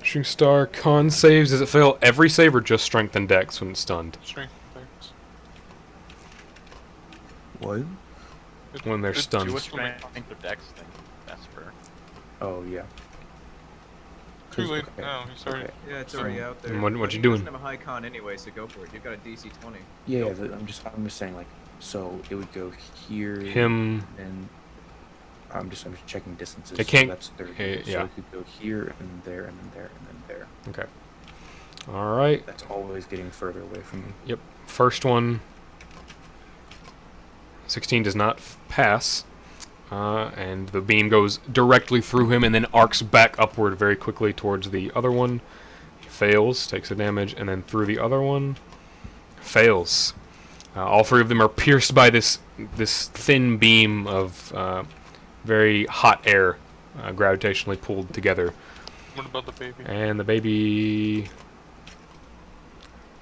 Shooting star con saves. Does it fail every save or just strength and dex when it's stunned? Strength things. What? When they're stunned. Do it when they- Strength or dex thing. That's fair. Oh yeah. Too late Okay. now. He's already. Okay. Yeah, it's already out there. And what you But he doing? doesn't have a high con anyway, so go for it. You've got a DC 20. Yeah, Go yeah, for it. I'm just saying like, so it would go here. Him. And I'm just checking distances. It can't- So that's 30. yeah. So it could go here and there and then there and then there. Okay. All right. That's always getting further away from me. Yep. First one. 16 does not pass. And the beam goes directly through him and then arcs back upward very quickly towards the other one. Fails, takes the damage, and then through the other one. Fails. All three of them are pierced by this thin beam of very hot air, gravitationally pulled together. What about the baby? And the baby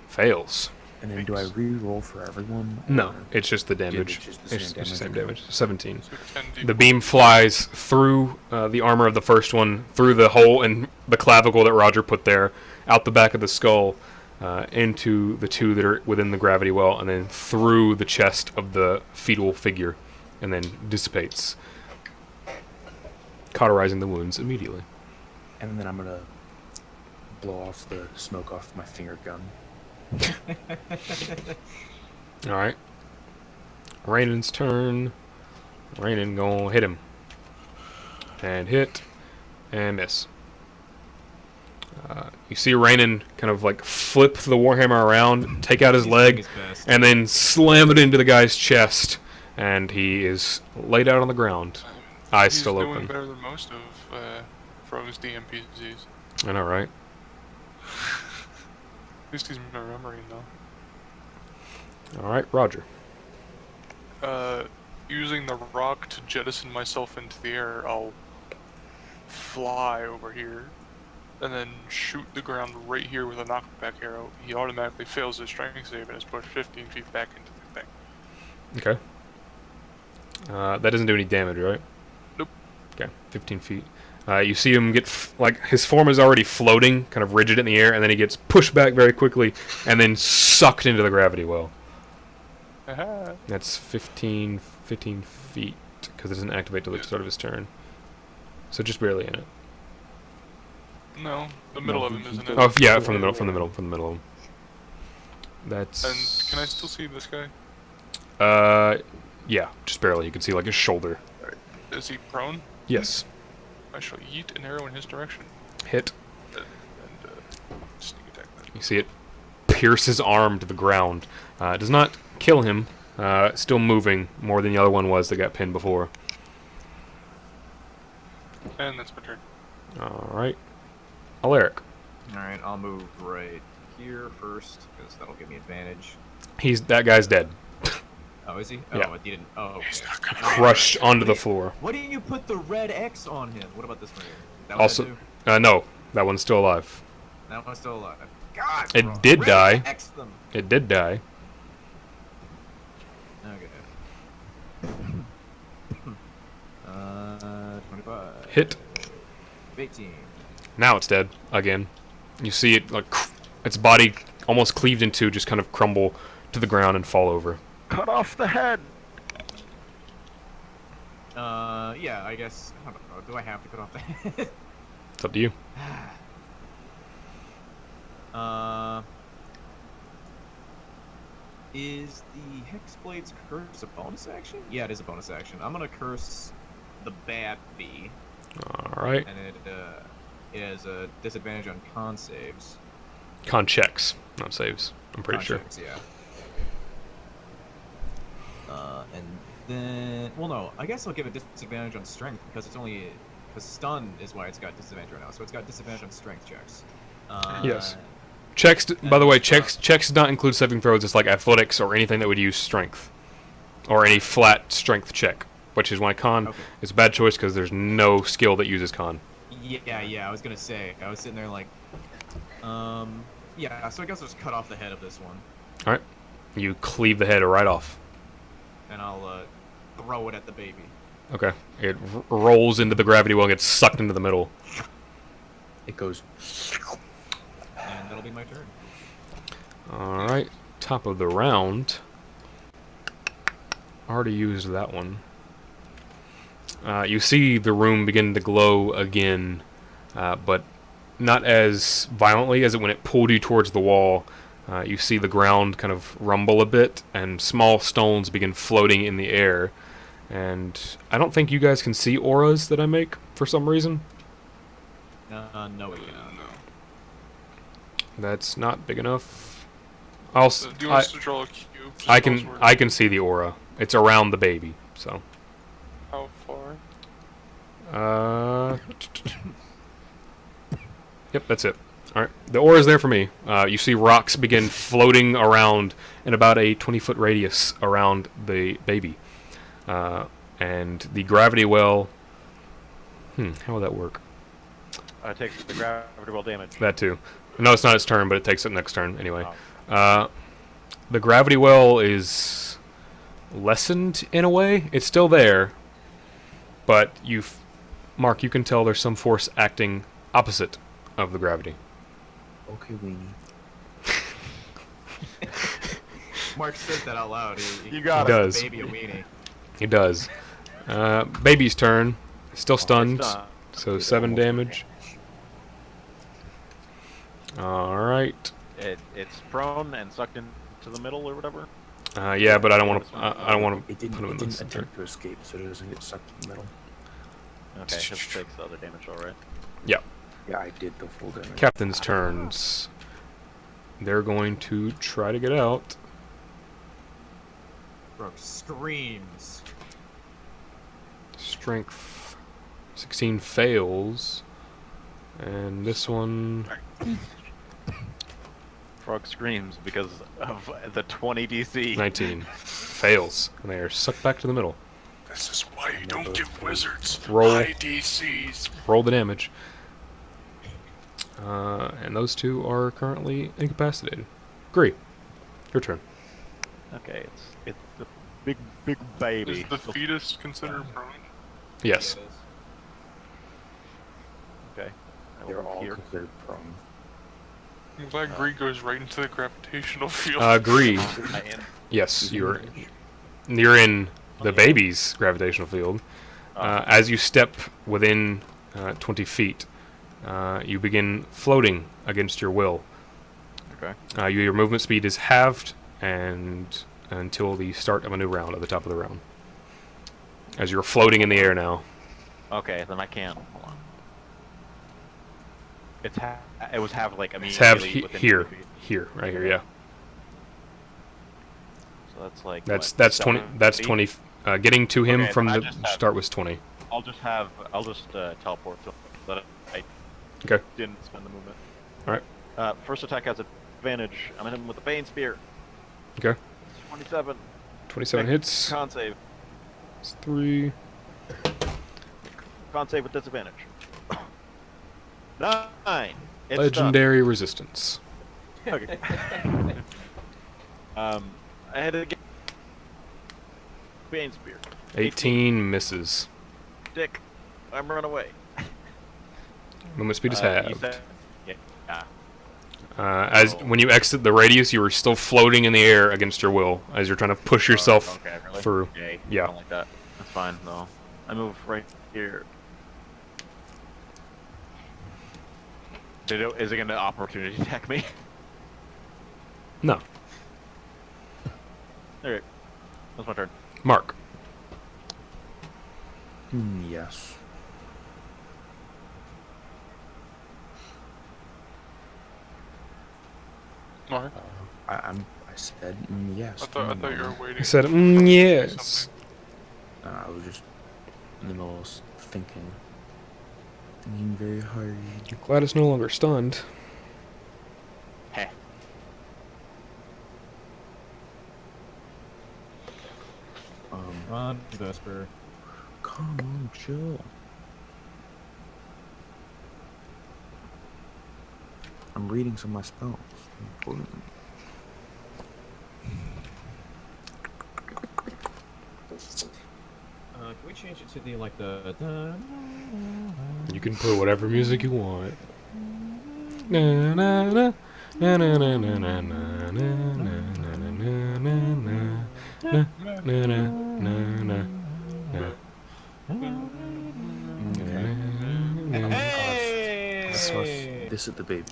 fails. And then do I re-roll for everyone? No, or- it's just the damage. it's just the It's same the same damage. damage. 17. So 10 The beam flies through the armor of the first one, through the hole in the clavicle that Roger put there, out the back of the skull, into the two that are within the gravity well, and then through the chest of the fetal figure, and then dissipates, cauterizing the wounds immediately. And then I'm gonna blow off the smoke off my finger gun. All right. Rainan's turn. Rainan gonna hit him. And hit. And miss. You see Rainan kind of like flip the warhammer around, take out his leg, and then slam it into the guy's chest, and he is laid out on the ground, eyes He's still doing open. better than most of Fro's DMPZs. I know, right? At least he's remembering though. All right, Roger. Using the rock to jettison myself into the air, I'll fly over here, and then shoot the ground right here with a knockback arrow. He automatically fails his strength save and is pushed 15 feet back into the thing. Okay. That doesn't do any damage, right? Nope. Okay, 15 feet. You see him get, like, his form is already floating, kind of rigid in the air, and then he gets pushed back very quickly, and then sucked into the gravity well. Aha. That's 15 feet, because it doesn't activate till the start of his turn. So just barely in it. No, the middle of him isn't it? Oh, yeah, from the middle of him. That's... And can I still see this guy? Yeah, just barely. You can see, like, his shoulder. Is he prone? Yes. I shall yeet an arrow in his direction. Hit. And sneak attack that. You see it pierce his arm to the ground. It does not kill him. Still moving more than the other one was that got pinned before. And that's my turn. Alright. Alaric. Alright, I'll move right here first, because that'll give me advantage. That guy's dead. Oh, is he? Yeah. Oh, he didn't. Oh, okay. He's not gonna Crushed onto the floor. Why didn't you put the red X on him? What about this one here? That Also, one too? no, that one's still alive. That one's still alive. God! It bro. did Red die. X them. It did die. Okay. 25. Hit. 18. Now it's dead again. You see it, like, its body almost cleaved in two, just kind of crumble to the ground and fall over. Cut off the head. Yeah, I guess. I don't know. Do I have to cut off the head? It's up to you. Is the Hexblade's curse a bonus action? Yeah, it is a bonus action. I'm gonna curse the bad bee, Alright. and it has a disadvantage on con saves. Con checks, not saves. I'm pretty Con sure. checks, yeah. And then, well, no, I guess I'll give it disadvantage on strength because stun is why it's got disadvantage right now. So it's got disadvantage on strength checks. Yes. Checks, by the way, checks does not include saving throws. It's like athletics or anything that would use strength. Or any flat strength check, which is why con is a bad choice because there's no skill that uses con. Yeah, I was gonna say. I was sitting there like, yeah, so I guess I'll just cut off the head of this one. Alright. You cleave the head right off. And I'll, throw it at the baby. Okay. It rolls into the gravity well and gets sucked into the middle. It goes. And that'll be my turn. Alright. Top of the round. Already used that one. You see the room begin to glow again, but not as violently as when it pulled you towards the wall. You see the ground kind of rumble a bit, and small stones begin floating in the air. And I don't think you guys can see auras that I make for some reason. No, we cannot. That's not big enough. I'll. Do you want us to draw a cube? I can see the aura. It's around the baby, so. How far? Yep, that's it. Alright, the aura is there for me. You see rocks begin floating around in about a 20-foot radius around the baby. And the gravity well... how will that work? Takes the gravity well damage. That too. No, it's not its turn, but it takes it next turn anyway. The gravity well is lessened in a way. It's still there, but Mark, you can tell there's some force acting opposite of the gravity. Okay, weenie. Mark says that out loud. You got it. calls Does. the baby a weenie. He does. Baby's turn. Still stunned, Stunned. so 7 damage. All right. It's prone and sucked into the middle or whatever. Yeah, but I don't want to. I don't want to It didn't, put him in it the didn't center. attempt to escape, so it doesn't get sucked in the middle. Okay, this takes the other damage, all right. Yeah. Yeah, I did the full damage. Captain's turns. They're going to try to get out. Bro screams. Strength 16 fails. And this one... Frog screams because of the 20 DC. 19. Fails. And they are sucked back to the middle. This is why you don't give wizards Roll. high DCs. Roll the damage. And those two are currently incapacitated. Gree, your turn. Okay, it's a big baby. Is the fetus considered prone? Yes. Okay. I They're will all here. considered prone. I'm glad Gree goes right into the gravitational field. Gree. I am. Yes, you're in the baby's gravitational field. As you step within 20 feet, you begin floating against your will. Okay. Your movement speed is halved and until the start of a new round at the top of the round. As you're floating in the air now. Okay, then I can't. Hold on. It was half like It's halved immediately within here. 20 feet. Here, right here, yeah. So that's like That's what, that's 7 20. That's feet? 20. Getting to him Okay, from then I the just have- start was 20. I'll just teleport so that I Okay. didn't spend the movement. Alright. First attack has advantage. I'm hitting him with the Bane Spear. Okay. 27. 27 Make hits. Con save. It's 3. Con save with disadvantage. 9. It's Legendary resistance. done. Okay. I had to get Bane Spear. 18 misses. Dick, I'm run away. Movement speed is You halved. said, yeah. As when you exit the radius, you are still floating in the air against your will as you're trying to push yourself Okay, really? through. Yay. Yeah. I don't like that. That's fine though. I move right here. Is it going to opportunity attack me? No, Alright. That's my turn. Mark. Yes. Mark? I said yes. I thought you were waiting. I said, for me to say yes. something. I was just in the middle of thinking very hard. Glad it's no longer stunned. Heh. On Vesper. Come on, chill. I'm reading some of my spells. Important. Can we change it to the like the? You can put whatever music you want. Na na na na na na na na na na na na na na na na. This is the baby.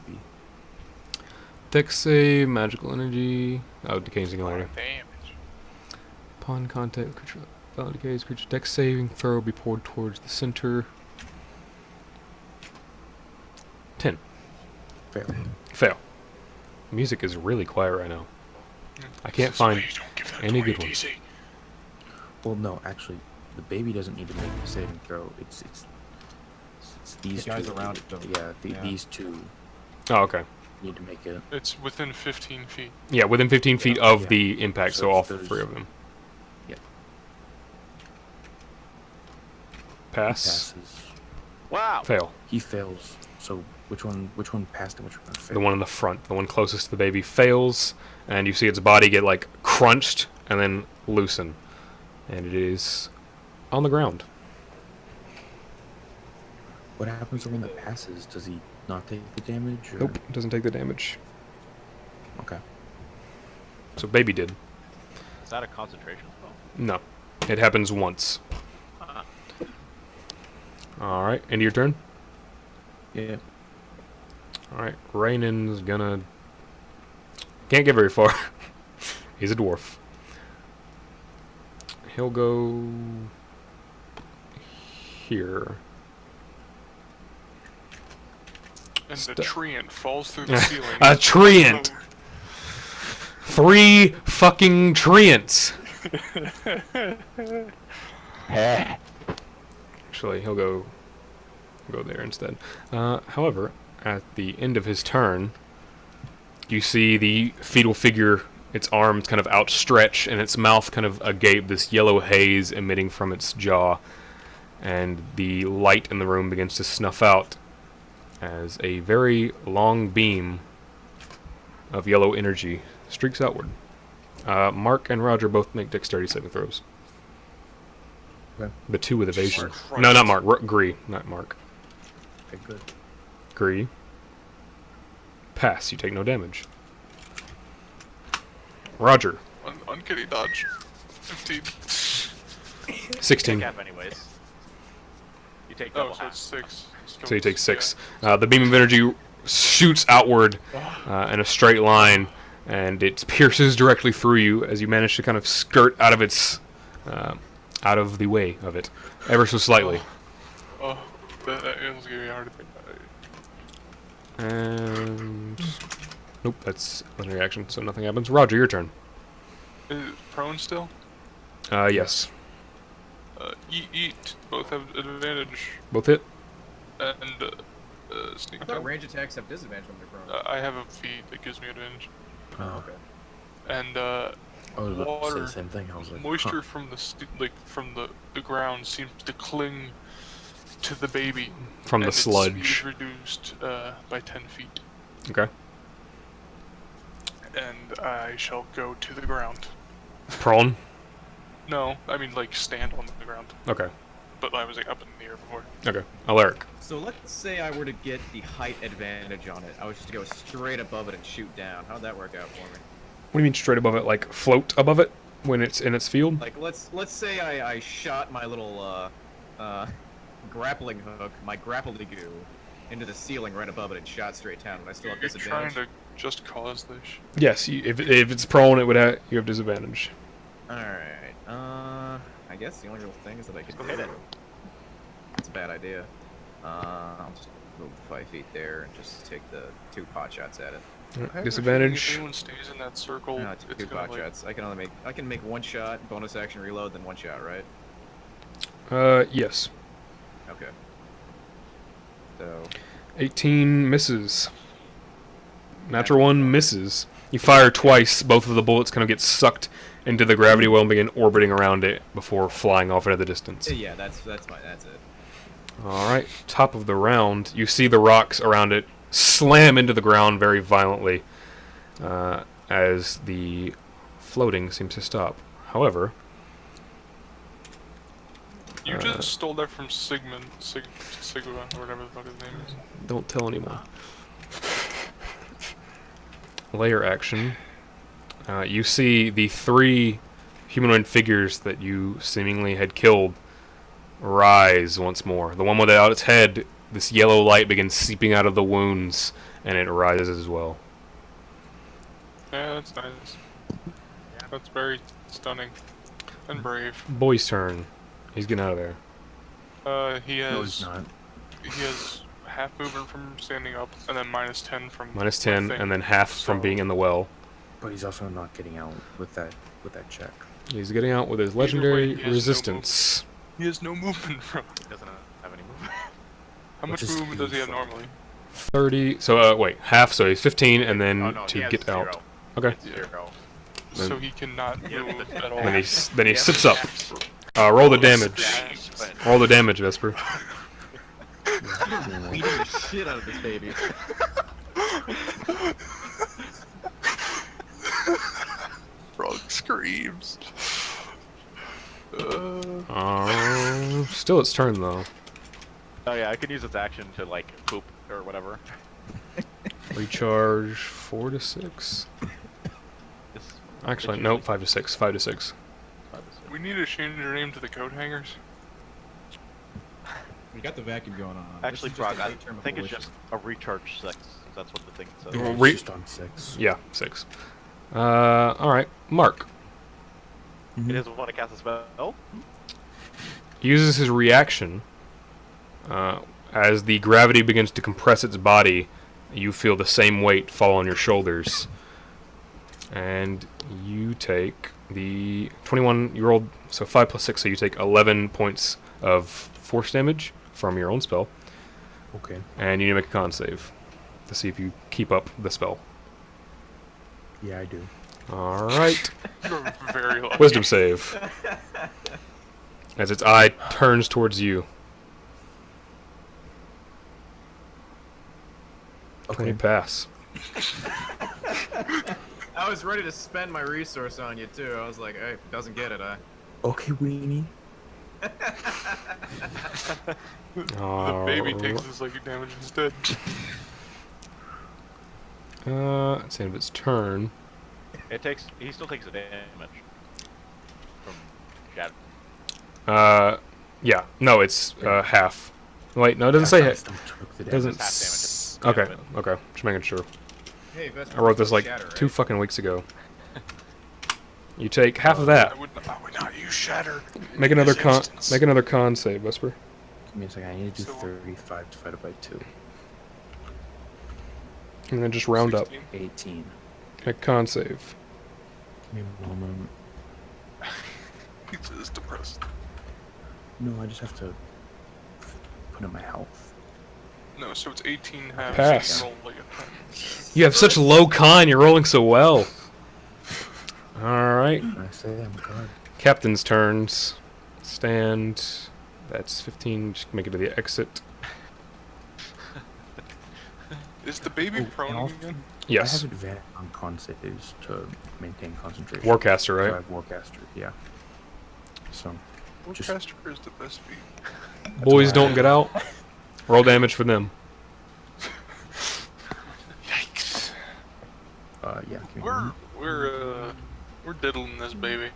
Dex save, magical energy. Oh, decaying singularity. Damage. Upon contact, creature valid decays. Creature dex saving throw be poured towards the center. 10. Fail. Fail. Music is really quiet right now. I can't This is why find you don't give that any 20 good ones. DC. Well, no, actually, the baby doesn't need to make a saving throw. It's these The guys two. around them. Yeah, Yeah. these two Oh, okay. need to make it. It's within 15 feet. Yeah, within 15 feet of Yeah. the impact, so So all it's those- 3 of them. Yeah. Pass. Passes. Wow. Fail. He fails. So which one passed and which one failed? The one in the front, the one closest to the baby, fails, and you see its body get like crunched and then loosen, and it is on the ground. What happens to the one that passes? Does he not take the damage? Or? Nope, doesn't take the damage. Okay. So baby did. Is that a concentration spell? No, it happens once. All right, end of your turn. Yeah. Alright, Rainan's gonna... Can't get very far. He's a dwarf. He'll go... here. And the treant falls through the ceiling. A treant! 3 fucking treants! Actually, he'll go there instead. However, at the end of his turn, you see the fetal figure, its arms kind of outstretched and its mouth kind of agape, this yellow haze emitting from its jaw, and the light in the room begins to snuff out as a very long beam of yellow energy streaks outward. Mark and Roger both make dexterity saving throws. Okay. The 2 with evasion. Christ. No, not Mark. Gree, not Mark. Okay, good. Gree. Pass. You take no damage. Roger. Uncanny dodge. 15. 16. Take half anyways. You take double Oh, so half. it's 6. So you take 6. The beam of energy shoots outward in a straight line, and it pierces directly through you as you manage to kind of skirt out of its, out of the way of it, ever so slightly. Oh, that was gonna be hard to think about. And nope, that's a reaction, so nothing happens. Roger, your turn. Is it prone still? Yes. Eat. Both have advantage. Both hit. And sneak I thought attack. range attacks have disadvantage when they're prone. I have a feat that gives me advantage. Oh, Okay. And I was about to say water, the same thing. I was like, moisture from the from the ground seems to cling to the baby. From the and its sludge. speed is reduced by 10 feet. Okay. And I shall go to the ground. Prone. No, I mean like stand on the ground. Okay. But I was like up in the air before. Okay. Alaric. So let's say I were to get the height advantage on it. I was just to go straight above it and shoot down. How'd that work out for me? What do you mean straight above it? Like float above it when it's in its field? Like let's say I shot my little grappling hook, my grapple-goo, into the ceiling right above it and shot straight down. Would I still have You're trying disadvantage? to just cause this. Yes. If it's prone, it would you have disadvantage. Alright. I guess the only real thing is that I could hit it. It's a bad idea. I'll just move 5 feet there and just take the 2 pot shots at it. I have a feeling If Disadvantage. anyone stays in that circle, No, it's 2 gonna pot like, shots. I can make 1 shot, bonus action reload, then 1 shot, right? Yes. Okay. So 18 misses. Natural 1 misses. You fire twice. Both of the bullets kind of get sucked into the gravity well and begin orbiting around it before flying off into the distance. yeah, that's fine. That's it. Alright, top of the round, you see the rocks around it slam into the ground very violently as the floating seems to stop. However, you just stole that from Sigma, or whatever the fuck his name is. don't tell anyone. Layer action. You see the 3 humanoid figures that you seemingly had killed rise once more. The one without its head, this yellow light begins seeping out of the wounds, and it rises as well. Yeah, that's nice. That's very stunning and brave. Boy's turn. He's getting out of there. He no, he's has not. half movement from standing up, and then -10 from Minus 10, thing. and then half from So- being in the well. But he's also not getting out with that check. He's getting out with his Either way, legendary he has no resistance. He has no movement from. He doesn't have any movement. How much What's his movement does he have speed? normally? 30. So, wait, half, so he's 15, and then Oh, no, he to has get 0. out. Okay. It's 0. Then- So he cannot move at all. Then he sits up. Roll the damage. Roll the damage, Vesper. Beating the shit out of this baby. Frog screams. Still its turn, though. Oh yeah, I could use its action to like poop or whatever. Recharge 4 to 6. Just Actually, no, 5 to 6. 5 to 6. We need to change your name to the coat hangers. We got the vacuum going on. Actually, This is just Frog, a I late term of think it's volition. just a recharge 6. That's what the thing says. Yeah, Re- it's just on 6. Yeah, 6. All right, Mark It doesn't want to cast a spell. uses his reaction. As the gravity begins to compress its body, you feel the same weight fall on your shoulders, and you take the 21. You rolled so 5 plus 6, so you take 11 points of force damage from your own spell, Okay. and you need to make a con save to see if you keep up the spell. Yeah, I do. All right. You're very lucky. Wisdom save. As its eye turns towards you. Okay. 20 pass. I was ready to spend my resource on you too. I was like, hey, doesn't get it, Okay, weenie. The baby takes the psychic damage instead. It's the end of its turn. He still takes the damage from shatter. Yeah. No, it's half. Wait, no, it doesn't say I hit. still took the Doesn't. half damage. Okay. Yeah, Okay. Just making sure. Hey, Vesper, I wrote this like shatter, 2 right? fucking weeks ago. You take half of that. I would not use shatter. Make another this con. instance. Make another con save, Vesper. Give me a second. I need to do So- 35 divided by 2. And then just round up. 16. 18. Make a con save. Give me a moment. He's just depressed. No, I just have to put in my health. No, so it's 18 halves. Pass. You roll like a 10. You have such low con. You're rolling so well. All right. I say I'm good. Captain's turns. Stand. That's 15. Just make it to the exit. Is the baby Oh, prone and also- again? I Yes. have advantage on con saves to maintain concentration. Warcaster, So I right? have Warcaster, yeah. So, just Warcaster is the best feat. Boys why don't I- get out. Roll damage for them. Yikes. yeah. Give me a We're moment. we're diddling this baby.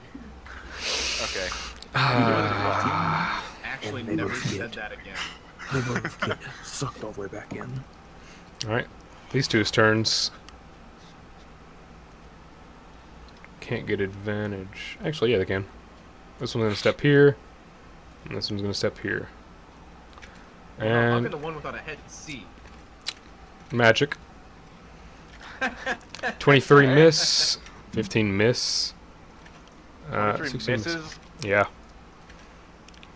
Okay. Actually, And they never were said shit. that again. They both get sucked all the way back in. All right. These two's turns. Can't get advantage. Actually, yeah, they can. This one's gonna step here, and this one's gonna step here. How can And the one without a head see? magic. 23 miss. 15 miss. 23 16 misses. Yeah.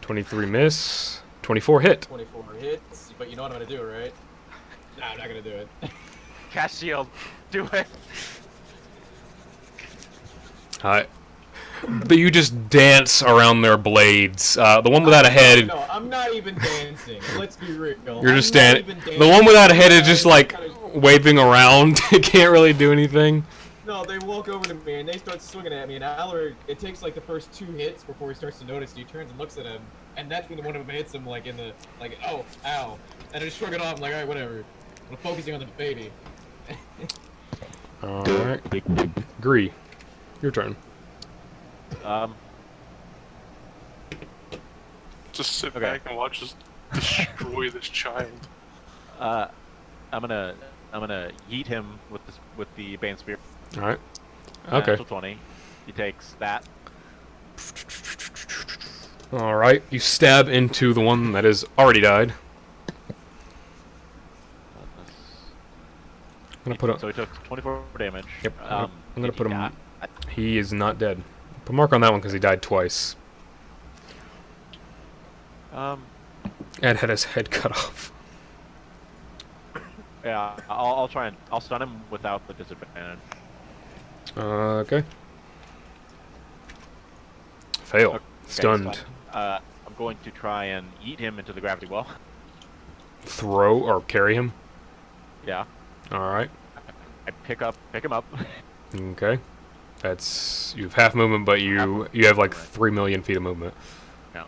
23 miss. 24 hit. 24 hits, but you know what I'm gonna do, right? Nah, I'm not gonna do it. Cast shield. Do it. But you just dance around their blades. The one without a head. No, I'm not even dancing. Let's be real. You're just I'm not standing. even The one without a head is dancing. just like waving around. It can't really do anything. No, they walk over to me and they start swinging at me, and Alaric, it takes like the first 2 hits before he starts to notice. He turns and looks at him, and that's when one of them hits him like in the oh, ow, and I just shrug it off. I'm like, all right, whatever. I'm focusing on the baby. All right. Gree, your turn. Just sit Okay. back and watch us destroy this child. I'm gonna yeet him with the bane spear. All right. Okay. Natural 20. He takes that. All right. You stab into the one that has already died. I'm gonna put a. So he took 24 damage. Yep. I'm gonna he put him. got- He is not dead. Put a mark on that one because he died twice and had his head cut off. Yeah, I'll try and I'll stun him without the disadvantage. Okay. Fail. Okay, Stunned. stun. I'm going to try and eat him into the gravity well. Throw or carry him. Yeah. All right. I pick him up. Okay. That's you have half movement, but you have like 3 million feet of movement. No.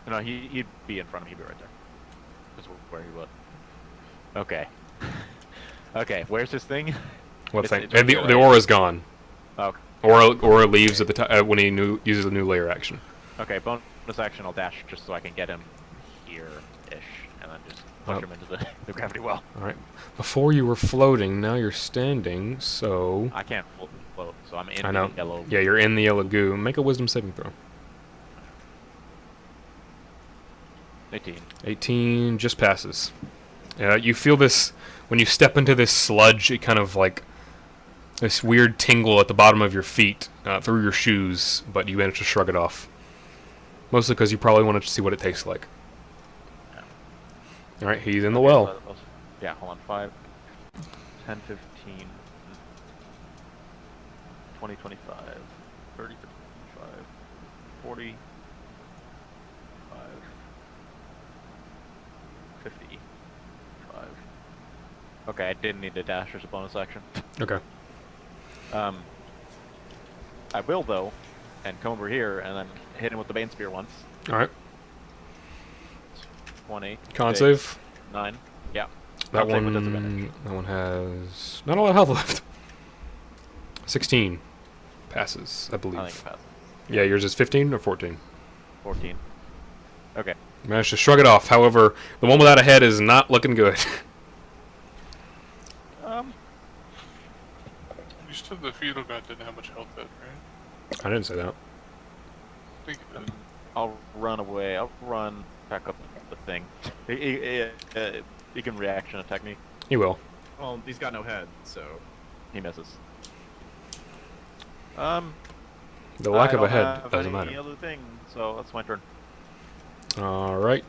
No, he'd be in front of me. He'd be right there. That's where he would. Okay. Okay. Where's this thing? What It's- thing? it's The aura's gone. Okay. Aura leaves at the time when he uses a new layer action. Okay, bonus action, I'll dash just so I can get him here-ish, and then just push him into the gravity well. Alright. Before you were floating, now you're standing, so... I can't float, so I'm in I know. the yellow. Yeah, you're in the yellow goo. Make a wisdom saving throw. 18. 18 just passes. You feel this... When you step into this sludge, it kind of like... This weird tingle at the bottom of your feet, through your shoes, but you manage to shrug it off. Mostly because you probably wanted to see what it tastes like. Yeah. Alright, he's in the well. Yeah, hold on. 5, 10, 15, 20, 25, 30, 35, 40, 55. Okay, I didn't need to dash as a bonus action. Okay. I will, though, and come over here and then hit him with the Bane Spear once. Alright. 20. Con 6, save. 9. Yeah. That Con save with one, disadvantage. that one has not a lot of health left. 16 passes, I believe. I think it passes. Yeah, yours is 15 or 14. 14. Okay. You managed to shrug it off. However, the one without a head is not looking good. You said the fetal guy didn't have much health left, right? I didn't say that. I think it did. I'll run away. I'll run back up the thing. He can reaction attack me. He will. Well, he's got no head, so. He misses. The lack of a I don't head have doesn't any matter. other thing, so that's my turn. Alright.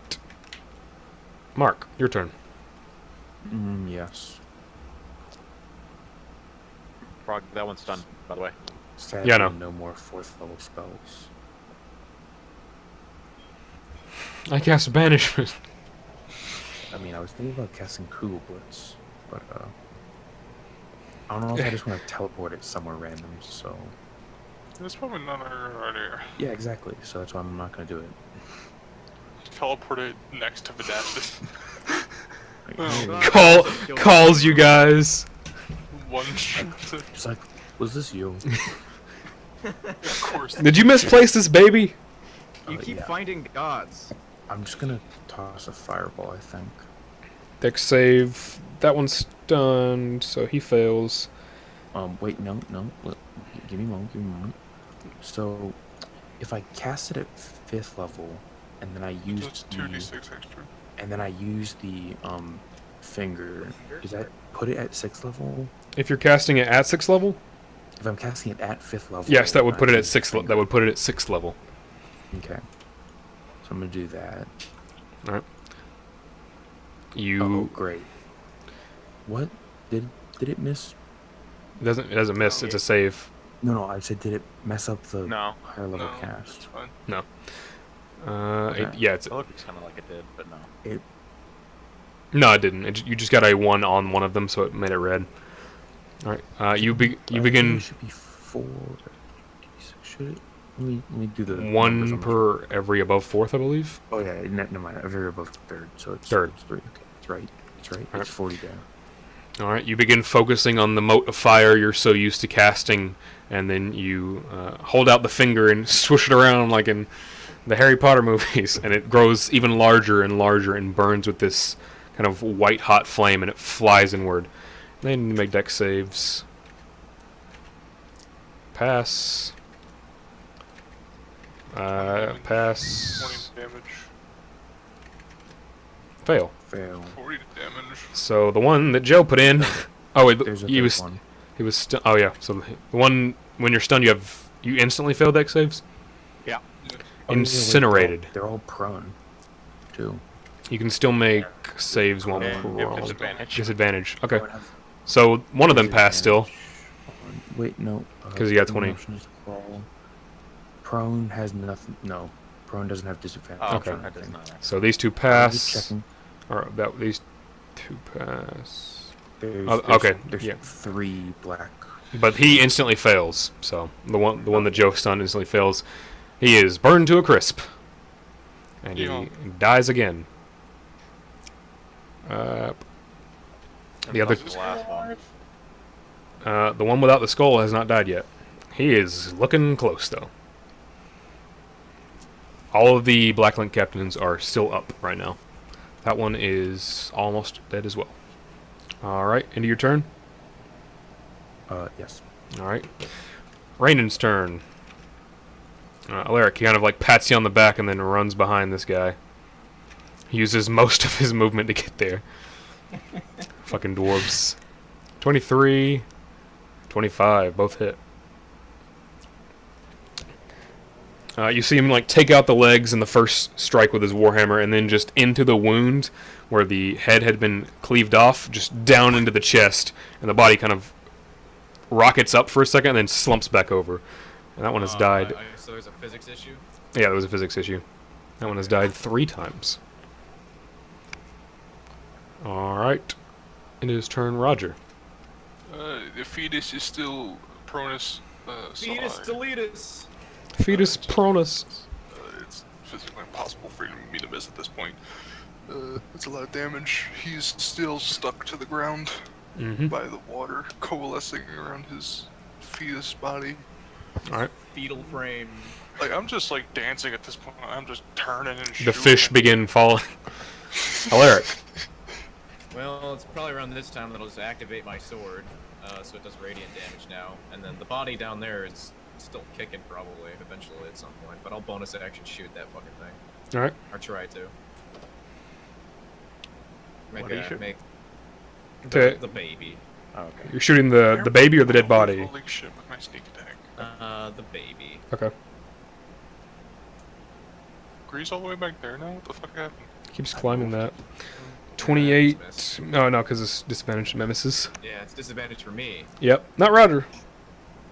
Mark, your turn. Yes. Frog, that one's done, by the way. Sadly, Yeah, no. no more 4th level spells. I cast Banishment. I mean, I was thinking about casting Kugel Blitz, but I don't know if I just want to teleport it somewhere random, so... That's probably not our idea. Yeah, exactly, so that's why I'm not going to do it. Teleport it next to Vedastus. Calls you guys. One shot. Just like, was this you? Of course. Did you misplace this baby? You keep yeah. finding gods. I'm just going to toss a fireball, I think. Dex save. That one's stunned, so he fails. Wait, no. Give me a moment. So, if I cast it at 5th level, and then I use That's 2d6 extra. and then I use the finger, does that put it at 6th level? If you're casting it at 6th level? If I'm casting it at 5th level, Yes, that would I put it at use the 6th. finger. That would put it at 6th level. Okay. So I'm gonna do that. All right. You Oh, great. What did it miss? it doesn't miss. It's a save. No. I said, did it mess up the No. higher level No, it's cast? fine. No. Okay. Yeah, it's It looks kind of like it did, but no. no, it didn't. You just got a 1 on one of them, so it made it red. All right. You I think begin it should be 4. Should it? Let me do the numbers 1 on the- per every above 4th, I believe. Oh yeah, never mind. A very above 3rd, so it's 3rd. It's 3. Okay, it's right. It's right. All It's 40 down. All right. You begin focusing on the mote of fire you're so used to casting, and then you hold out the finger and swish it around like in the Harry Potter movies, and it grows even larger and larger and burns with this kind of white hot flame, and it flies inward. Then you make dex saves. Pass. Pass. 20 damage. Fail. Fail. 40 damage. So the one that Joe put in. Oh wait, There's a he third was one. he was stu- Oh yeah. So the one when you're stunned, you instantly fail dex saves. Yeah. Oh, yeah, wait, Incinerated. they're all prone, too. You can still make saves while And prone. disadvantage. Disadvantage. Okay. Oh, I have So one of them passed still. disadvantage. Wait, no. 'Cause you got 20. motion is crawl. Prone has nothing. No, prone doesn't have disadvantage. Oh, Okay. That does not. So these two I'm just pass. checking. Or that these two pass. There's, Oh, there's, okay, There's yeah. 3 black. But he instantly fails. So the one that Joe stunned instantly fails. He is burned to a crisp, and Yeah. he dies again. The other, That's the last one. the one without the skull has not died yet. He is looking close though. All of the Blacklink captains are still up right now. That one is almost dead as well. Alright, into your turn? Yes. Alright. Rainden's turn. Alaric, he kind of like pats you on the back and then runs behind this guy. He uses most of his movement to get there. Fucking dwarves. 23, 25, both hit. You see him like take out the legs in the first strike with his warhammer, and then just into the wound where the head had been cleaved off, just down into the chest, and the body kind of rockets up for a second and then slumps back over. And that one has died. So there's a physics issue? Yeah, there was a physics issue. That one has died 3 times. Alright. It is turn Roger. The fetus is still pronus. Fetus deletus! Fetus pronus. It's physically impossible for me to miss at this point. It's a lot of damage. He's still stuck to the ground by the water coalescing around his fetus body. Alright. Fetal frame. Like, I'm just like dancing at this point. I'm just turning and shooting. The fish begin falling. Alaric. Well, it's probably around this time that I'll just activate my sword, so it does radiant damage now. And then the body down there is still kicking probably, eventually at some point. But I'll bonus action shoot that fucking thing. Alright. Or try to. What do you shoot? Make Okay. the baby. Oh, okay. You're shooting the baby or the dead body? Holy shit with my sneak attack. The baby. Okay. Grease all the way back there now? What the fuck happened? Keeps climbing that. 28. No, because it's disadvantaged nemesis. Yeah, it's disadvantage for me. Yep. Not Roger.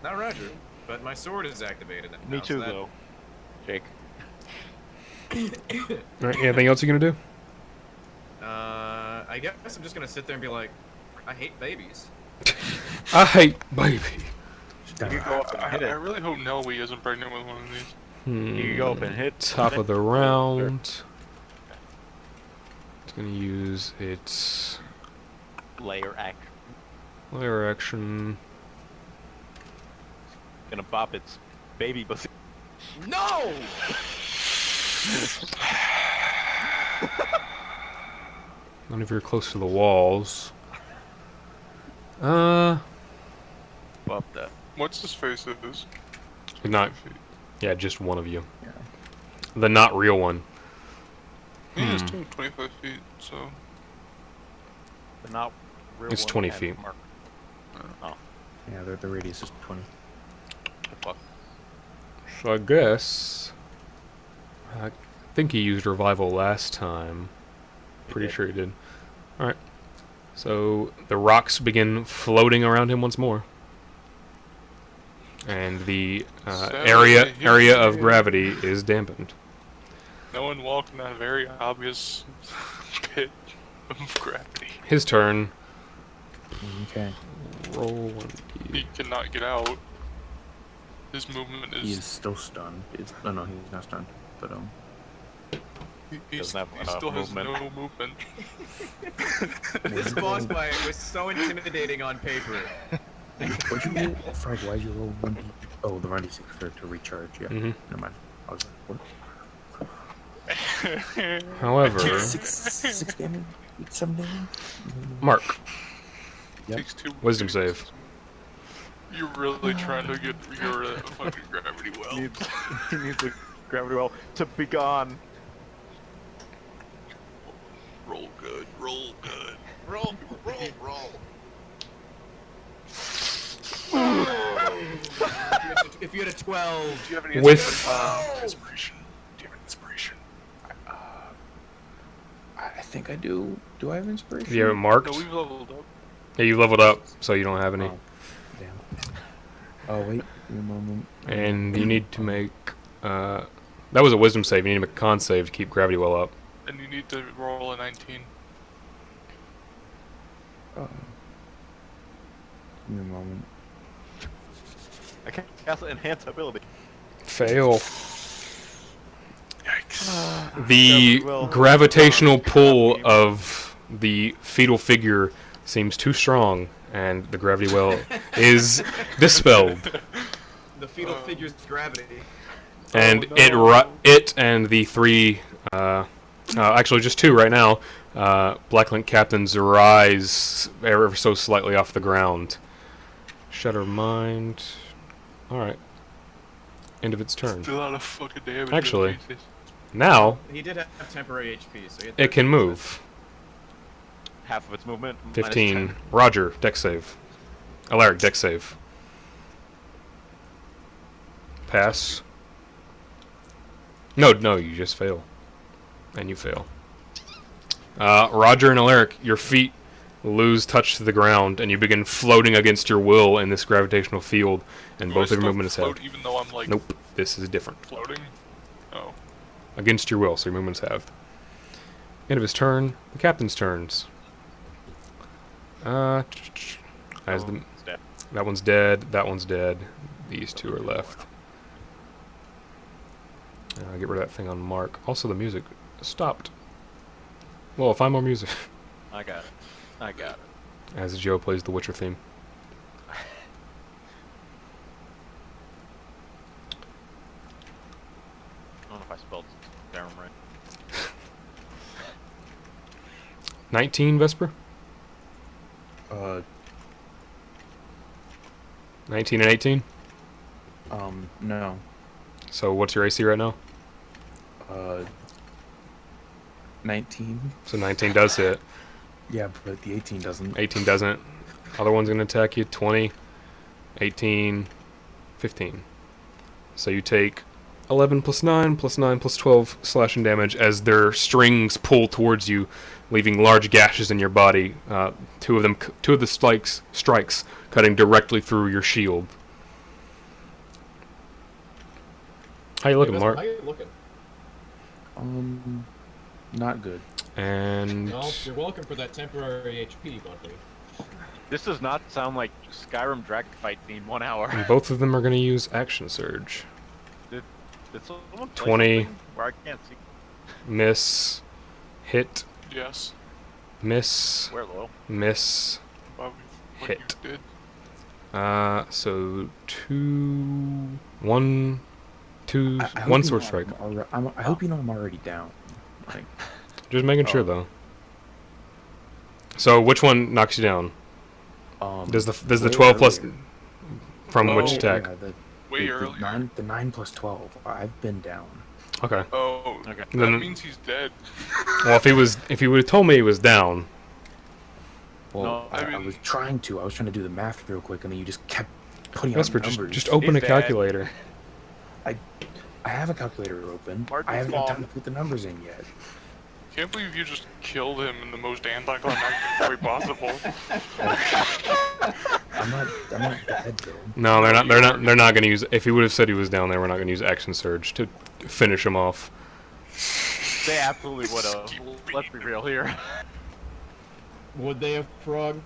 Not Roger, but my sword is activated now. Me too, so that- though. Jake. Alright, anything else you're gonna do? I guess I'm just gonna sit there and be like, I hate babies. I hate baby. You can go up and hit I it. really hope Noe isn't pregnant with one of these. Hmm. You can go up and hit. Top of the round. It's gonna use its Layer action. layer action. Gonna bop its baby pussy. No! None of you are close to the walls. Uh, Bop that. What's his face is? not. Yeah, just one of you. The not real one. He is too, 25 feet, so... The not real It's one 20 has feet. mark. Oh, Yeah, the radius is 20. the fuck. So I guess. I think he used revival last time. Pretty did. sure he did. Alright. So the rocks begin floating around him once more. And the area of gravity is dampened. No one walked in that very obvious pit of gravity. His turn. Okay. Roll 1d. He cannot get out. His movement He is is... still stunned. Oh no, he's not stunned. But He Doesn't have enough still has movement. no movement. This boss fight was so intimidating on paper. what'd you roll? Frag, why'd you roll 1d? Oh, the 1d6 to recharge. Yeah. Mhm. Never mind. I was like, what? However, 6 damage? 7 damage? Mark, Yep. Takes 2 wisdom save. You're really trying to get your fucking gravity well. He needs a gravity well to be gone. Roll good, roll good. Roll, roll, roll. If you had a 12, Do you have any With- inspiration? Do you have an inspiration? I think I do. Do I have inspiration? Do you have it marked? No, we've leveled up. Yeah, you leveled up, so you don't have any. Oh, damn. Oh, wait. Give me a moment. And you need to make. That was a wisdom save. You need to make a con save to keep gravity well up. And you need to roll a 19. Give me a moment. I can't cast enhance ability. Fail. Yikes. The Well, gravitational pull cannot be- of the fetal figure seems too strong, and the gravity well is dispelled. the fetal figure's gravity. And it and the three, actually just two right now, Blacklink captains rise ever so slightly off the ground. Shutter Mind. Alright. End of its turn. Still out of fucking damage. Actually, now He did have temporary HP, so he had it can 13%. move. Half of its movement. minus 15. 10. Roger, deck save. Alaric, deck save. Pass. No, you just fail. And you fail. Roger and Alaric, your feet lose touch to the ground, and you begin floating against your will in this gravitational field, and both of your movement is halved. Even though I'm like Nope, this is different. floating. Oh. Against your will, so your movement's halved. End of his turn. The captain's turns. As the It's dead. that one's dead. That one's dead. These two are left. Get rid of that thing on Mark. Also, the music stopped. Well, find more music. I got it. I got it. As Joe plays the Witcher theme. I don't know if I spelled Skyrim right. 19, Vesper? 19 and 18? No. So what's your AC right now? 19. So 19 does hit. Yeah, but the 18 doesn't. 18 doesn't. Other one's going to attack you. 20, 18, 15. So you take 11 plus 9 plus 9 plus 12 slashing damage as their strings pull towards you, leaving large gashes in your body. Two of the strikes cutting directly through your shield. How you looking, Hey, Mark? How you looking? Not good. And Well, you're welcome for that temporary HP, buddy. This does not sound like Skyrim Dragon Fight theme 1 hour. both of them are going to use Action Surge. Did someone play 20. something where I can't see? Miss. Hit. Yes. Miss. Where low? Miss. What Hit. You did. So 2, 1, 2, I hope one you sword know strike. I hope you know I'm already down. Like, Just making sure though. So which one knocks you down? Does the way 12 plus earlier. from which Oh, attack? Yeah, Way earlier. the 9 plus 12. I've been down. Okay. Oh, Okay. that Then- means he's dead. Well, if he would have told me he was down. Well, No, I I mean- was trying to. I was trying to do the math real quick, and then you just kept putting out Vesper, numbers. just open He's a dead. calculator. I have a calculator open. Martin's I haven't had time mom. to put the numbers in yet. Can't believe you just killed him in the most anticlimactic way possible. I'm not dead though. No, they're not going to use. If he would have said he was down there, we're not going to use Action Surge to finish him off. They absolutely would have. Let's be real here. Would they have, Frog?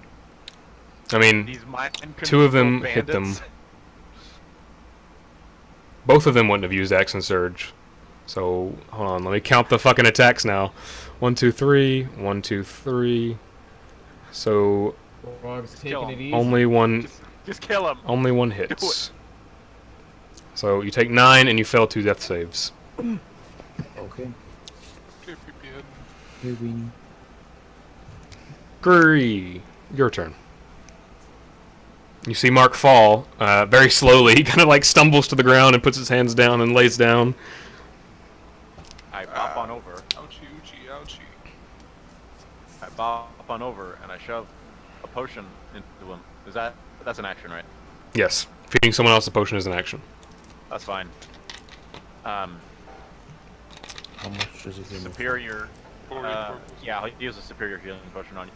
I mean, These mind two of them control hit them. bandits. Both of them wouldn't have used Action Surge. So, hold on, let me count the fucking attacks now. 1, 2, 3, 1, 2, 3. So, Frog's Kill taking it him. easy. only one Just kill him. only one hits. So, you take 9 and you fail 2 death saves. Okay. Okay, peepee head. Hey, weenie. Gree, your turn. You see Mark fall very slowly. He kind of like stumbles to the ground and puts his hands down and lays down. I bop on over. Ouchie, ouchie, ouchie. I bop on over and I shove a potion into him. That's an action, right? Yes, feeding someone else a potion is an action. That's fine. How much does it give me? Superior. 44. Yeah, I'll use a superior healing potion on you.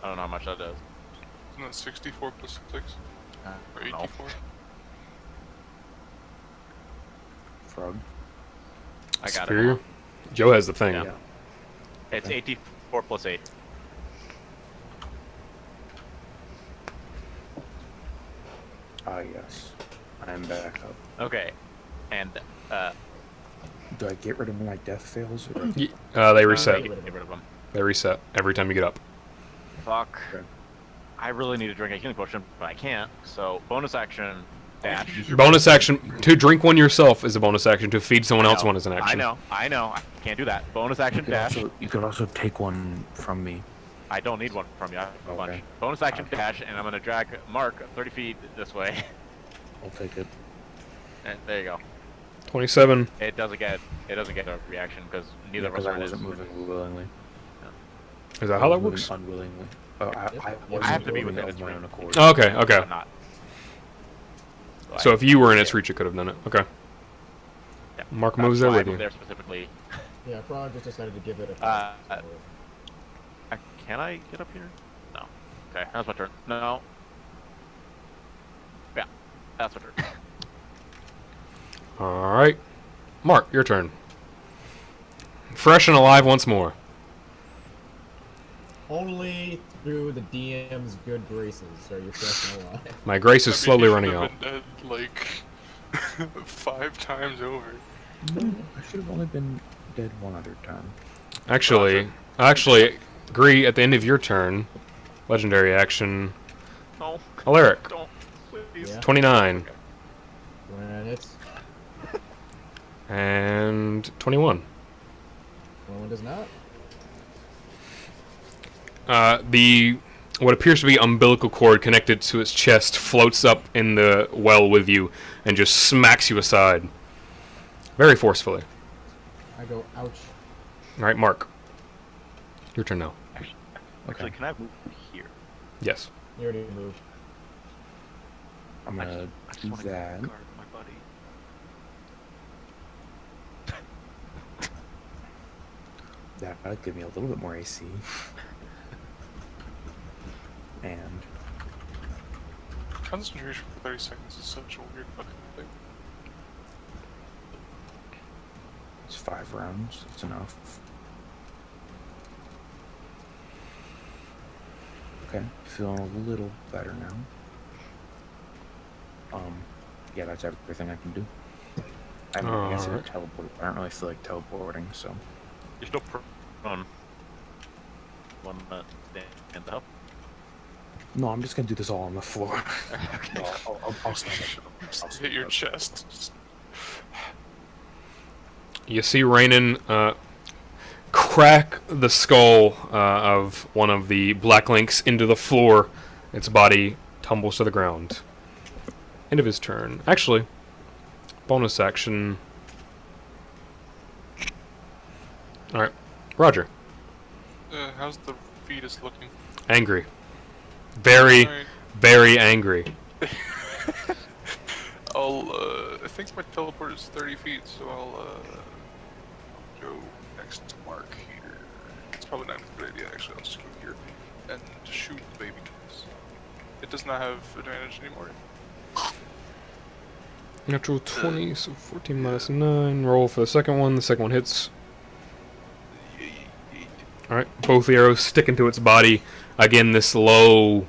I don't know how much that does. Isn't that 64 plus 6? Or No. 84? Frog. I got Superior? it. Joe has the thing. Yeah. It's 84 plus 8. Ah, yes. I am back up. Okay. And, Do I get rid of my death fails? Or... They reset. Get rid of them. They reset every time you get up. Fuck. Okay. I really need to drink a healing potion, but I can't. So, bonus action, dash. Bonus action to drink one yourself is a bonus action. To feed someone else one is an action. I know. I can't do that. Bonus action dash. You could also take one from me. I don't need one from you. I have a bunch. Okay. Bonus action dash, and I'm gonna drag Mark 30 feet this way. I'll take it. And there you go. 27. It doesn't get a reaction because neither of us I are in wasn't moving willingly. Is that how that works? Unwillingly. I have to be within its my range. own accord. Oh, okay, okay. I'm not. So if you were in its reach, you could have done it. Okay. Yeah. Mark That's moves there why I with you. moved there specifically. Yeah, Frog just decided to give it a. Can I get up here? No. Okay, that's my turn. No. Yeah, that's my turn. All right, Mark, your turn. Fresh and alive once more. Only through the DM's good graces are you fresh and alive. My grace is slowly you running should out. have been dead, like 5 times over. No, I should have only been dead one other time. Actually, agree at the end of your turn. Legendary action. No. Alaric. Don't. Please. Yeah. 29. When it's And 21. one does not. The what appears to be umbilical cord connected to its chest floats up in the well with you and just smacks you aside. Very forcefully. I go, ouch. Alright, Mark. Your turn now. Actually, can I move here? Yes. You already moved. I'm I gonna just do want to that. guard my buddy. That'll give me a little bit more AC. And Concentration for 30 seconds is such a weird fucking thing. it's 5 rounds. It's enough. Okay, feeling a little better now. Yeah, that's everything I can do. I mean, I guess I Alright. could teleport. I don't really feel like teleporting, so. You're still prone. One stand up. No, I'm just gonna do this all on the floor. Okay. I'll stand up. Just hit your chest. Just You see Rainan crack the skull of one of the black links into the floor. Its body tumbles to the ground. End of his turn. Actually, bonus action. Alright, Roger. how's the fetus looking? Angry. Very, Alright. very angry. I think my teleport is 30 feet, so I'll go next to Mark here. It's probably not a good idea, actually. I'll just go here and shoot the baby twice. It does not have advantage anymore. Natural 20, so 14 minus 9. Roll for the second one. The second one hits. Alright, both the arrows stick into its body. Again, this low,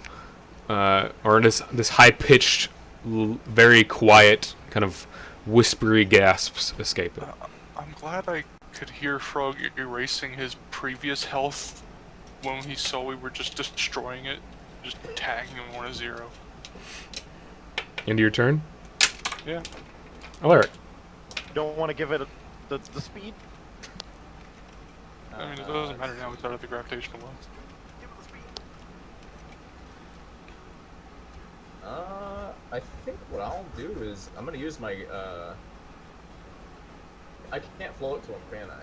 or this high-pitched, very quiet, kind of whispery gasps escape it. I'm glad I could hear Frog erasing his previous health when he saw we were just destroying it, just tagging him on a 0. End of your turn? Yeah. Alaric. Don't want to give it the speed. I mean, it doesn't matter now, it's out of the gravitational lens. I think what I'll do is I'm gonna use my I can't float to him, can I?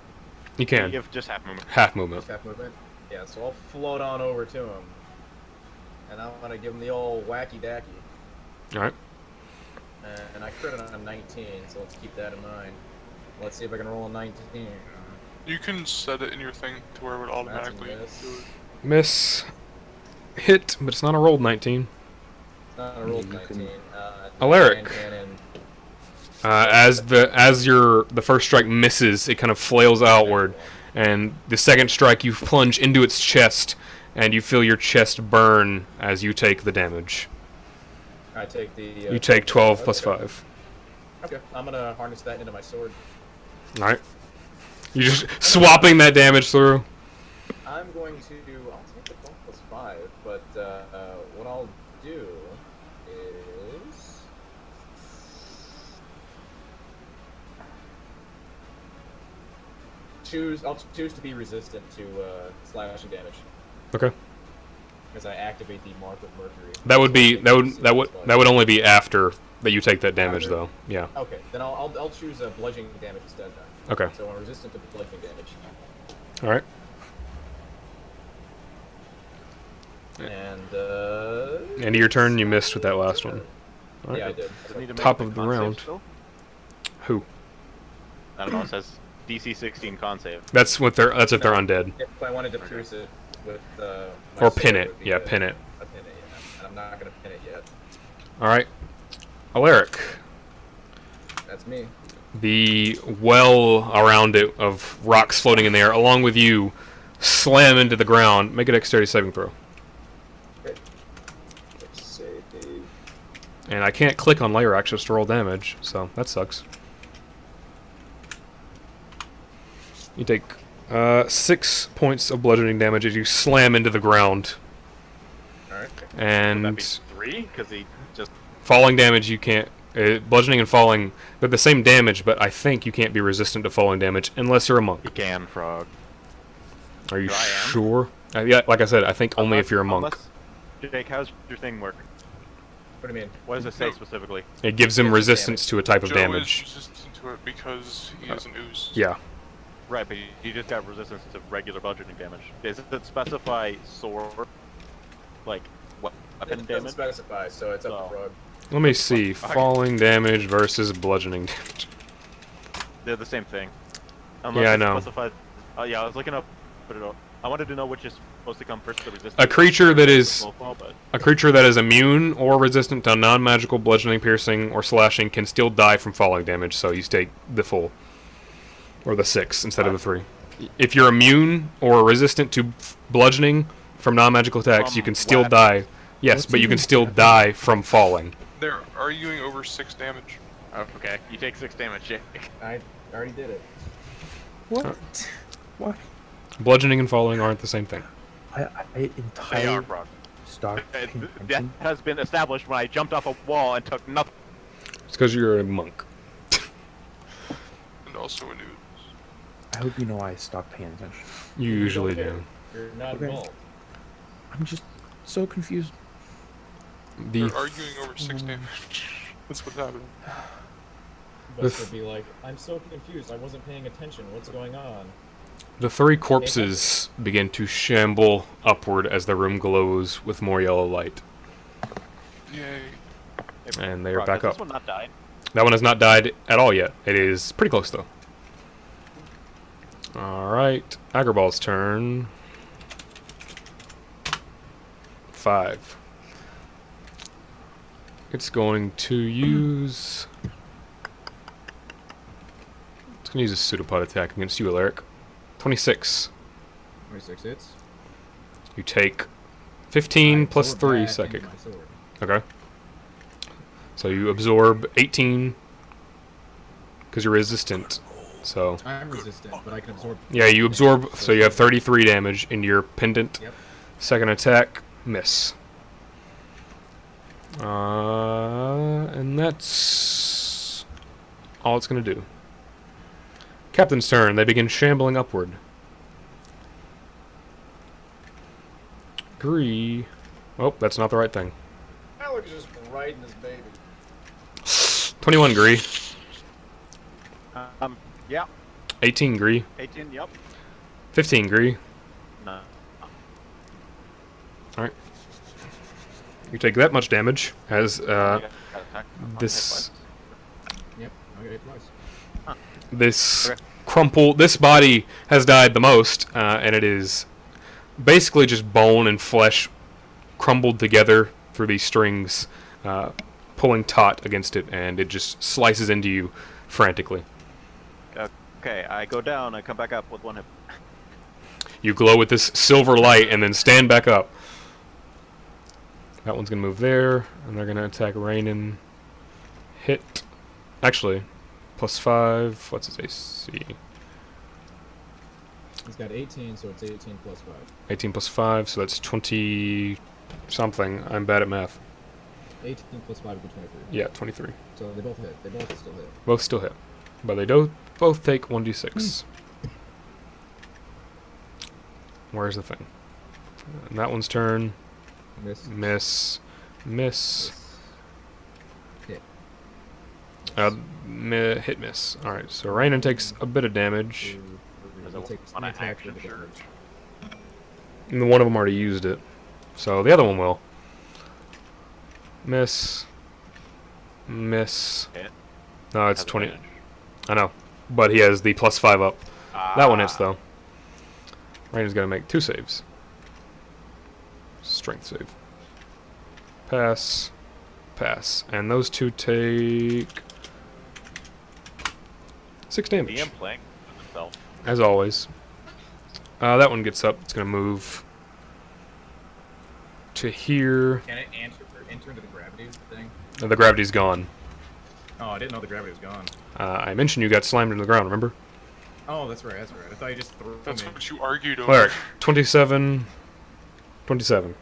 You can. Give just half movement. Half movement. Just half movement. Yeah, so I'll float on over to him, and I'm gonna give him the old wacky dacky. Alright. And I crit on a 19, so let's keep that in mind. Let's see if I can roll a 19. You can set it in your thing to where it would automatically miss. do it. Miss. Hit, but it's not a rolled 19. It's not a rolled You 19. can- Alaric. Cannon. As the first strike misses, it kind of flails outward, and the second strike you plunge into its chest, and you feel your chest burn as you take the damage. I take the. You take 12 plus 5. Okay, I'm gonna harness that into my sword. Alright. You're just swapping that damage through. I'm going to. I'll take the 12 plus 5, but what I'll do is. choose to be resistant to slashing damage Okay. as I activate the Mark of Mercury. That would be So that would only be after that you take that damage After. though. Yeah. Okay, then I'll choose bludgeoning damage instead then. Okay. So I'm resistant to bludgeoning damage. All right. And End of your turn. You missed with that last one. All right. Yeah, I did. Does it need to make Top the of the con save round. still? Who? I don't know. It says DC 16 con save. That's what they're. That's if they're No. undead. If I wanted to pierce it with my Or pin sword, it. would be Yeah, a- pin it. a pin it, yeah. And I'm not gonna pin it yet. All right. Alaric. That's me. The well around it of rocks floating in there, along with you, slam into the ground. Make a dexterity saving throw. Okay. Let's save. And I can't click on layer access to roll damage, so that sucks. You take 6 points of bludgeoning damage as you slam into the ground. Alright. Would that And be 3? Because he just... falling damage, you can't. Bludgeoning and falling, they're the same damage, but I think you can't be resistant to falling damage unless you're a monk. He can, Frog. Are you I am. sure? Yeah, like I said, I think only if you're a monk. Jake, how's your thing work? What do you mean? What does it say No. specifically? It gives him It's resistance to a type of Joe damage. is resistant to it because he is an ooze. Yeah. Right, but you just got resistance to regular bludgeoning damage. Does it specify sword, like weapon It doesn't damage? specify, so it's up Oh. to Frog. Let me see. Falling damage versus bludgeoning damage. They're the same thing. Yeah, I it know. Specifies... Oh yeah, I was looking up. Put it up. I wanted to know which is supposed to come first. The resistance. A creature that is Slow fall, but a creature that is immune or resistant to non-magical bludgeoning, piercing, or slashing can still die from falling damage. So you take the full, or the 6 instead of the 3. If you're immune or resistant to bludgeoning from non-magical attacks, you can still weapons. die. Yes, What's but you even can still happening? die from falling. They're arguing over 6 damage. oh, okay, you take 6 damage, Jake. I already did it. What? What? Bludgeoning and falling aren't the same thing. I They are, entirely Frog. stopped paying That attention. has been established when I jumped off a wall and took nothing. It's because you're a monk. And also an ooze. I hope you know I stopped paying attention. You usually don't care. do. You're not Okay. involved. I'm just so confused. The They're arguing over 6 damage. That's what's happening. But would be like, I'm so confused. I wasn't paying attention. What's going on? The 3 corpses begin to shamble upward as the room glows with more yellow light. Yay. And they are Frog, back has up. This one not died? That one has not died at all yet. It is pretty close, though. Alright. Agraball's turn. 5. It's going to use... It's going to use a pseudopod attack against you, Alaric. 26. 26 hits. You take 15 I plus absorb 3 that psychic. into my sword. Okay. So you absorb 18 because you're resistant. So I'm resistant, but I can absorb. yeah, you absorb. So you have 33 damage in your pendant. Yep. Second attack, miss. And that's all it's gonna do. Captain's turn. They begin shambling upward. Gree. Oh, that's not the right thing. Alec is just riding this baby. 21 Gree. Yeah, 18 Gree. 18, yep. 15 Gree. No. Alright. You take that much damage as Got attack. this Yep, I got hit twice. this Okay. this body has died the most, and it is basically just bone and flesh crumbled together through these strings, pulling taut against it, and it just slices into you frantically. Okay, I go down, I come back up with 1 hit. You glow with this silver light and then stand back up. That one's gonna move there, and they're gonna attack Rainin. Hit. Actually, +5. What's his AC? He's got 18, so it's 18 plus 5. 18 plus 5, so that's 20 something. I'm bad at math. 18 plus 5 would be 23. Yeah, 23. So they both hit. They both still hit. Both still hit. But they do both take 1d6. Where's the thing? And that one's turn. Miss. Miss. Miss. Hit. Hit miss. Alright, so Rainen takes a bit of damage. He takes on 3 an attacks action with the surge. damage. And one of them already used it. So the other one will. Miss. Miss. Hit. No, it's Has 20. advantage. I know. But he has the +5 up. That one hits, Ah. though. Rainen's gonna make 2 saves. Strength save. Pass. Pass. And those 2 take 6 damage. DM playing with himself. As always. That one gets up. It's gonna move to here. Can it enter into the gravity thing? The gravity's gone. Oh, I didn't know the gravity was gone. I mentioned you got slammed into the ground, remember? Oh, that's right, that's right. I thought you just threw That's me. what you argued over. Alright, 27. 27.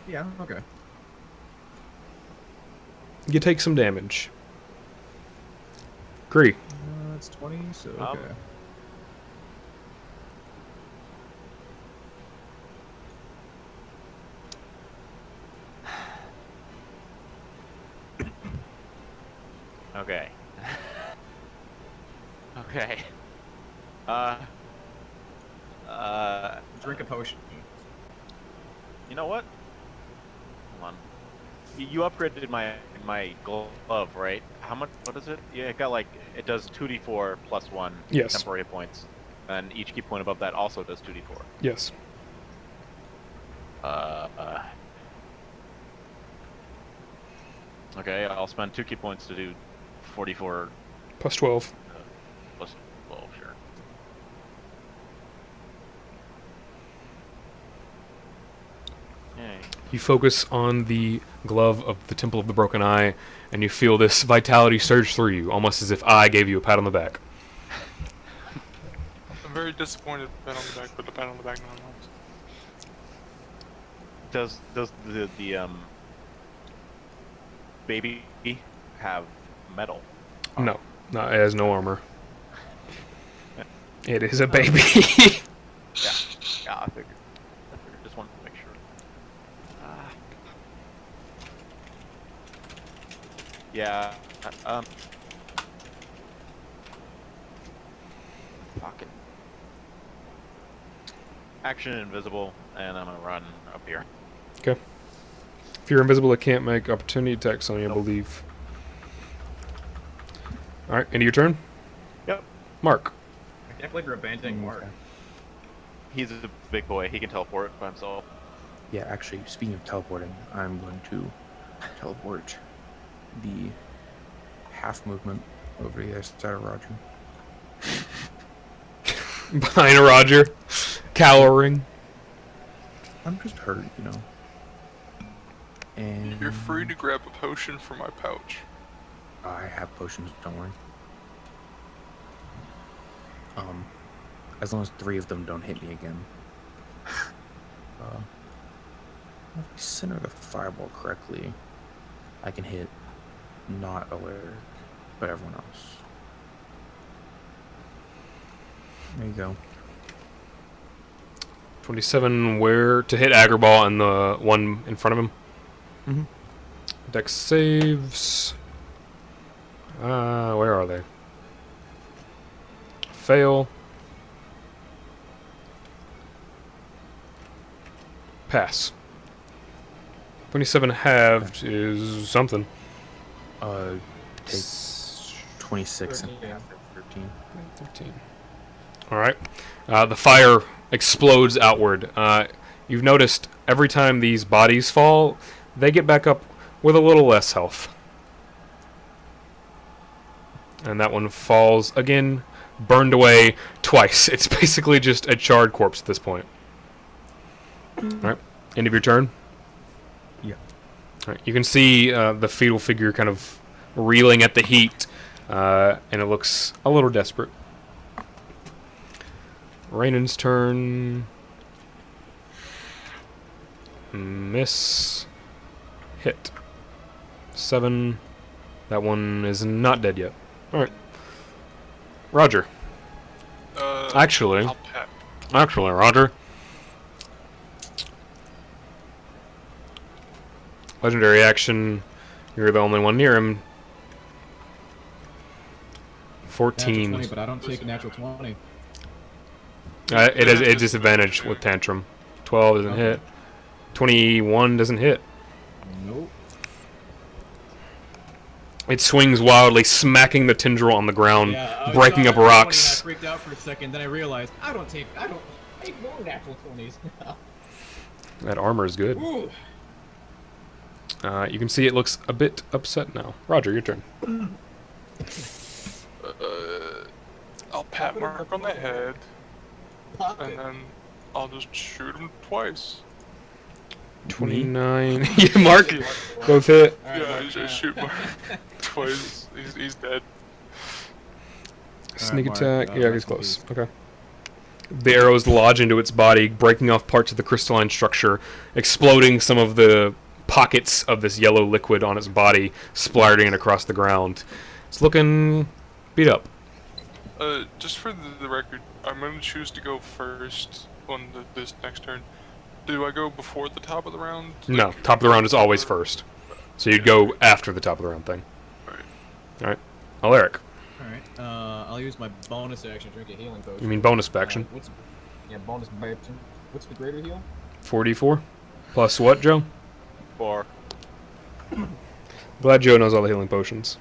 Yeah, okay. You take some damage. Agree. That's 20, so Um, okay. Okay. Okay. Drink a potion. You know what? Hold on. You upgraded my glove, right? How much? What is it? Yeah, it got like it does 2d4 plus 1 Yes. temporary hit points, and each key point above that also does 2d4. Yes. Okay, I'll spend 2 key points to do 44 Plus 12. plus 12, sure. Yay. You focus on the glove of the Temple of the Broken Eye, and you feel this vitality surge through you, almost as if I gave you a pat on the back. I'm very disappointed with the pat on the back, but the pat on the back nonetheless. Does the baby have metal? No, it has no armor. It is a baby. Yeah, yeah, I figured. Just wanted to make sure. Yeah. Fucking. Action invisible, and I'm gonna run up here. Okay. If you're invisible, it can't make opportunity attacks on you, I Nope. believe. Alright, end of your turn? Yep. Mark. I can't believe you're abandoning Mark. Okay. He's a big boy. He can teleport by himself. Yeah, actually, speaking of teleporting, I'm going to teleport the half movement over the other side of Roger. Behind Roger. Cowering. I'm just hurt, you know. And You're free to grab a potion from my pouch. I have potions, don't worry. As long as 3 of them don't hit me again. If I center the fireball correctly, I can hit not Alaric, but everyone else. There you go. 27, where to hit Agrabah and the one in front of him. Mm-hmm. Dex saves. Where are they? Fail. Pass. 27 halved is something. Take 26 and 13. 13. 13. Alright. The fire explodes outward. You've noticed every time these bodies fall, they get back up with a little less health. And that one falls again, burned away twice. It's basically just a charred corpse at this point. Alright. End of your turn? Yeah. Alright. You can see the fetal figure kind of reeling at the heat, and it looks a little desperate. Rainen's turn. Miss. Hit. 7. That one is not dead yet. Alright. Roger. Actually, I'll pat. Roger. Legendary action. You're the only one near him. Natural 14. 20, but I don't take natural 20. It has a disadvantage with tantrum. 12 doesn't hit. 21 doesn't hit. Nope. It swings wildly, smacking the tendril on the ground, Yeah, breaking up rocks. I freaked out for a second, then I realized I don't take more natural 20s. That armor is good. Ooh. You can see it looks a bit upset now. Roger, your turn. I'll pat Mark on the head, Pop and it. then I'll just shoot him twice. 29. Yeah, Mark, both hit. All right, Yeah, Mark, just shoot Mark twice. He's dead. Sneak Mark, attack. Yeah, he's rest in close. Okay. The arrows lodge into its body, breaking off parts of the crystalline structure, exploding some of the pockets of this yellow liquid on its body, splattering it across the ground. It's looking beat up. Just for the record, I'm going to choose to go first on this next turn. Do I go before the top of the round? No, top of the round is always first. So you'd go after the top of the round thing. Alright. Alaric. Alright, I'll use my bonus action to drink a healing potion. You mean bonus action? Bonus action. What's the greater heal? 44? Plus what, Joe? 4. Glad Joe knows all the healing potions.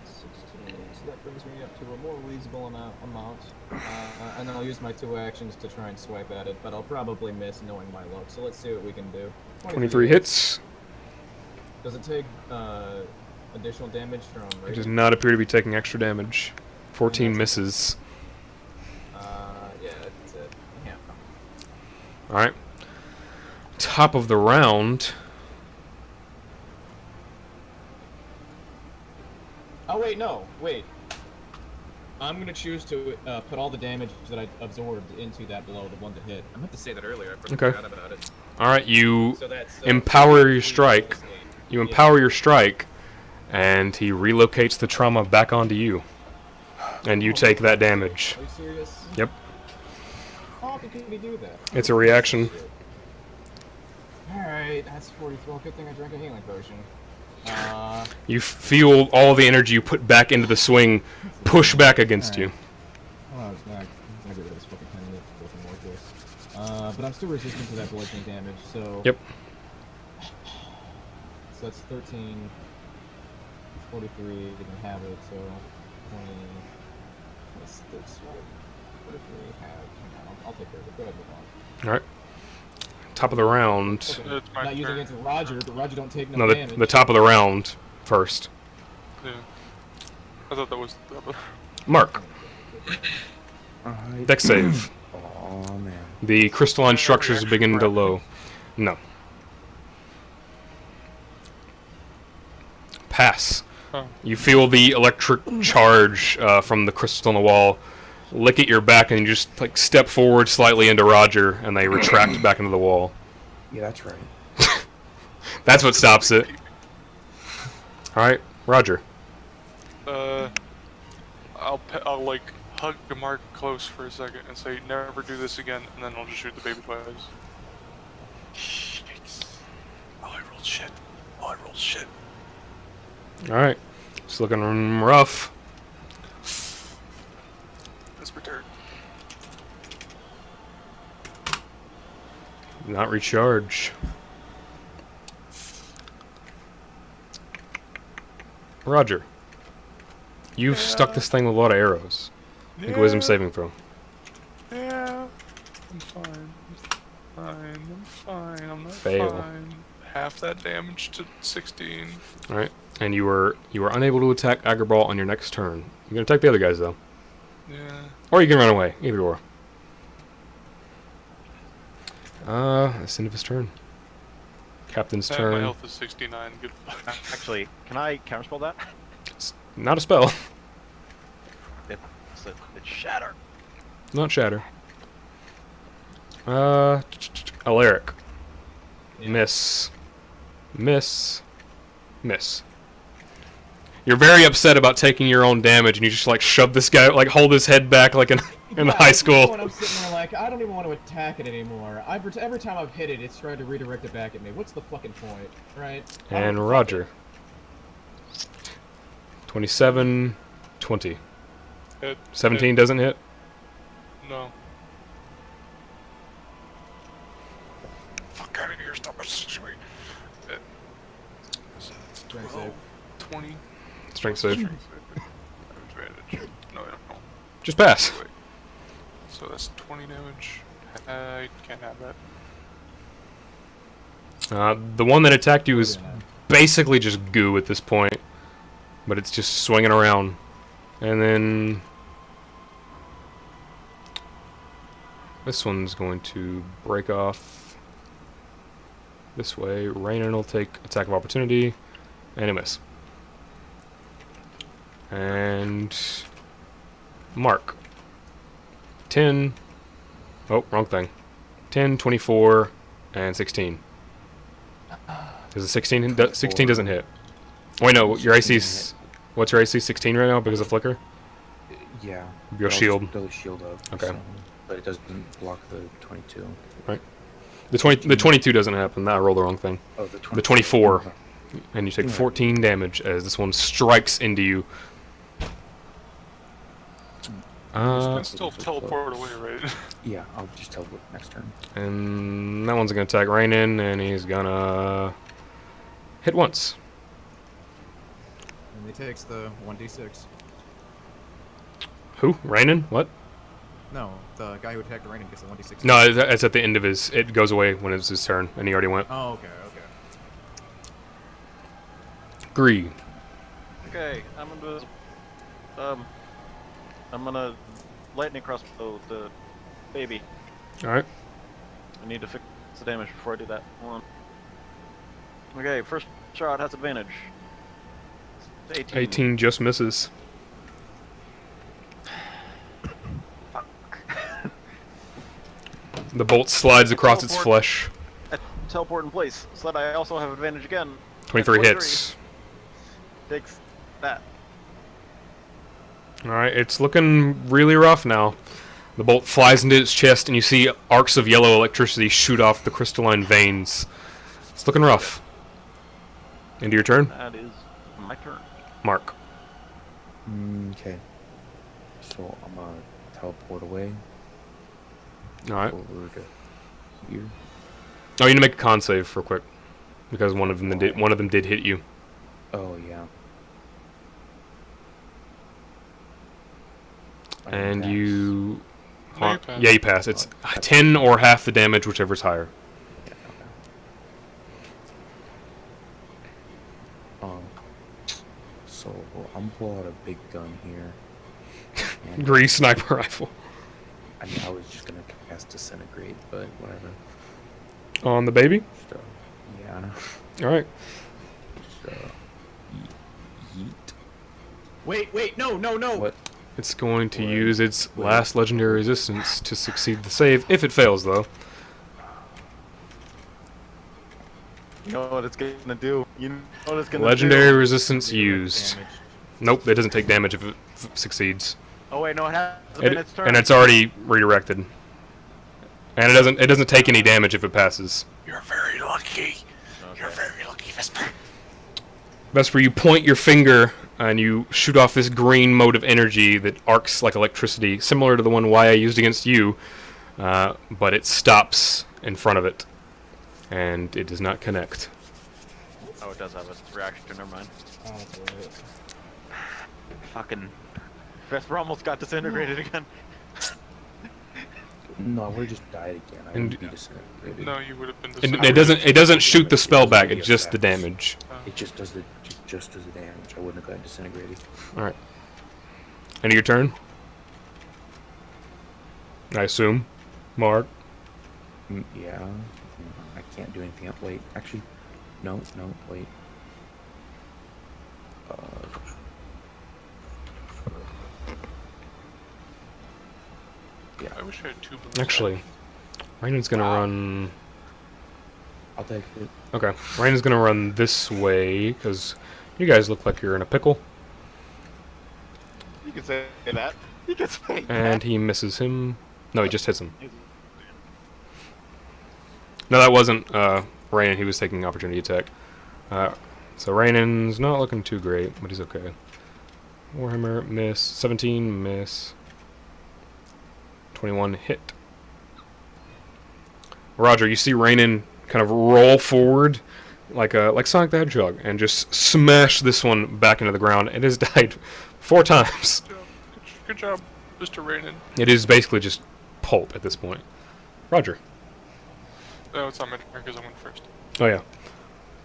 So that's 16. So that brings me up to a more reasonable amount. And then I'll use my 2 actions to try and swipe at it, but I'll probably miss knowing my luck. So let's see what we can do. 23 hits. Does it take additional damage from It does radiant? not appear to be taking extra damage. 14 misses. Yeah, that's it. Yeah. Alright. Top of the round. Oh wait, no, wait. I'm gonna choose to put all the damage that I absorbed into that below the one to hit. I meant to say that earlier. I Okay. forgot about it. Alright, you So that's empower your strike. minus 8. You Yeah. empower your strike, and he relocates the trauma back onto you. And you take that damage. Are you serious? Yep. How often can we do that? It's a reaction. Alright, that's 44. Good thing I drank a healing potion. You feel all the energy you put back into the swing push back against you. Oh, I was gonna get rid of this fucking 10 minutes worth of more of this. But I'm still resistant to that bludgeoning damage, so... Yep. So that's 13, 43, didn't have it, so 20, 26, 43, half. Hang on, I'll take care of it. Go ahead, move on. Alright. Top of the round. It's my Not using turn. it against Roger, but Roger don't take No, no damage. the top of the round first. Yeah. I thought that was the other. Mark. Alright. Dex save. Oh man. The crystalline structures begin to low. No. Pass. Oh. You feel the electric charge from the crystal on the wall lick at your back, and you just like step forward slightly into Roger, and they retract back into the wall. Yeah, that's right. That's what stops it. All right, Roger. I'll like hug Mark close for a second and say, "Never do this again," and then I'll just shoot the baby twice. Yikes! Oh, I rolled shit. Oh, I rolled shit. All right, it's looking rough. That's my turn. Not recharge. Roger. You've stuck this thing with a lot of arrows. Make a wisdom saving throw. Yeah, I'm fine. I'm fine. I'm not Fail. fine. Half that damage to 16. All right, and you were unable to attack Agraball on your next turn. You're gonna attack the other guys though, Yeah. or you can run away. Either or. That's the end of his turn. Captain's My turn. health is 69. Good fuck. Actually, can I counterspell that? It's not a spell. It's shatter. Not shatter. Alaric. Yeah. Miss. You're very upset about taking your own damage, and you just like shove this guy, like hold his head back like an in the high school. When I'm sitting there like, I don't even want to attack it anymore. Every time I've hit it, it's tried to redirect it back at me. What's the fucking point, right? And Roger. 27, 20. Hit. 17 doesn't hit. No. Fuck out of here, stop messaging me. So that's 12, 20. Strength save. Advantage. No, I don't. Just pass. Wait. So that's 20 damage. I can't have that. The one that attacked you is basically just goo at this point. But it's just swinging around. And then... this one's going to break off this way. Rainin will take attack of opportunity. And a miss. And... Mark. 10... oh, wrong thing. 10, 24, and 16. Is it 16? 16 doesn't hit. Wait, no, your AC's... what's your AC? 16 right now because of Flicker? Yeah. Your shield. Still shield up. Okay. So, but it doesn't block the 22. Right. The 22 doesn't happen. I rolled the wrong thing. Oh, the 24. The 24. And you take 14 damage as this one strikes into you. You can still teleport away, right? Yeah, I'll just teleport next turn. And that one's going to attack Rainin, and he's going to hit once. And he takes the 1d6. Who? Rainin? What? No, the guy who attacked Rainin gets the 1d6. No, it's at the end of his... it goes away when it's his turn, and he already went. Oh, okay. Gree. Okay, I'm gonna lightning crossbow the baby. Alright. I need to fix the damage before I do that. Hold on. Okay, first shot has advantage. It's 18. 18 just misses. Fuck. The bolt slides across its Teleport. flesh. I teleport in place, so that I also have advantage again. 23 That's hits. Takes that. Alright, it's looking really rough now. The bolt flies into its chest, and you see arcs of yellow electricity shoot off the crystalline veins. It's looking rough. Into your turn? That is my turn. Mark. Okay. So I'm gonna teleport away. Alright. Over to here. Oh, you need to make a con save real quick. Because one of them did hit you. Oh, yeah. And you... No, you pass. yeah, you pass. It's 10 or half the damage, whichever's higher. Yeah, okay. So I'm gonna pull out a big gun here. And, Green sniper rifle. I mean, I was just gonna cast Disintegrate, but whatever. On the baby? Just, yeah, I know. Alright. Just, yeet. Wait, no! What? It's going to use its last legendary resistance to succeed the save, if it fails, though. You know what it's gonna do. You know what it's gonna Legendary do. resistance used. Damage. Nope, it doesn't take damage if it succeeds. Oh wait, no, it has been its turn. And it's already redirected. And it doesn't take any damage if it passes. You're very lucky. Okay. You're very lucky, Vesper. Vesper, you point your finger and you shoot off this green mode of energy that arcs like electricity, similar to the one Waya used against you, but it stops in front of it, and it does not connect. Oh, it does have a reaction. Never mind. Oh, that's right. Fucking Vesper almost got disintegrated again. No, I would have just died again. I And- would be disintegrated. No, you would have been And it doesn't shoot the spell back, it's just the damage. It just does the damage. I wouldn't have gotten disintegrated. Alright. End of your turn? I assume. Mark. Yeah. I can't do anything else. Wait, actually, no, wait. Yeah. I wish I had 2 boots. Actually, Rainan's gonna run... I'll take it. Okay, Rainan's gonna run this way, because you guys look like you're in a pickle. You can say that. You can say that. And he misses him. No, he just hits him. No, that wasn't Rainan. He was taking opportunity attack. So Rainan's not looking too great, but he's okay. Warhammer, miss. 17, miss. 21, hit. Roger, you see Rainan kind of roll forward like Sonic the Hedgehog and just smash this one back into the ground. It has died 4 times. Good job, Mr. Rainan. It is basically just pulp at this point. Roger. Oh, it's not my turn because I went first. Oh yeah.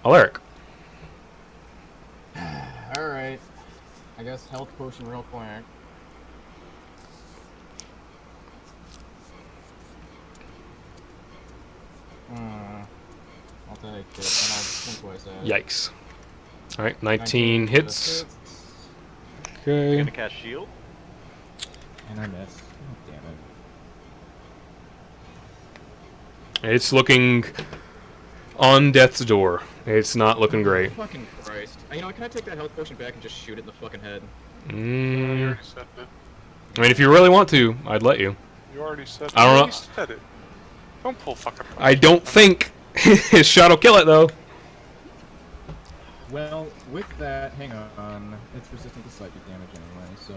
Alaric. Alright. I guess health potion real quick. I'll take it, and I'll think twice at it. Yikes. Alright, 19 hits. You're Okay. gonna cast shield. And I miss. Oh, damn it. It's looking on death's door. It's not looking great. Fucking Christ. You know, can I take that health potion back and just shoot it in the fucking head? You Mm, already said it. I mean, if you really want to, I'd let you. You already said it. I don't You know. already said it. Don't pull fucking. I don't think his shot will kill it, though. Well, with that, hang on. It's resistant to psychic damage anyway, so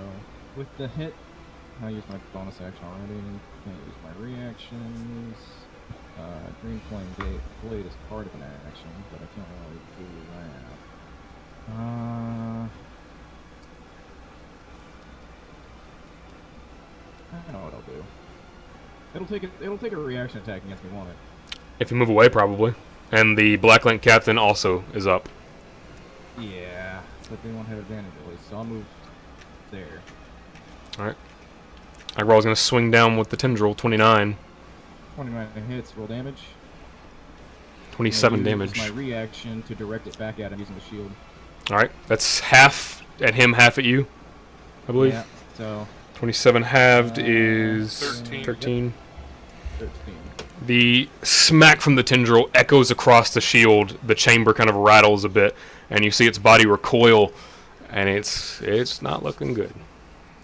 with the hit, I use my bonus action already. Can't use my reactions. Green Flame Blade is part of an action, but I can't really do that. I know what I'll do. It'll take a reaction attack against me, won't it? If you move away, probably. And the Black Link Captain also is up. Yeah, but they won't have advantage at least, so I'll move there. Alright. Agral's gonna swing down with the Tendril, 29. 29 hits, roll damage. 27 Use damage. my reaction to direct it back at him using the shield. Alright, that's half at him, half at you, I believe. Yeah, so 27 halved is 13. 13. 13. The smack from the tendril echoes across the shield. The chamber kind of rattles a bit, and you see its body recoil, and it's not looking good.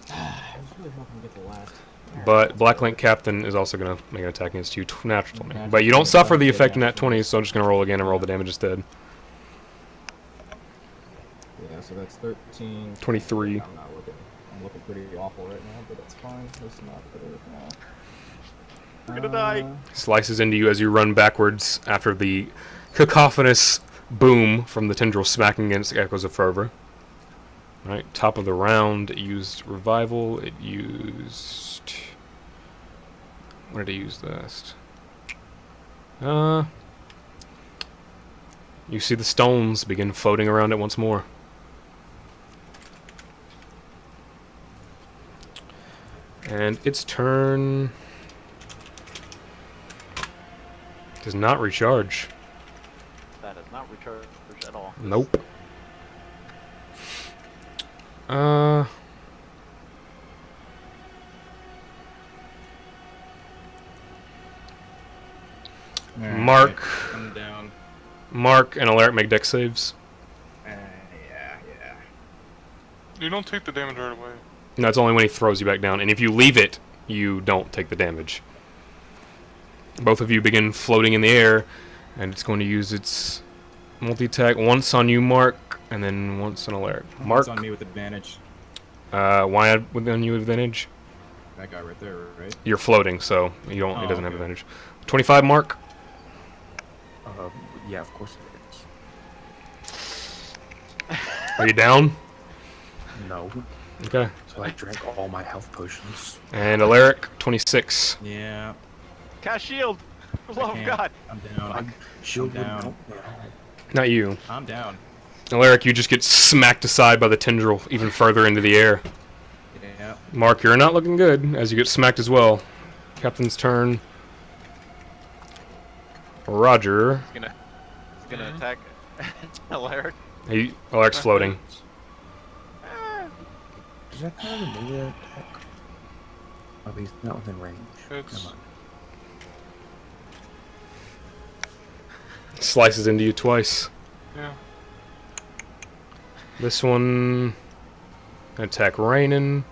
I was really hoping to get the last. But Black Link Captain is also going to make an attack against you, natural 20. But you don't suffer the effect in that 20, so I'm just going to roll again and roll the damage instead. Yeah, so that's 13. 23. I'm looking pretty awful right now, but that's fine. It's not better now. We're gonna die. Slices into you as you run backwards after the cacophonous boom from the tendril smacking against the Echoes of Fervor. Alright, top of the round, it used Revival, it used... What did it use last? You see the stones begin floating around it once more. And its turn... does not recharge. That is not recharged at all. Nope. Mark. I'm down. Mark and Alaric make dex saves. Yeah. You don't take the damage right away. No, it's only when he throws you back down. And if you leave it, you don't take the damage. Both of you begin floating in the air, and it's going to use its multi-attack once on you, Mark, and then once on Alaric. Mark, It's on me with advantage. why on you with advantage? That guy right there, right? You're floating, so you don't. He Oh, doesn't have okay. advantage. 25, Mark. Yeah, of course it is. Are you down? No. Okay. So I drank all my health potions. And Alaric, 26. Yeah. Cast shield! For the love of can't. God! I'm down. Shield I'm wouldn't down. help me at all. Not you. I'm down. Alaric, you just get smacked aside by the tendril even further into the air. Yeah. Mark, you're not looking good as you get smacked as well. Captain's turn. Roger. He's gonna attack Alaric. Alaric's floating. Does that kind of a melee attack? Oh, he's not within range. It's- Come on. Slices into you twice. Yeah. This one... Attack Rainan.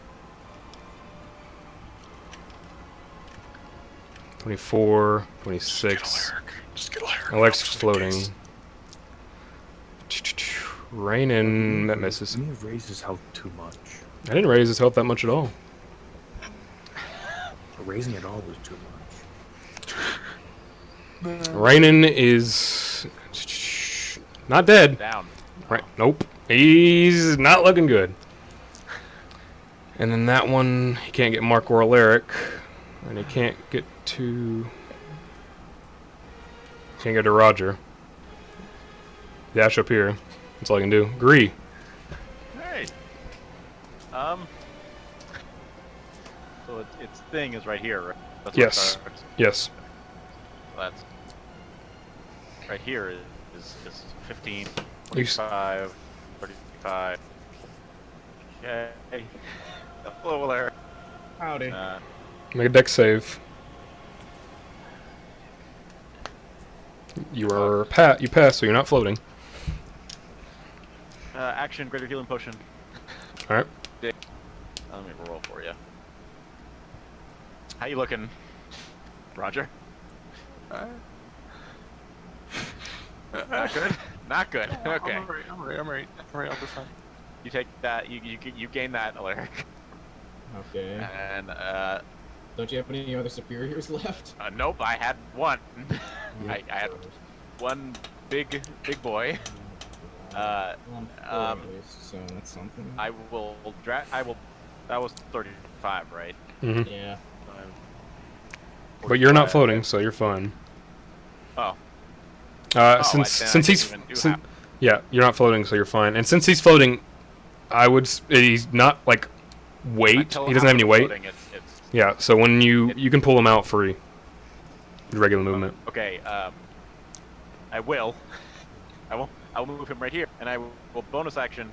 24, 26. Just get Alaric. Aleric's floating. Rainin, that misses. You may have raised his health too much. I didn't raise his health that much at all. Raising it all was too much. Rainin is not dead. Down. Right? Nope. He's not looking good. And then that one, he can't get Mark or Alaric, and he can't get to. Can't get to Roger. Dash up here. That's all I can do. Gree. Hey. So its thing is right here, right? That's where it Yes. starts. Yes. That's right here is 15, You s- 25, 35. Okay. Hello there. Howdy. Make a deck save. You are you pass, so you're not floating. Action, greater healing potion. All right. Let me roll for you. How you looking, Roger? Not good. Not good. Okay. I'm alright. I'll be fine. You take that. You gain that, Alaric. Okay. And Don't you have any other superiors left? nope. I had one. I had one big boy. Well, I'm four at least, so that's something. I will. That was 35, right? Mm-hmm. Yeah. But you're not floating, so you're fine. Oh. Since he's yeah, you're not floating, so you're fine. And since he's floating, he's not like weight. Until He doesn't have any I'm weight. floating, it's Yeah, so when you can pull him out free. Regular movement. okay. I will. I will move him right here, and I will bonus action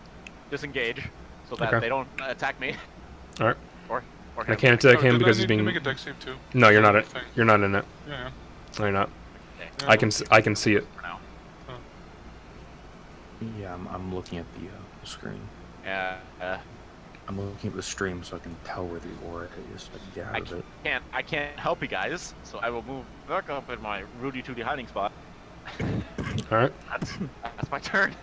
disengage, so that Okay. they don't attack me. All right. Or I him. can't attack Oh, him did because I he's need to being. make a deck save too? No, you're not. Thing. You're not in it. Yeah. No, you're not. Okay. Yeah, I can see it. For now. Yeah, I'm looking at the screen. I'm looking at the stream so I can tell where the aura is. So I can get out of it. I can't help you guys, so I will move back up in my Rudy Tooty hiding spot. All right. That's my turn.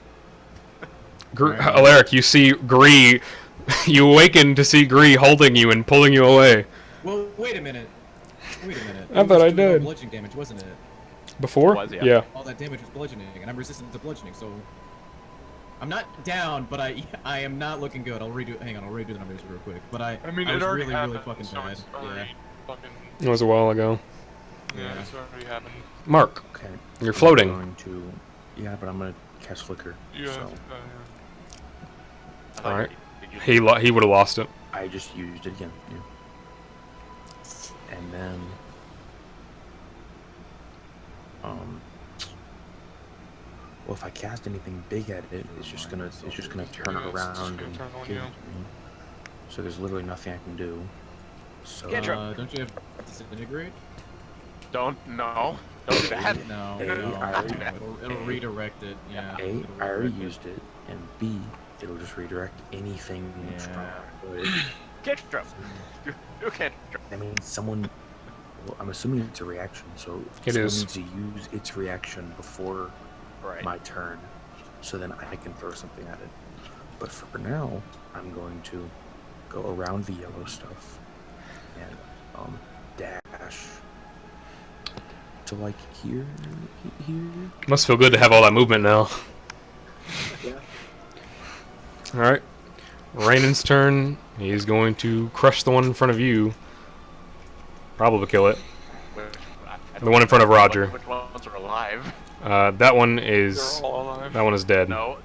Alaric, you see Gree. You awaken to see Gree holding you and pulling you away. Well, wait a minute. Wait a minute. I thought I It was doing all did. bludgeoning damage, wasn't it? Before? Was, yeah. Yeah. All that damage was bludgeoning, and I'm resistant to bludgeoning, so I'm not down, but I am not looking good. I'll redo the numbers real quick. But I mean, I it was already really happened, fucking so bad. it's already fucking. It was a while ago. Yeah, it's already happened. Mark, Okay. you're floating. I'm going to, yeah, but I'm gonna cast flicker. You so have. I thought All right. Did you He would have lost it. I just used it again. Yeah. And then, well, if I cast anything big at it, it's just gonna turn it Yeah, it's around just and gonna turn on kill you. me. So there's literally nothing I can do. So Don't you have disintegrate? Don't do that. No, A, no. I already- It'll redirect it. Yeah. A, it'll I already redirect it. used it, and B, it'll just redirect anything Yeah. strong. Can't drop. You can't drop. I mean, someone. Well, I'm assuming it's a reaction, so It someone is. needs to use its reaction before Right. my turn, so then I can throw something at it. But for now, I'm going to go around the yellow stuff and dash to like here. Must feel good to have all that movement now. Yeah. All right. Rainin's turn. He's going to crush the one in front of you. Probably kill it. The one in front of Roger. Which ones are alive? That one is. They're all alive. That one is dead. No.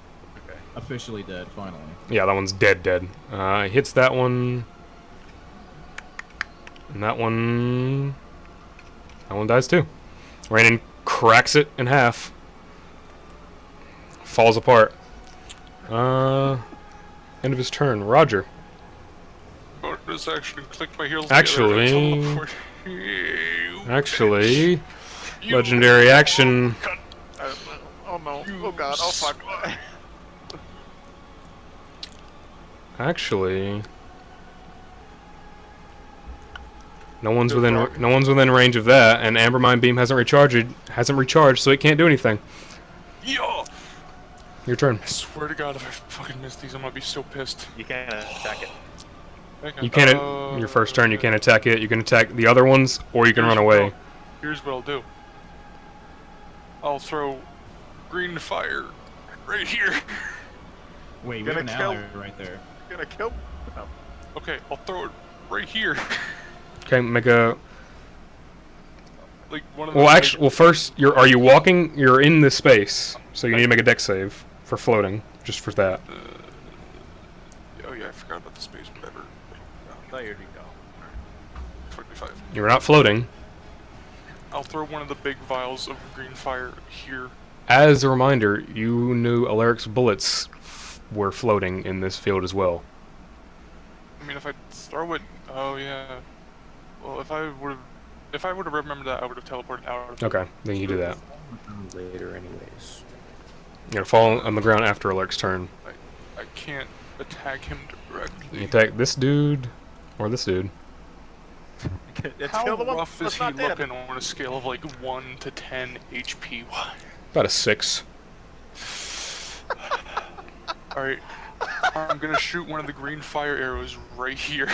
Okay. Officially dead, finally. Yeah, that one's dead. Hits that one. And that one. That one dies too. Rainin cracks it in half. Falls apart. End of his turn. Roger. Bonus action, click my heels Actually- together. Actually, legendary action. Oh no. Oh god. Oh fuck. Actually, No one's within range of that, and Ambermind beam hasn't recharged, so it can't do anything. Yo! Your turn. I swear to God, if I fucking miss these, I'm gonna be so pissed. You can't attack it. You can't. Your first turn, you can't attack it. You can attack the other ones, or you can run away. Here's what I'll do. I'll throw green fire right here. Wait, we have an ally right there. You're gonna kill them. Okay, I'll throw it right here. Okay, make a. Like one of the. Well, actually, well, first, are you walking? You're in this space, so you need to make a dex save for floating, just for that. Oh yeah, I forgot about the space. Whatever. I thought you already go. 25. You're not floating. I'll throw one of the big vials of green fire here. As a reminder, you knew Alaric's bullets were floating in this field as well. I mean, if I throw it, oh yeah. Well, if I would have remembered that, I would have teleported out of it. Okay, then you do that. Later, anyways. You're gonna fall on the ground after Alaric's turn. I can't attack him directly. You attack this dude, or this dude. How rough is he looking on a scale of like 1 to 10 HP? About a 6. Alright, I'm gonna shoot one of the green fire arrows right here.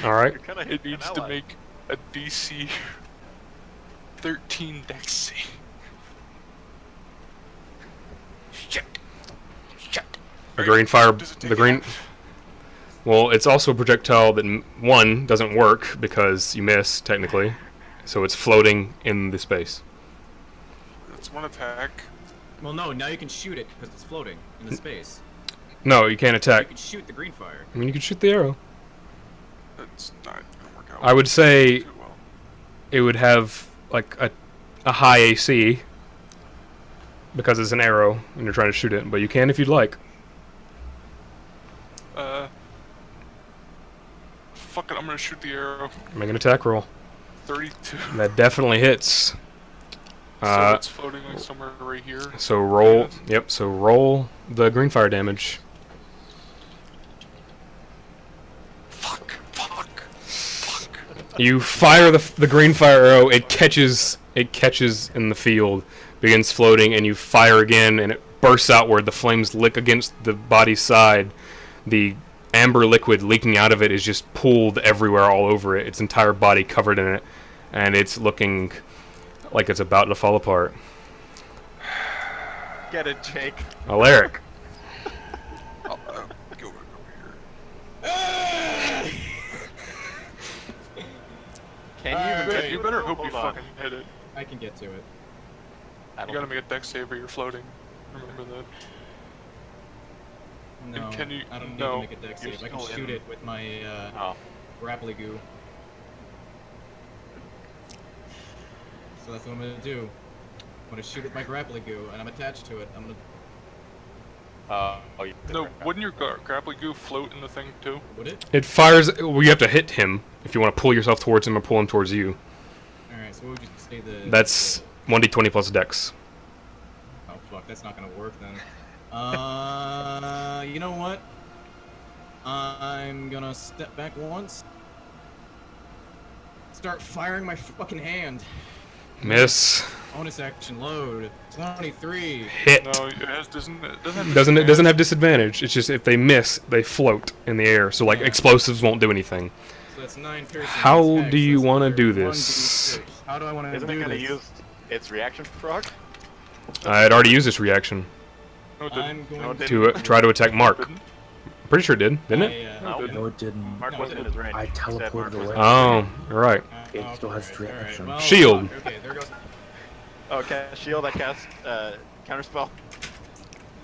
Alright. It needs to make a DC 13 dex save. Shit. The green fire. The green. Well, it's also a projectile that one doesn't work because you miss technically, so it's floating in the space. That's one attack. Well, no, now you can shoot it because it's floating in the space. No, you can't attack. You can shoot the green fire. I mean, you can shoot the arrow. That's not gonna work out. I would say too well. it would have like a high AC because it's an arrow and you're trying to shoot it, but you can if you'd like. Fuck it, I'm gonna shoot the arrow. Make an attack roll. 32. That definitely hits. So it's floating like somewhere right here. So roll. Yep. So roll the green fire damage. Fuck. You fire the green fire arrow. It catches in the field, begins floating, and you fire again, and it bursts outward. The flames lick against the body's side. The amber liquid leaking out of it is just pooled everywhere, all over it. Its entire body covered in it, and it's looking like it's about to fall apart. Get it, Jake. Alaric. I'll go over here. Can you? You better hope you Hold on. fucking hit it. I can get to it. You gotta make a dex save or you're floating. Remember that. No, can you- I don't need no, to make a dex you're save. I can still shoot in. it with my Oh. grappling goo. So that's what I'm gonna do. I'm gonna shoot with my grappling goo, and I'm attached to it. I'm gonna. Oh, you No, wouldn't your grappling goo float in the thing too? Would it? It fires. Well, you have to hit him if you want to pull yourself towards him or pull him towards you. All right. So what would you say the? That's 1d20 plus dex. Oh fuck, that's not gonna work then. You know what? I'm gonna step back once. Start firing my fucking hand. Miss. Bonus action load. 23. Hit. No, it doesn't have Doesn't have disadvantage. It's just if they miss, they float in the air. So like Yeah. explosives won't do anything. So that's 9 piercing. How That's do you X, wanna that's do another this? 1d6. How do I want to Isn't do it gonna this? use its reaction frog? I had already used this reaction No, it I'm didn't. going No, it to try to attack Mark. Didn't. Pretty sure it did, didn't it? No, No, it didn't. Mark No, wasn't in his range. I He said Mark teleported was- away. Oh, right. It still has reaction. Well, Shield. fuck. Okay, there goes. Okay, shield. I cast counterspell.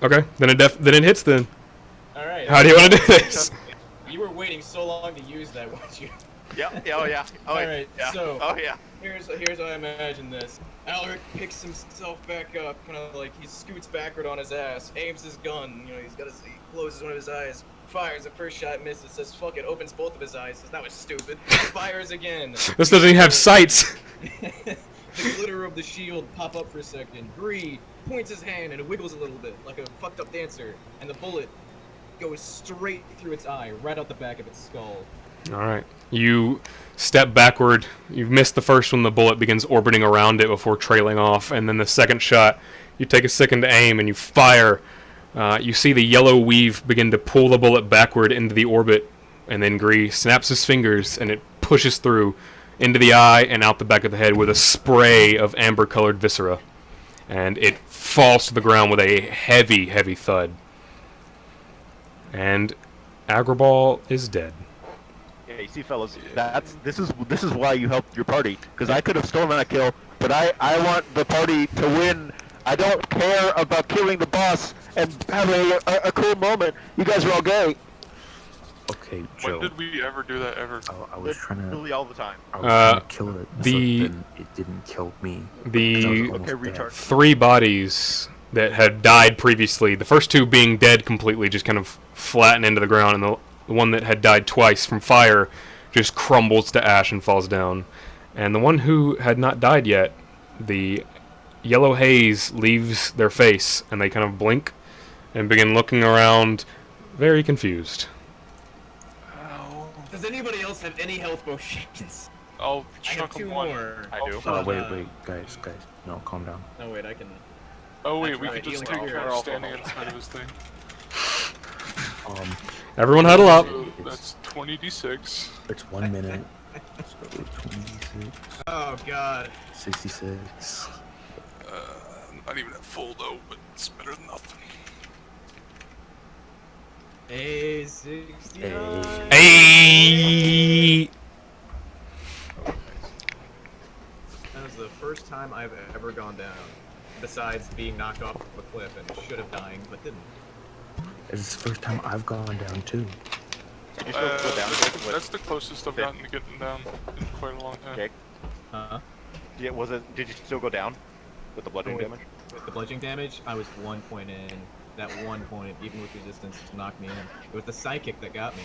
Okay, then it hits. Then All right. how do you want to do this? You were waiting so long to use that, weren't you? Yeah. Oh yeah. Oh Alright, yeah. so- Oh yeah. Here's how I imagine this. Alaric picks himself back up, kind of like he scoots backward on his ass, aims his gun. You know, he closes one of his eyes, fires. The first shot misses. Says fuck it. Opens both of his eyes. Says that was stupid. Fires again. This doesn't even have sights. The glitter of the shield pop up for a second. Bree points his hand and it wiggles a little bit, like a fucked up dancer, and the bullet goes straight through its eye, right out the back of its skull. All right. You step backward. You've missed the first one. The bullet begins orbiting around it before trailing off. And then the second shot, you take a second to aim and you fire. You see the yellow weave begin to pull the bullet backward into the orbit. And then Gree snaps his fingers and it pushes through into the eye and out the back of the head with a spray of amber-colored viscera. And it falls to the ground with a heavy, heavy thud. And Agraball is dead. Yeah, you see, fellas, this is why you helped your party, because I could have stolen that kill, but I want the party to win. I don't care about killing the boss and having a cool moment. You guys are all gay. Okay, Joe. When did we ever do that ever? I was trying to. Literally all the time. I was trying to kill it. So the- then it didn't kill me. The Okay, retard. 3 bodies that had died previously, the first 2 being dead completely, just kind of flatten into the ground, and the one that had died twice from fire just crumbles to ash and falls down. And the one who had not died yet, the yellow haze leaves their face, and they kind of blink and begin looking around, very confused. Does anybody else have any health potions? I'll I have chuck 2 him one. more. I do. Wait, guys, no, calm down. No, wait, I can. Oh wait, That's we right, could just healing take figure turns out. standing inside of his thing. Everyone huddle up. So that's 20d6. It's 1 minute. So 26, Oh god. 66. Not even at full though, but it's better than nothing. A69. Hey! That was the first time I've ever gone down. Besides being knocked off of a cliff and should have dying, but didn't. It's the first time I've gone down too. Did you still go down? That's the closest I've gotten to getting down in quite a long time. Okay. Uh-huh. Yeah, was it? Did you still go down with the bludgeoning damage? With the bludgeoning damage, I was 1 point in. That 1 point, even with resistance, knocked me in. It was the psychic that got me.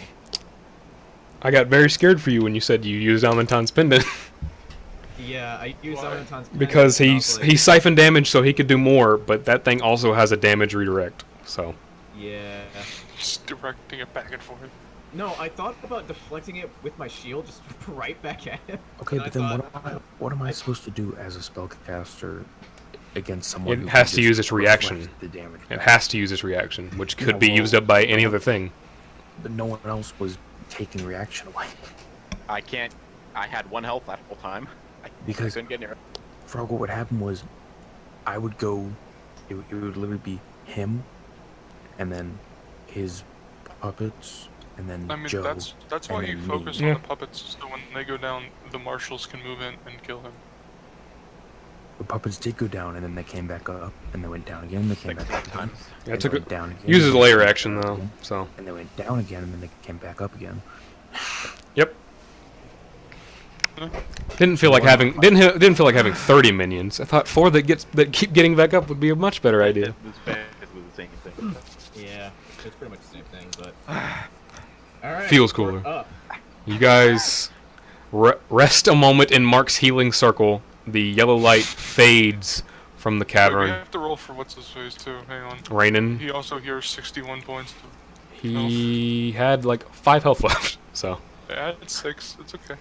I got very scared for you when you said you used Almenton's pendant. Yeah, I used Why? Almenton's Because pendant, he and I was like, siphoned damage so he could do more, but that thing also has a damage redirect. So Yeah. Just directing it back and forth. No, I thought about deflecting it with my shield, just right back at him. Okay, And but I then thought, what am I supposed to do as a spellcaster against someone It who has can to just use its reaction. reflect the damage? it has to use its reaction, which could Yeah, be well, used up by any other thing. But no one else was taking reaction away. I can't. I had 1 health that whole time. I Because- couldn't get near it. Frog, what would happen was, I would go, it would literally be him, and then his puppets, and then I mean, Joe. that's why and you then focus me. on the puppets, so when they go down, the marshals can move in and kill him. The puppets did go down, and then they came back up, and they went down again, they came back 16 up again, times. Yeah, and took they it went down again. uses and they layer came action back up though. again, So and they went down again, and then they came back up again. yep. Didn't feel like having 30 minions. I thought 4 that keep getting back up would be a much better idea. It was basically the same thing. yeah, it's pretty much the same thing, but... Alright, Feels we're cooler. up. You guys rest a moment in Mark's healing circle. The yellow light fades from the Wait, we cavern. have to roll for what's his face too. Hang on. Rainin, He also hears 61 points. he had like 5 health left. So Yeah, it's 6. It's okay.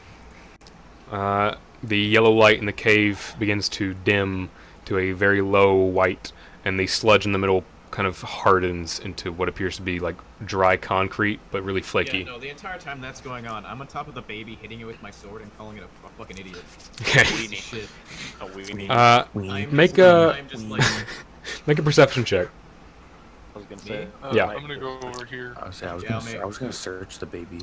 the yellow light in the cave begins to dim to a very low white, and the sludge in the middle kind of hardens into what appears to be like dry concrete, but really flaky. Yeah, no, the entire time that's going on, I'm on top of the baby hitting it with my sword and calling it a fucking idiot. Okay. Piece of shit. A weenie. I'm Make just like, make a perception check. I was gonna say. Yeah. I'm gonna go over here. I was Yeah, gonna, mate. I was gonna search the baby.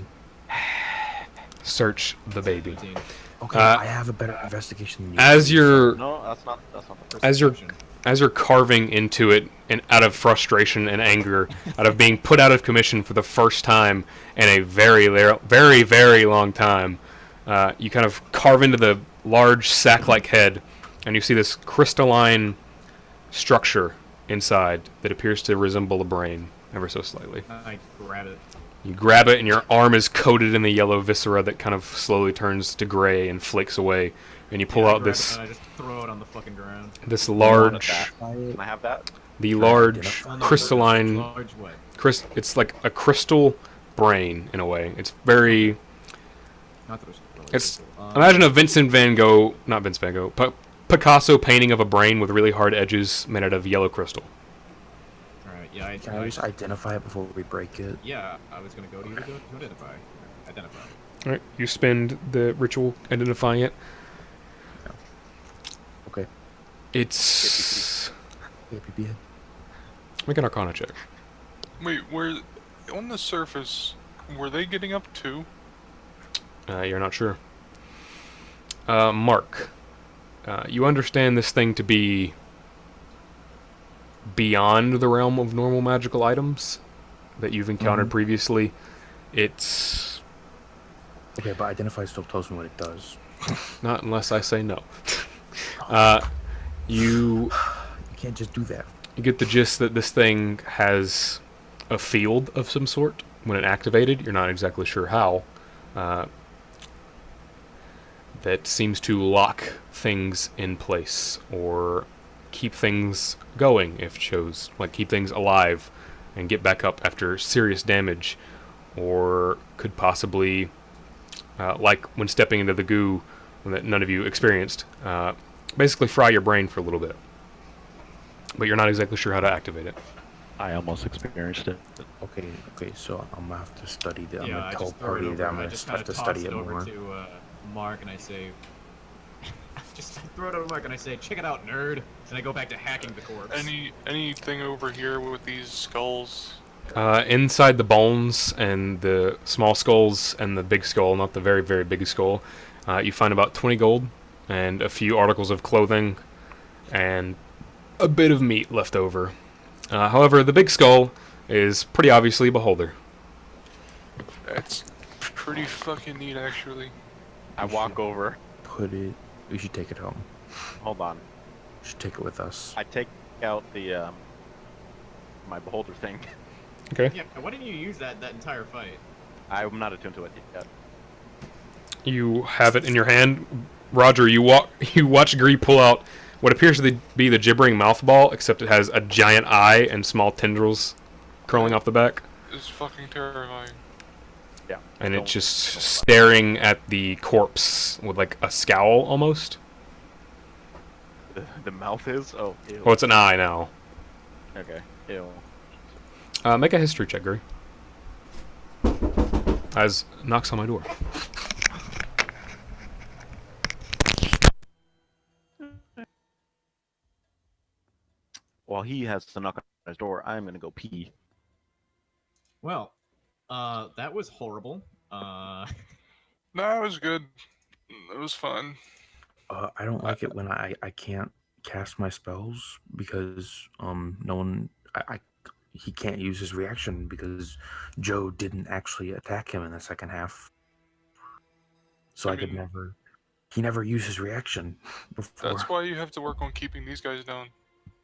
Search the baby. 17. Okay, Uh, I have a better investigation than you. As do, you're No, that's not the first. as you're carving into it, and out of frustration and anger, out of being put out of commission for the first time in a very, very long time, you kind of carve into the large sack-like head, and you see this crystalline structure inside that appears to resemble a brain, ever so slightly. I grab it. You grab it, and your arm is coated in the yellow viscera that kind of slowly turns to gray and flakes away. And you pull Yeah, I out grab this it and I just throw it on the fucking ground. this I wanted large, that. Can I have that? the I large identify? Oh, no, crystalline. Large what? It's like a crystal brain in a way. It's very Not that it's really It's useful. imagine a Vincent Van Gogh, not Vincent Van Gogh, Picasso painting of a brain with really hard edges made out of yellow crystal. Alright, yeah, Can I just identify it before we break it? Yeah, I was gonna go to you to identify. Identify. All right, you spend the ritual identifying it. Okay. It's APB. make an Arcana check. Wait, on the surface, were they getting up too? You're not sure. Mark, you understand this thing to be beyond the realm of normal magical items that you've encountered previously. It's Okay, but identify still tells me what it does. not unless I say no. You can't just do that. You get the gist that this thing has a field of some sort when it activated. You're not exactly sure how. That seems to lock things in place or keep things going if chose, like keep things alive and get back up after serious damage, or could possibly, like when stepping into the goo that none of you experienced, basically fry your brain for a little bit. But you're not exactly sure how to activate it. I almost experienced it. Okay, so I'm gonna have to study that. I'm Yeah, gonna I tell just throw it party over. that I'm I gonna just have kind to of toss study it it over more. to Mark, and I say, just throw it over Mark, and I say, check it out, nerd. And I go back to hacking the corpse. Anything over here with these skulls? Inside the bones and the small skulls and the big skull, not the very, very big skull, you find about 20 gold and a few articles of clothing and a bit of meat left over. However, the big skull is pretty obviously a beholder. That's pretty fucking neat, actually. I walk over. We should take it home. Hold on. We should take it with us. I take out the my beholder thing. Okay. Yeah, why didn't you use that entire fight? I'm not attuned to it yet. You have it in your hand. Roger, you watch Gree pull out what appears to be the gibbering mouth ball, except it has a giant eye and small tendrils curling off the back. It's fucking terrifying. Yeah. And it's just staring at the corpse with like a scowl almost. The mouth is? Oh, ew. Oh, it's an eye now. Okay. Ew. Make a history check, Gree. As knocks on my door. While he has to knock on his door, I'm gonna go pee. Well, that was horrible. No, it was good. It was fun. I don't like it when I can't cast my spells because no one he can't use his reaction because Joe didn't actually attack him in the second half. So he never used his reaction before. That's why you have to work on keeping these guys down,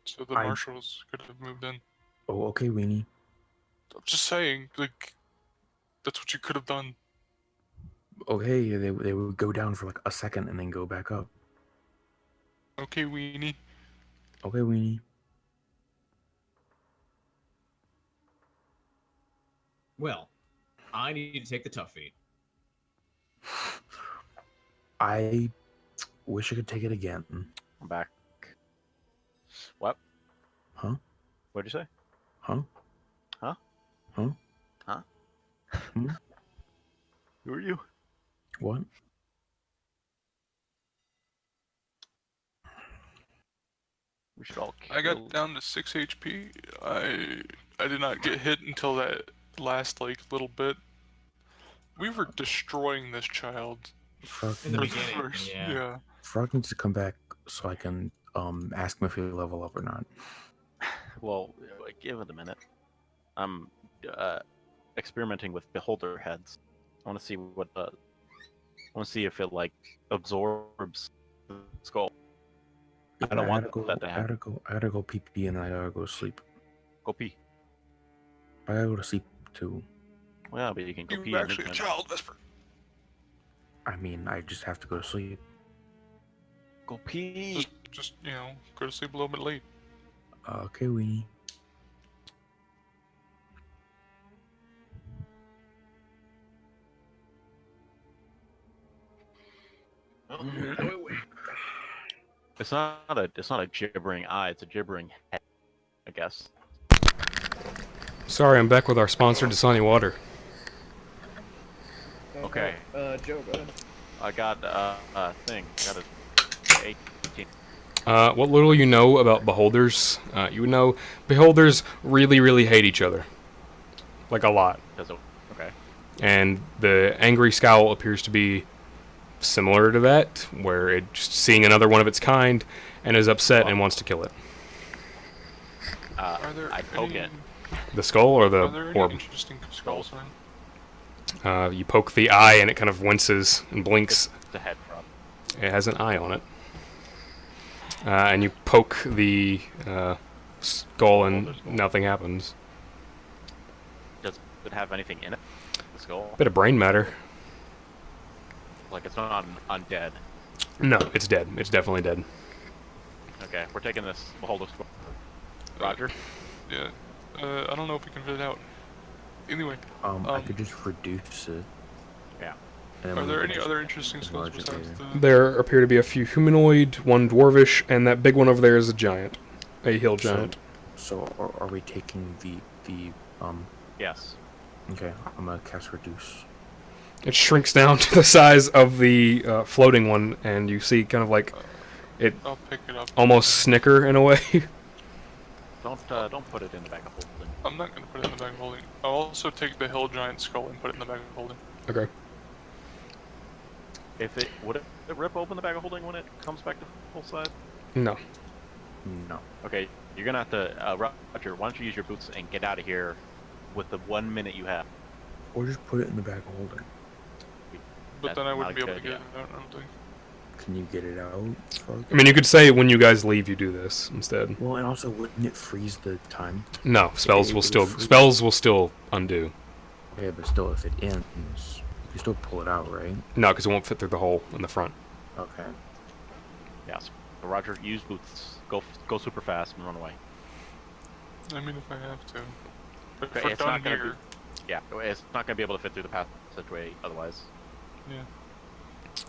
so the marshals could have moved in. Oh, okay, Weenie. I'm just saying, like, that's what you could have done. Okay, they would go down for like a second and then go back up. Okay, Weenie. Okay, Weenie. Well, I need to take the tough feat. I wish I could take it again. I'm back. What? Huh? What'd you say? Huh? Huh? Huh? Huh? Hmm? Who are you? What? We should all kill. I got down to 6 HP. I did not get hit until that last, like, little bit. We were destroying this child. Frog In the needs- beginning, yeah. Frog needs to come back so I can ask him if he'll level up or not. Well, give it a minute. I'm experimenting with beholder heads. I want to see what I want to see if it like absorbs the skull. I don't want that to happen. I gotta go pee pee and I gotta go to sleep. Go pee. I gotta go to sleep too. Well, but you can go pee. You're and actually a then- child whisperer. I mean, I just have to go to sleep. Go pee. Just, you know, go to sleep a little bit late. Okay, Weenie. It's not a gibbering eye. It's a gibbering head, I guess. Sorry, I'm back with our sponsor, Dasani Water. Okay. Joe, go ahead. I got a thing. Got a 18. What little you know about beholders, you would know beholders really, really hate each other. Like a lot. Okay. And the angry scowl appears to be similar to that, where it's seeing another one of its kind and is upset and wants to kill it. Are there I poke it. The skull or the Are there any orb? interesting skulls then? You poke the eye and it kind of winces and blinks. It's the head prop. It has an eye on it. And you poke the skull and nothing happens. Does it have anything in it? The skull? Bit of brain matter. Like it's not undead. No, it's dead. It's definitely dead. Okay, we're taking this beholder skull. Roger? Yeah. I don't know if we can fit it out. Anyway. I could just reduce it. Yeah. And then Are we there could any just other interesting skulls enlarge it besides later. the... There appear to be a few humanoid, one dwarvish, and that big one over there is a giant. A hill giant. So are we taking the Yes. Okay, I'm gonna cast reduce. It shrinks down to the size of the floating one, and you see kind of like it I'll pick it up. almost snicker in a way. Don't put it in the bag of holding. I'm not gonna put it in the bag of holding. I'll also take the hill giant skull and put it in the bag of holding. Okay. Would it rip open the bag of holding when it comes back to full size? No. No. Okay, you're gonna have to Roger. Why don't you use your boots and get out of here with the 1 minute you have? Or just put it in the bag of holding. But That's then I not wouldn't be a able to good get it idea. out, I don't think. Can you get it out? Fuck. I mean, you could say when you guys leave, you do this instead. Well, and also, wouldn't it freeze the time? No, spells It will would still freeze. undo. Yeah, but still, if it ends, you can still pull it out, right? No, because it won't fit through the hole in the front. Okay. Yes. So Roger, use boots. Go super fast and run away. I mean, if I have to. But Okay, if we're it's done not gonna here... Yeah, it's not gonna be able to fit through the passageway otherwise. Yeah.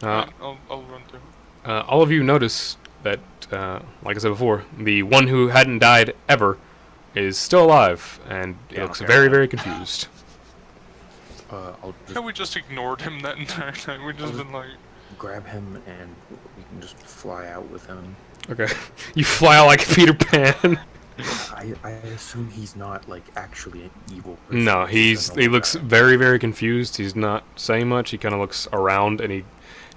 Uh, I'll run through. all of you notice that, like I said before, the one who hadn't died ever is still alive, and he Yeah, looks okay. very, very confused. I'll just Yeah, we just ignored him that entire time. We just been like... grab him and we can just fly out with him. Okay. You fly out like Peter Pan. I assume he's not like actually an evil person. No, He's a he normal looks guy. very, very confused. He's not saying much. He kind of looks around, and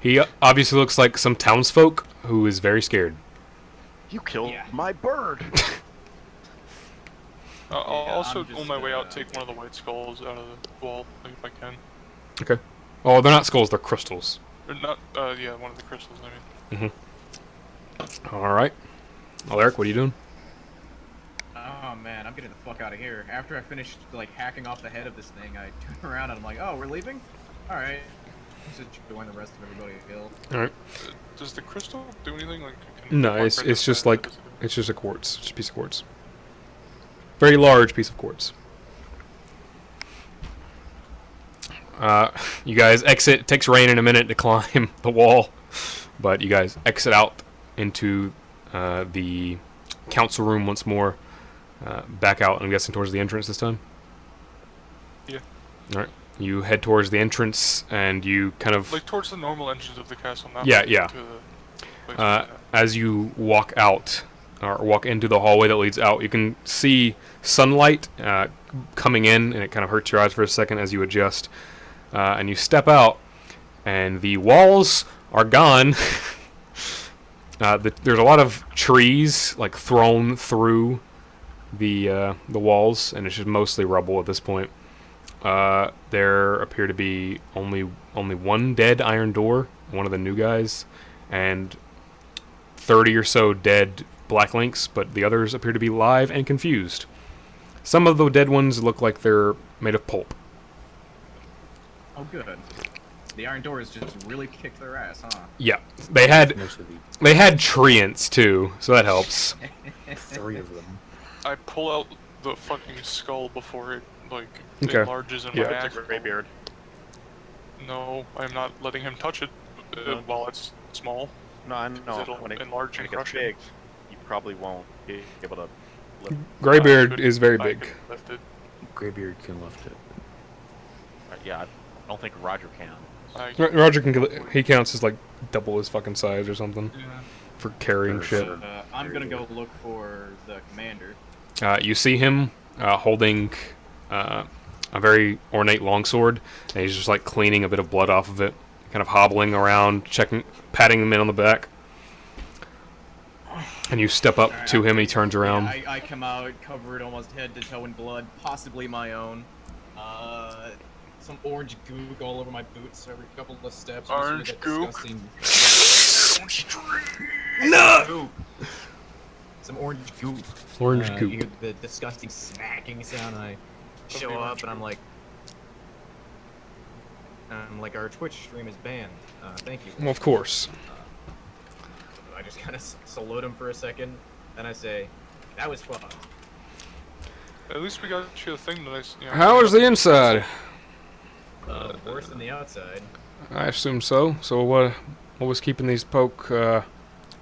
he obviously looks like some townsfolk who is very scared. You killed my bird. I'll Yeah, also, I'm just, on my way out, take one of the white skulls out of the wall, like, if I can. Okay. Oh, they're not skulls. They're crystals. Or not, yeah, one of the crystals, I mean. All right. Alaric, what are you doing? Oh man, I'm getting the fuck out of here. After I finished like hacking off the head of this thing, I turn around and I'm like, oh, we're leaving? Alright. Just join the rest of everybody killed. All right. Does the crystal do anything? Like, can No, mark it's right just outside? like What does it do? it's just a quartz, just a piece of quartz. Very large piece of quartz. You guys exit. It takes Rain in a minute to climb the wall, but you guys exit out into the council room once more. Back out, I'm guessing, towards the entrance this time. Yeah. All right. You head towards the entrance, and you kind of Like, towards the normal entrance of the castle, not Yeah, like yeah. to the place like that. as you walk out or walk into the hallway that leads out, you can see sunlight coming in, and it kind of hurts your eyes for a second as you adjust. And you step out, and the walls are gone. There's a lot of trees like thrown through the walls, and it's just mostly rubble at this point. There appear to be only one dead iron door, one of the new guys, and 30 or so dead black links, but the others appear to be live and confused. Some of the dead ones look like they're made of pulp. Oh good. The iron doors just really kicked their ass, huh? Yeah, they had Most of the treants too, so that helps. 3 of them. I pull out the fucking skull before it, like, Okay. enlarges in Yeah. my It's a ass. graybeard. No, I'm not letting him touch it. While it's small. No, I Because know. it'll When it enlarge and gets crush big, it. you probably won't be able to lift. Graybeard could- is very I big. could lift it. Graybeard can lift it. Yeah, I don't think Roger can. Roger he counts as like double his fucking size or something for carrying shit. I'm gonna go look for the commander. You see him holding a very ornate longsword, and he's just like cleaning a bit of blood off of it, kind of hobbling around, patting him in on the back. And you step up to him, and he turns around. Yeah, I come out covered almost head to toe in blood, possibly my own. Some orange gook all over my boots every couple of steps. Orange gook? No! Some orange goop. Orange You goop. hear the disgusting smacking sound. I show up and I'm like, our Twitch stream is banned. Thank you. Well, of course. I just kind of salute him for a second, and I say, that was fun. At least we got you a thing that How is the inside? Worse than the outside. I assume so. So what was keeping these folk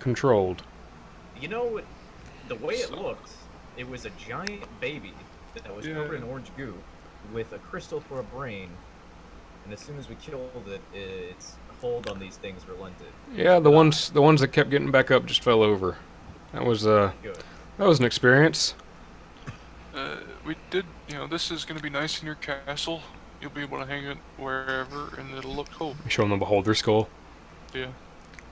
controlled? You know, the way it looked, it was a giant baby that was covered in orange goo with a crystal for a brain, and as soon as we killed it, its hold on these things relented. Yeah, the ones that kept getting back up just fell over. That was Good. that was an experience. we did, this is gonna be nice in your castle. You'll be able to hang it wherever, and it'll look cool. Show them the beholder skull. Yeah.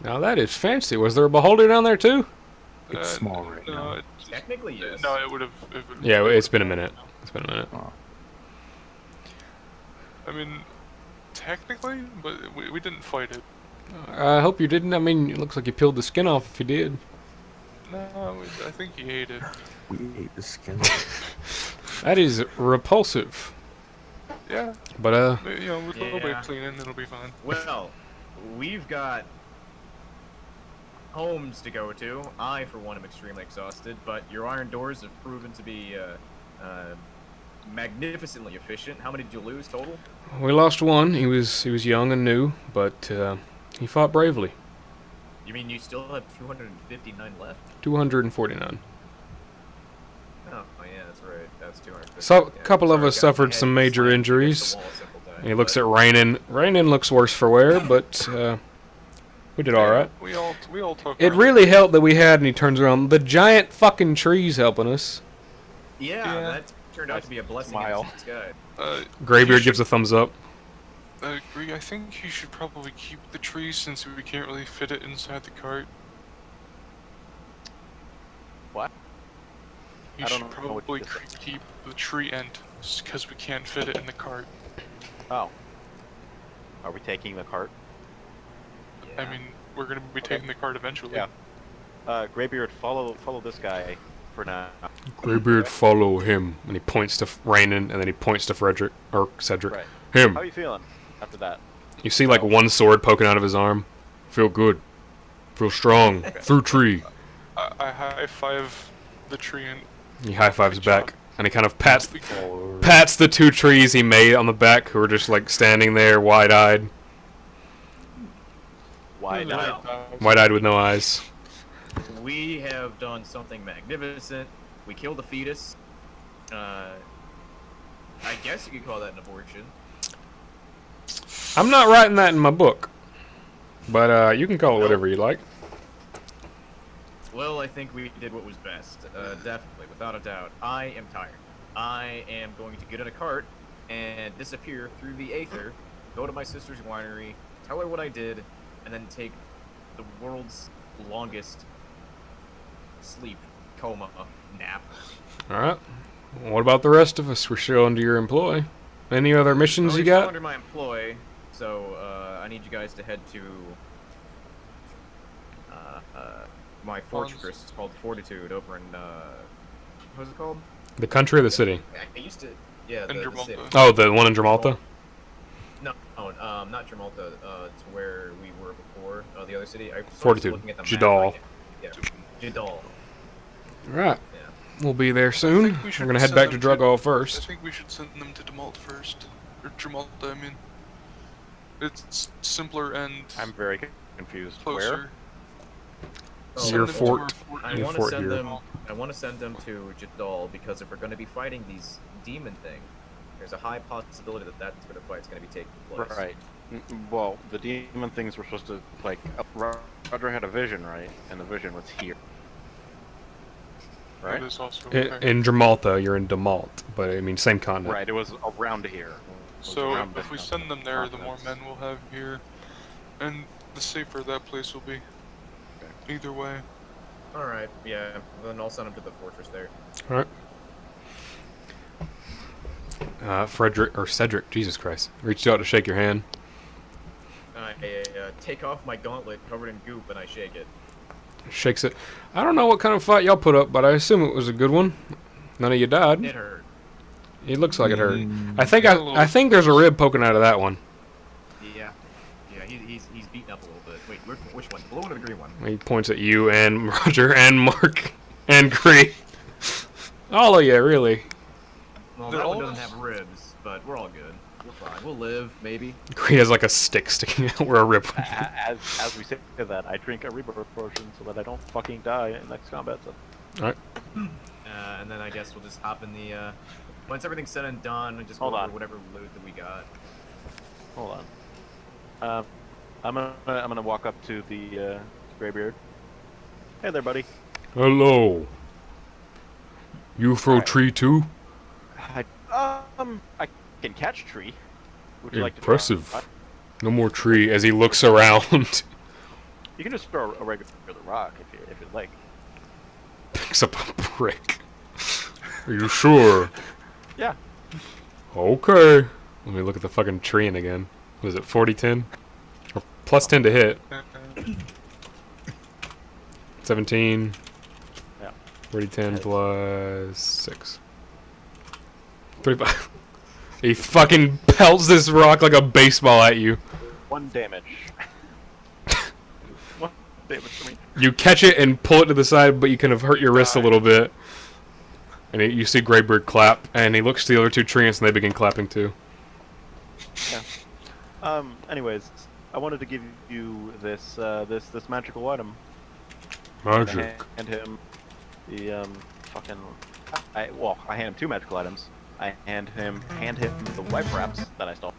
Now that is fancy. Was there a beholder down there too? It's small right now. No, Technically, yes. no, it would have. Yeah, it's been a minute. It's been a minute. Oh. I mean, technically, but we didn't fight it. I hope you didn't. I mean, it looks like you peeled the skin off if you did. No, I think he ate it. We ate the skin. That is repulsive. Yeah. But With a little bit Yeah. of cleaning, it'll be fine. Well, we've got homes to go to. I, for one, am extremely exhausted, but your iron doors have proven to be magnificently efficient. How many did you lose total? we lost one. He was young and new, but he fought bravely. You mean you still have 259 left? 249. Oh, yeah, that's right. That's 250. So, a Yeah, couple of sorry, us got suffered my some head major slammed injuries. against the wall several times, And he looks but- at Rainin. Rainin looks worse for wear, but we did all right. We all took. It really helped that we had, and he turns around, the giant fucking trees helping us. Yeah, Yeah. that turned out to be a blessing Smile. in disguise. Graybeard gives a thumbs up. Agree. I think you should probably keep the tree since we can't really fit it inside the cart. What? You I don't should know what probably you just keep the tree end because we can't fit it in the cart. Oh. Are we taking the cart? I mean, we're gonna be taking the cart eventually. Yeah. Graybeard, follow this guy for now. Graybeard, follow him. And he points to Rainin, and then he points to Frederick, or Cedric. Right. Him. How are you feeling after that? You see like one sword poking out of his arm. Feel good. Feel strong. Through tree. I high five the tree and He high fives Good back, job. and he kind of pats the two trees he made on the back, who are just like standing there, wide-eyed, wide-eyed with no eyes. We have done something magnificent. We killed a fetus. I guess you could call that an abortion. I'm not writing that in my book, but you can call it whatever you like. Well, I think we did what was best. Definitely, without a doubt. I am tired. I am going to get in a cart and disappear through the aether, go to my sister's winery, tell her what I did, and then take the world's longest sleep coma nap. All right. What about the rest of us? We're still under your employ. Any other missions Oh, you you're still got? under my employ, so I need you guys to head to my fortress. It's called Fortitude over in what's it called? The country or the city? I used to, yeah, the city. Oh, the one in Dramalta? No, not Jamalta. To where we were before. The other city. I was Fortitude. looking at the map, Jadal. Yeah, Jadal. Right. Yeah. We'll be there soon. we We're should gonna head send back to them Drugall I first. think we should send them to Demalt first. Or Jamalta, I mean. It's simpler and I'm very confused. closer. Where? Send Your them to fort. our fort I Your want to fort send here. them. I want to send them to Jadal because if we're going to be fighting these demon things, there's a high possibility that that's where the fight's going to be taking place. Right. Well, the demon things were supposed to, like, Roger had a vision, right? And the vision was here. Right? That is also In Dramalta, you're in Demalt, but I mean, same continent. Right, it was around here. It was So around if this we send them there, the more continent. men we'll have here, and the safer that place will be. Okay. Either way. All right. Yeah. Then I'll send them to the fortress there. Alright. Frederick, or Cedric, Jesus Christ. Reached out to shake your hand. I take off my gauntlet covered in goop and I shake it. Shakes it. I don't know what kind of fight y'all put up, but I assume it was a good one. None of you died. It hurt. It looks like it hurt. Mm. I think there's a rib poking out of that one. Yeah. Yeah. He's beaten up a little bit. Wait, which one? The blue one or the green one? He points at you and Roger and Mark and Cree. All of you, really. Well, They're that one all- doesn't have ribs, but we're all good. We're fine. We'll live, maybe. Cree has like a stick sticking out where a rib would be. As we say that, I drink a rebirth potion so that I don't fucking die in next combat. So. Alright. And then I guess we'll just hop in the. Once everything's said and done, and just go Hold over on. whatever loot that we got. Hold on. I'm gonna walk up to the Greybeard. Hey there, buddy. Hello. You throw Alright. tree too? I can catch tree. Would you like to Impressive. try? No more tree as he looks around. You can just throw a regular rock if you like. Picks up a brick. Are you sure? Yeah. Okay. Let me look at the fucking tree again. Was it 40-10? Or plus 10 to hit. 17. Yeah. 40-10 plus 6. 35. He fucking pelts this rock like a baseball at you. 1 damage. 1 damage to me. You catch it and pull it to the side, but you kind of hurt your wrist a little bit. And you see Greybeard clap, and he looks to the other two treants, and they begin clapping too. Yeah. Anyways, I wanted to give you this this magical item. Magic. And him the fucking. I hand him 2 magical items. I hand him the wipe wraps that I stole.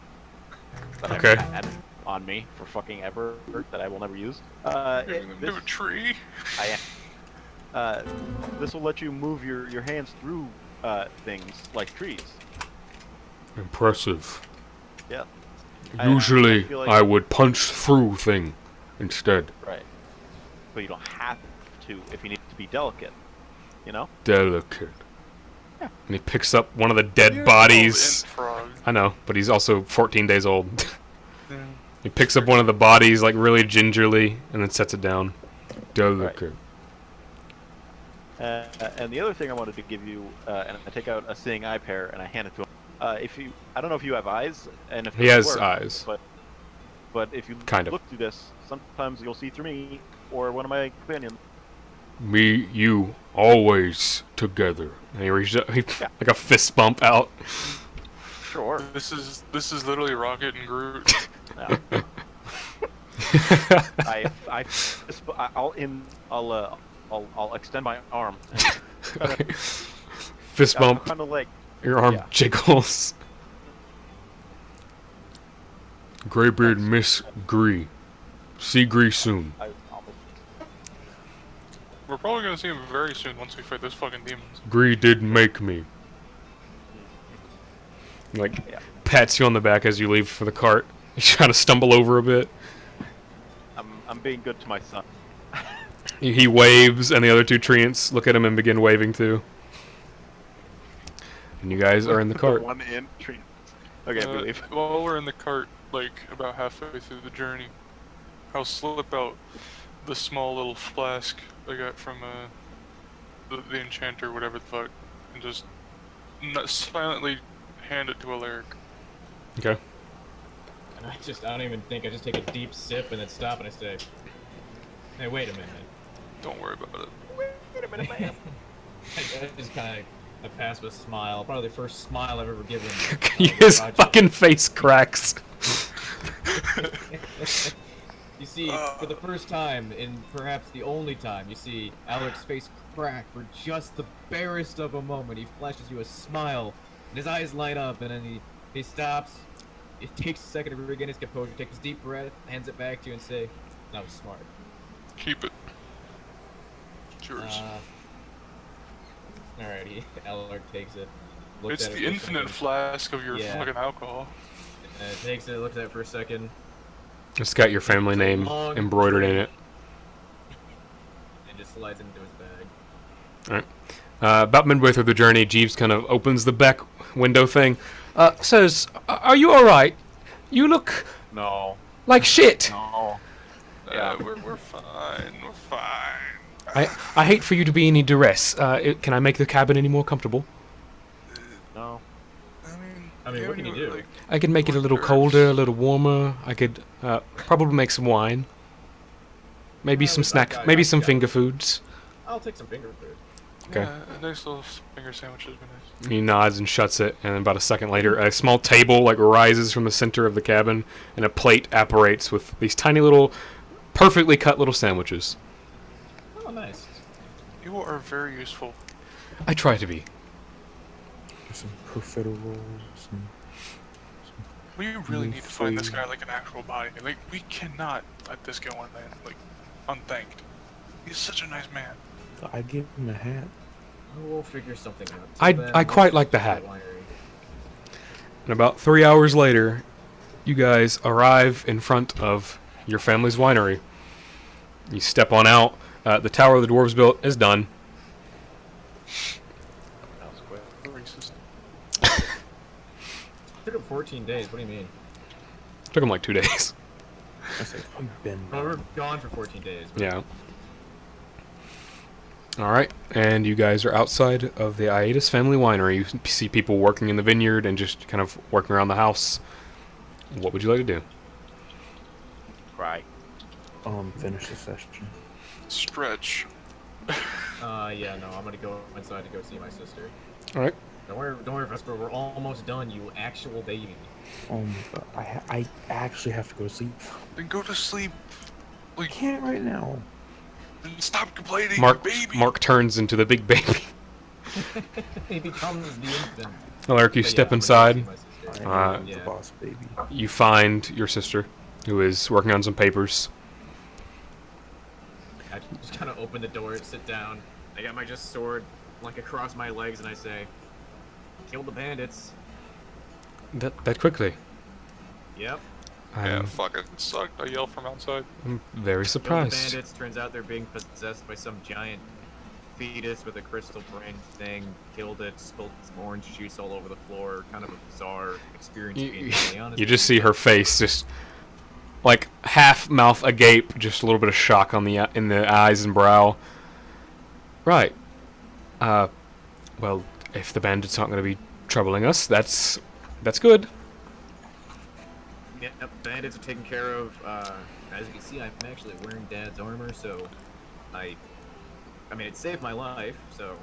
That Okay. I've had on me for fucking ever that I will never use. Giving them This, to a tree. this will let you move your hands through things like trees. Impressive. Yeah. Usually, feel like- I would punch through thing instead. Right. But you don't have to if you need to be delicate. You know? Delicate. Yeah. And he picks up one of the dead You're bodies. an frog. I know, but he's also 14 days old. Yeah. He picks up one of the bodies, like, really gingerly, and then sets it down. Delicate. And the other thing I wanted to give you, and I take out a seeing eye pair and I hand it to him. I don't know if you have eyes, and if He this has works, eyes. But if you Kind of. look through this, sometimes you'll see through me or one of my companions. Me, you, always together. And he reaches out, like a fist bump out. Sure. This is literally Rocket and Groot. Yeah. I'll extend my arm. Fist bump, Kind of like. your arm yeah. jiggles. Greybeard miss Gree. See Gree soon. We're probably gonna see him very soon once we fight those fucking demons. Gree did make me. Like, Yeah. pats you on the back as you leave for the cart. You trying to stumble over a bit. I'm being good to my son. He waves, and the other 2 treants look at him and begin waving too. And you guys are in the cart. One in tree. Okay, we leave. While we're in the cart, like about halfway through the journey, I'll slip out the small little flask I got from the enchanter, whatever the fuck, and just silently hand it to Alaric. Okay. And I don't even think, I just take a deep sip and then stop and I say, hey, wait a minute. Don't worry about it. Wait a minute, man. I just kind of, I pass with a smile, probably the first smile I've ever given. His Roger. fucking face cracks. You see, for the first time, and perhaps the only time, you see Alaric's face crack for just the barest of a moment. He flashes you a smile, and his eyes light up, and then he stops. It takes a second to regain his composure, takes a deep breath, hands it back to you, and say, "That was smart." Keep it. It's yours. Alrighty, Alaric takes it. It's the infinite flask of your fucking alcohol. Takes it, looks at it for a second. It's got your family name embroidered in it. And just slides into his bag. Alright. About midway through the journey, Jeeves kind of opens the back window thing. Says, "Are you alright? You look No. like shit." No. Yeah, we're fine. We're fine. I hate for you to be in any duress. Can I make the cabin any more comfortable? No. I mean, what can you do? Like, I could make it a little colder, a little warmer. I could probably make some wine. Maybe some snack, maybe some finger foods. I'll take some finger food. Okay. yeah, a nice little finger sandwich would be nice. He nods and shuts it, and about a second later, a small table like rises from the center of the cabin, and a plate apparates with these tiny little, perfectly cut little sandwiches. Oh, nice. You are very useful. I try to be. Some profiterole, some We really need to find this guy like an actual body. Like, we cannot let this go unthanked. He's such a nice man. I give him a hat. We'll figure something out. I quite like the hat. And about 3 hours later, you guys arrive in front of your family's winery. You step on out. The tower the dwarves built is done. That was quick. Racist. Took him 14 days. What do you mean? Took them like 2 days. I said, I've been. Well, we're gone for 14 days. But Yeah. Alright, and you guys are outside of the Iatus family winery. You see people working in the vineyard and just kind of working around the house. What would you like to do? Cry. Finish the session. Stretch. yeah, no, I'm gonna go inside to go see my sister. Alright. Don't worry, Vesper. We're almost done, you actual baby. Oh my god, I actually have to go to sleep. Then go to sleep. I can't right now. Then stop complaining, Mark, baby. Mark turns into the big baby. He becomes the infant. Alaric, you But step yeah, I'm gonna inside. go see my sister. I am yeah. the boss baby. You find your sister, who is working on some papers. I just kind of open the door, sit down. I got my just sword like across my legs, and I say, "Kill the bandits." That quickly. Yep. Yeah, I'm fucking sucked. I yell from outside. very Kill the surprised. bandits. Turns out they're being possessed by some giant fetus with a crystal brain thing. Killed it, spilled some orange juice all over the floor. Kind of a bizarre experience, being really honest. You just see her face, just like half mouth agape, just a little bit of shock on the in the eyes and brow. Right. Well, if the bandits aren't going to be troubling us, that's good. Yep, bandits are taken care of. As you can see, I'm actually wearing Dad's armor, so I mean, it saved my life, so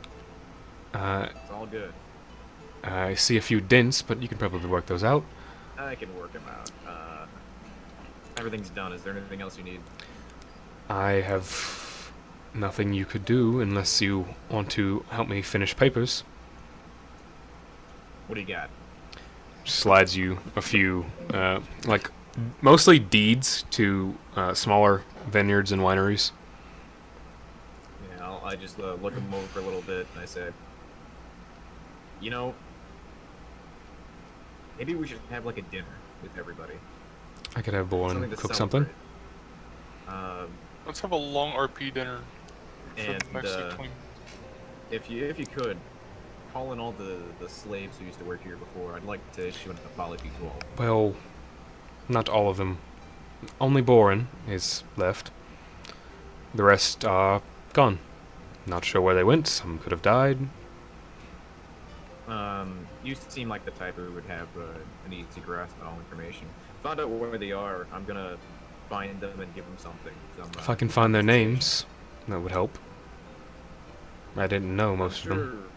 it's all good. I see a few dents, but you can probably work those out. I can work them out. Everything's done. Is there anything else you need? I have nothing you could do unless you want to help me finish papers. What do you got? Slides you a few, like, mostly deeds to smaller vineyards and wineries. Yeah, I just look them over for a little bit, and I say, you know, maybe we should have like a dinner with everybody. I could have Bowen Something to cook something. celebrate. Let's have a long RP dinner for And the next like 20 if you could, call in all the slaves who used to work here before. I'd like to issue an apology to all. Well, not all of them. Only Boren is left. The rest are gone. Not sure where they went. Some could have died. You seem like the type who would have an easy grasp on all information. Find out where they are. I'm gonna find them and give them something. If I can find their names, that would help. I didn't know most of them.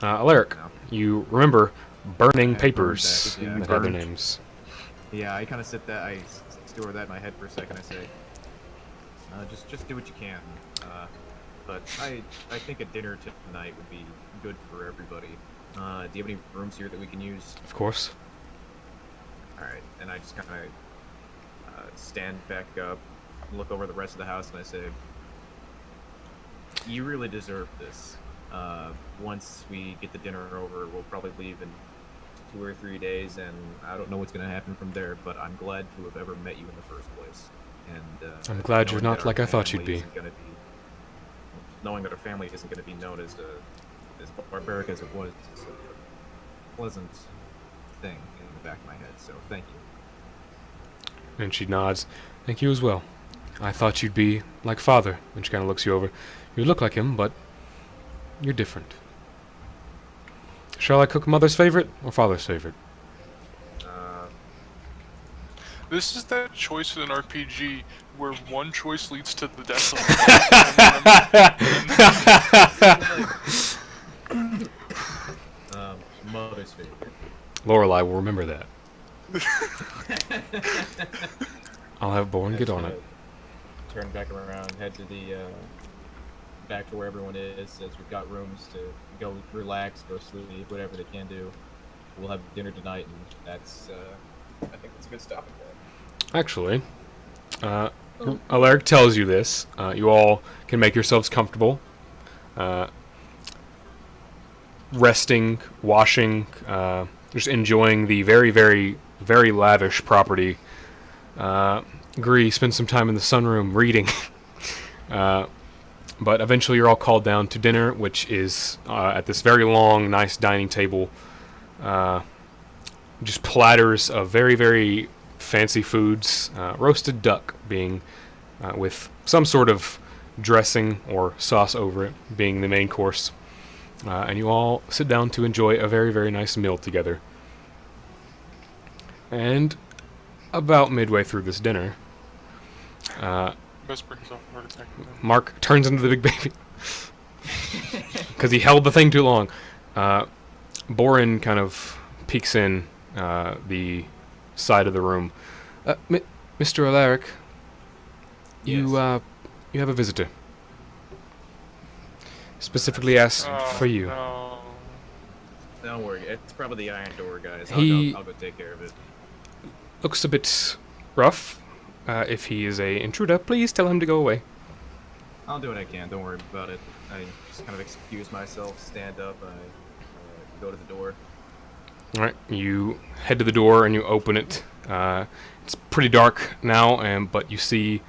Sure. Alaric, No. you remember burning I burned papers that, yeah. that had their names. Yeah, I kind of sit that. I store that in my head for a second. I say, just do what you can. But I think a dinner tonight would be good for everybody. Do you have any rooms here that we can use? Of course. All right, and I just kind of stand back up, look over the rest of the house, and I say, "You really deserve this. Once we get the dinner over, we'll probably leave in 2 or 3 days, and I don't know what's going to happen from there. But I'm glad to have ever met you in the first place. And I'm glad you're knowing not that like our I thought you'd family be. isn't gonna knowing that our family isn't going to be known as barbaric as it was, is a pleasant thing in the back of my head. So thank you." And she nods. Thank you as well. I thought you'd be like father. And she kind of looks you over. You look like him, but you're different. Shall I cook mother's favorite or father's favorite? This is that choice in an RPG where one choice leads to the death of Mother's favorite. Lorelei will remember that. I'll have Bourne get on it. Turn back around, head to the back to where everyone is. Says we've got rooms to go relax, go sleep, whatever they can do. We'll have dinner tonight, and that's I think that's a good stopping point. Actually, Alaric tells you this. You all can make yourselves comfortable. Resting, washing, just enjoying the very, very, very lavish property. Agree, spend some time in the sunroom reading. But eventually you're all called down to dinner, which is at this very long, nice dining table. Just platters of very, very fancy foods. Roasted duck being with some sort of dressing or sauce over it being the main course. And you all sit down to enjoy a very, very nice meal together. And about midway through this dinner, Best brings up a heart attack. Mark turns into the big baby because he held the thing too long. Borin kind of peeks in the side of the room. Mr. Alaric, you have a visitor. Specifically asked for you. No. Don't worry, it's probably the Iron Door guys. I'll go take care of it. Looks a bit rough. If he is a intruder, please tell him to go away. I'll do what I can. Don't worry about it. I just kind of excuse myself, stand up, and I go to the door. All right, you head to the door and you open it. It's pretty dark now, but you see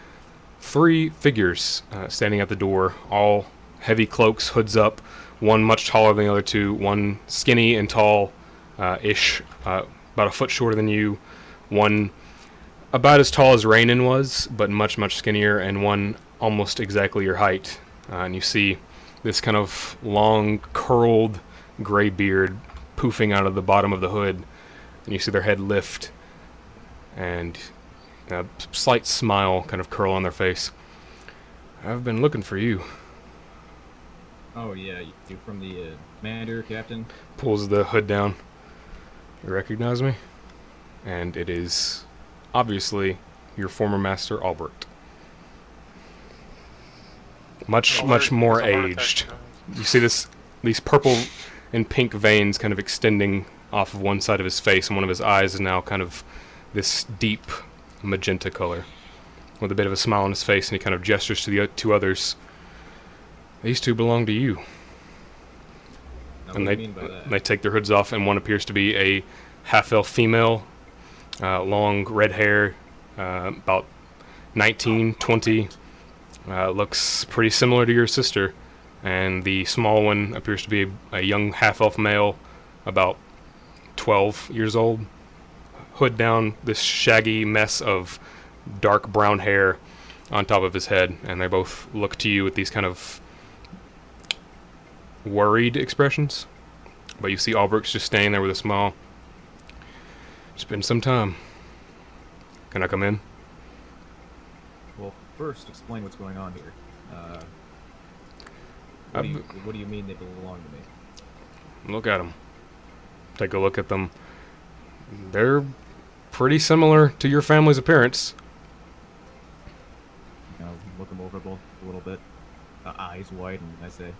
3 figures standing at the door, all heavy cloaks, hoods up. One much taller than the other 2. One skinny and tall-ish, about a foot shorter than you. One about as tall as Rainan was, but much, much skinnier, and one almost exactly your height. And you see this kind of long, curled gray beard poofing out of the bottom of the hood, and you see their head lift, and a slight smile kind of curl on their face. I've been looking for you. Oh yeah, you from the commander, captain? Pulls the hood down. You recognize me? And it is obviously your former master, Albert. Much more aged. You see these purple and pink veins kind of extending off of one side of his face, and one of his eyes is now kind of this deep magenta color, with a bit of a smile on his face, and he kind of gestures to the 2 others. These 2 belong to you. Now, And what do you mean by that? they take their hoods off, and one appears to be a half-elf female, long red hair, about 19, 20, looks pretty similar to your sister. And the small one appears to be a young half-elf male, about 12 years old. Hood down, this shaggy mess of dark brown hair on top of his head, and they both look to you with these kind of worried expressions. But you see Albrecht's just standing there with a smile. It's been some time. Can I come in? Well, first, explain what's going on here. What do you mean they belong to me? Look at him. take a look at them. They're pretty similar to your family's appearance. Kind of look them over both a little bit. Eyes wide, and I say,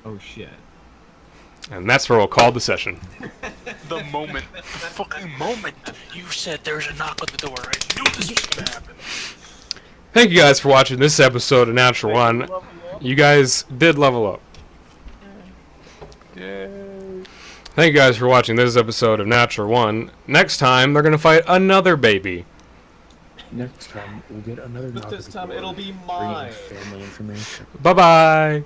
"Oh shit." And that's where we'll call the session. The moment, the fucking moment you said there's a knock on the door, I knew this was gonna happen. Thank you guys for watching this episode of Natural One. You guys did level up. Yay. Thank you guys for watching this episode of Natural One. Next time, they're going to fight another baby. Next time, we'll get another knock This at the time door, it'll be bringing mine. family information. Bye-bye.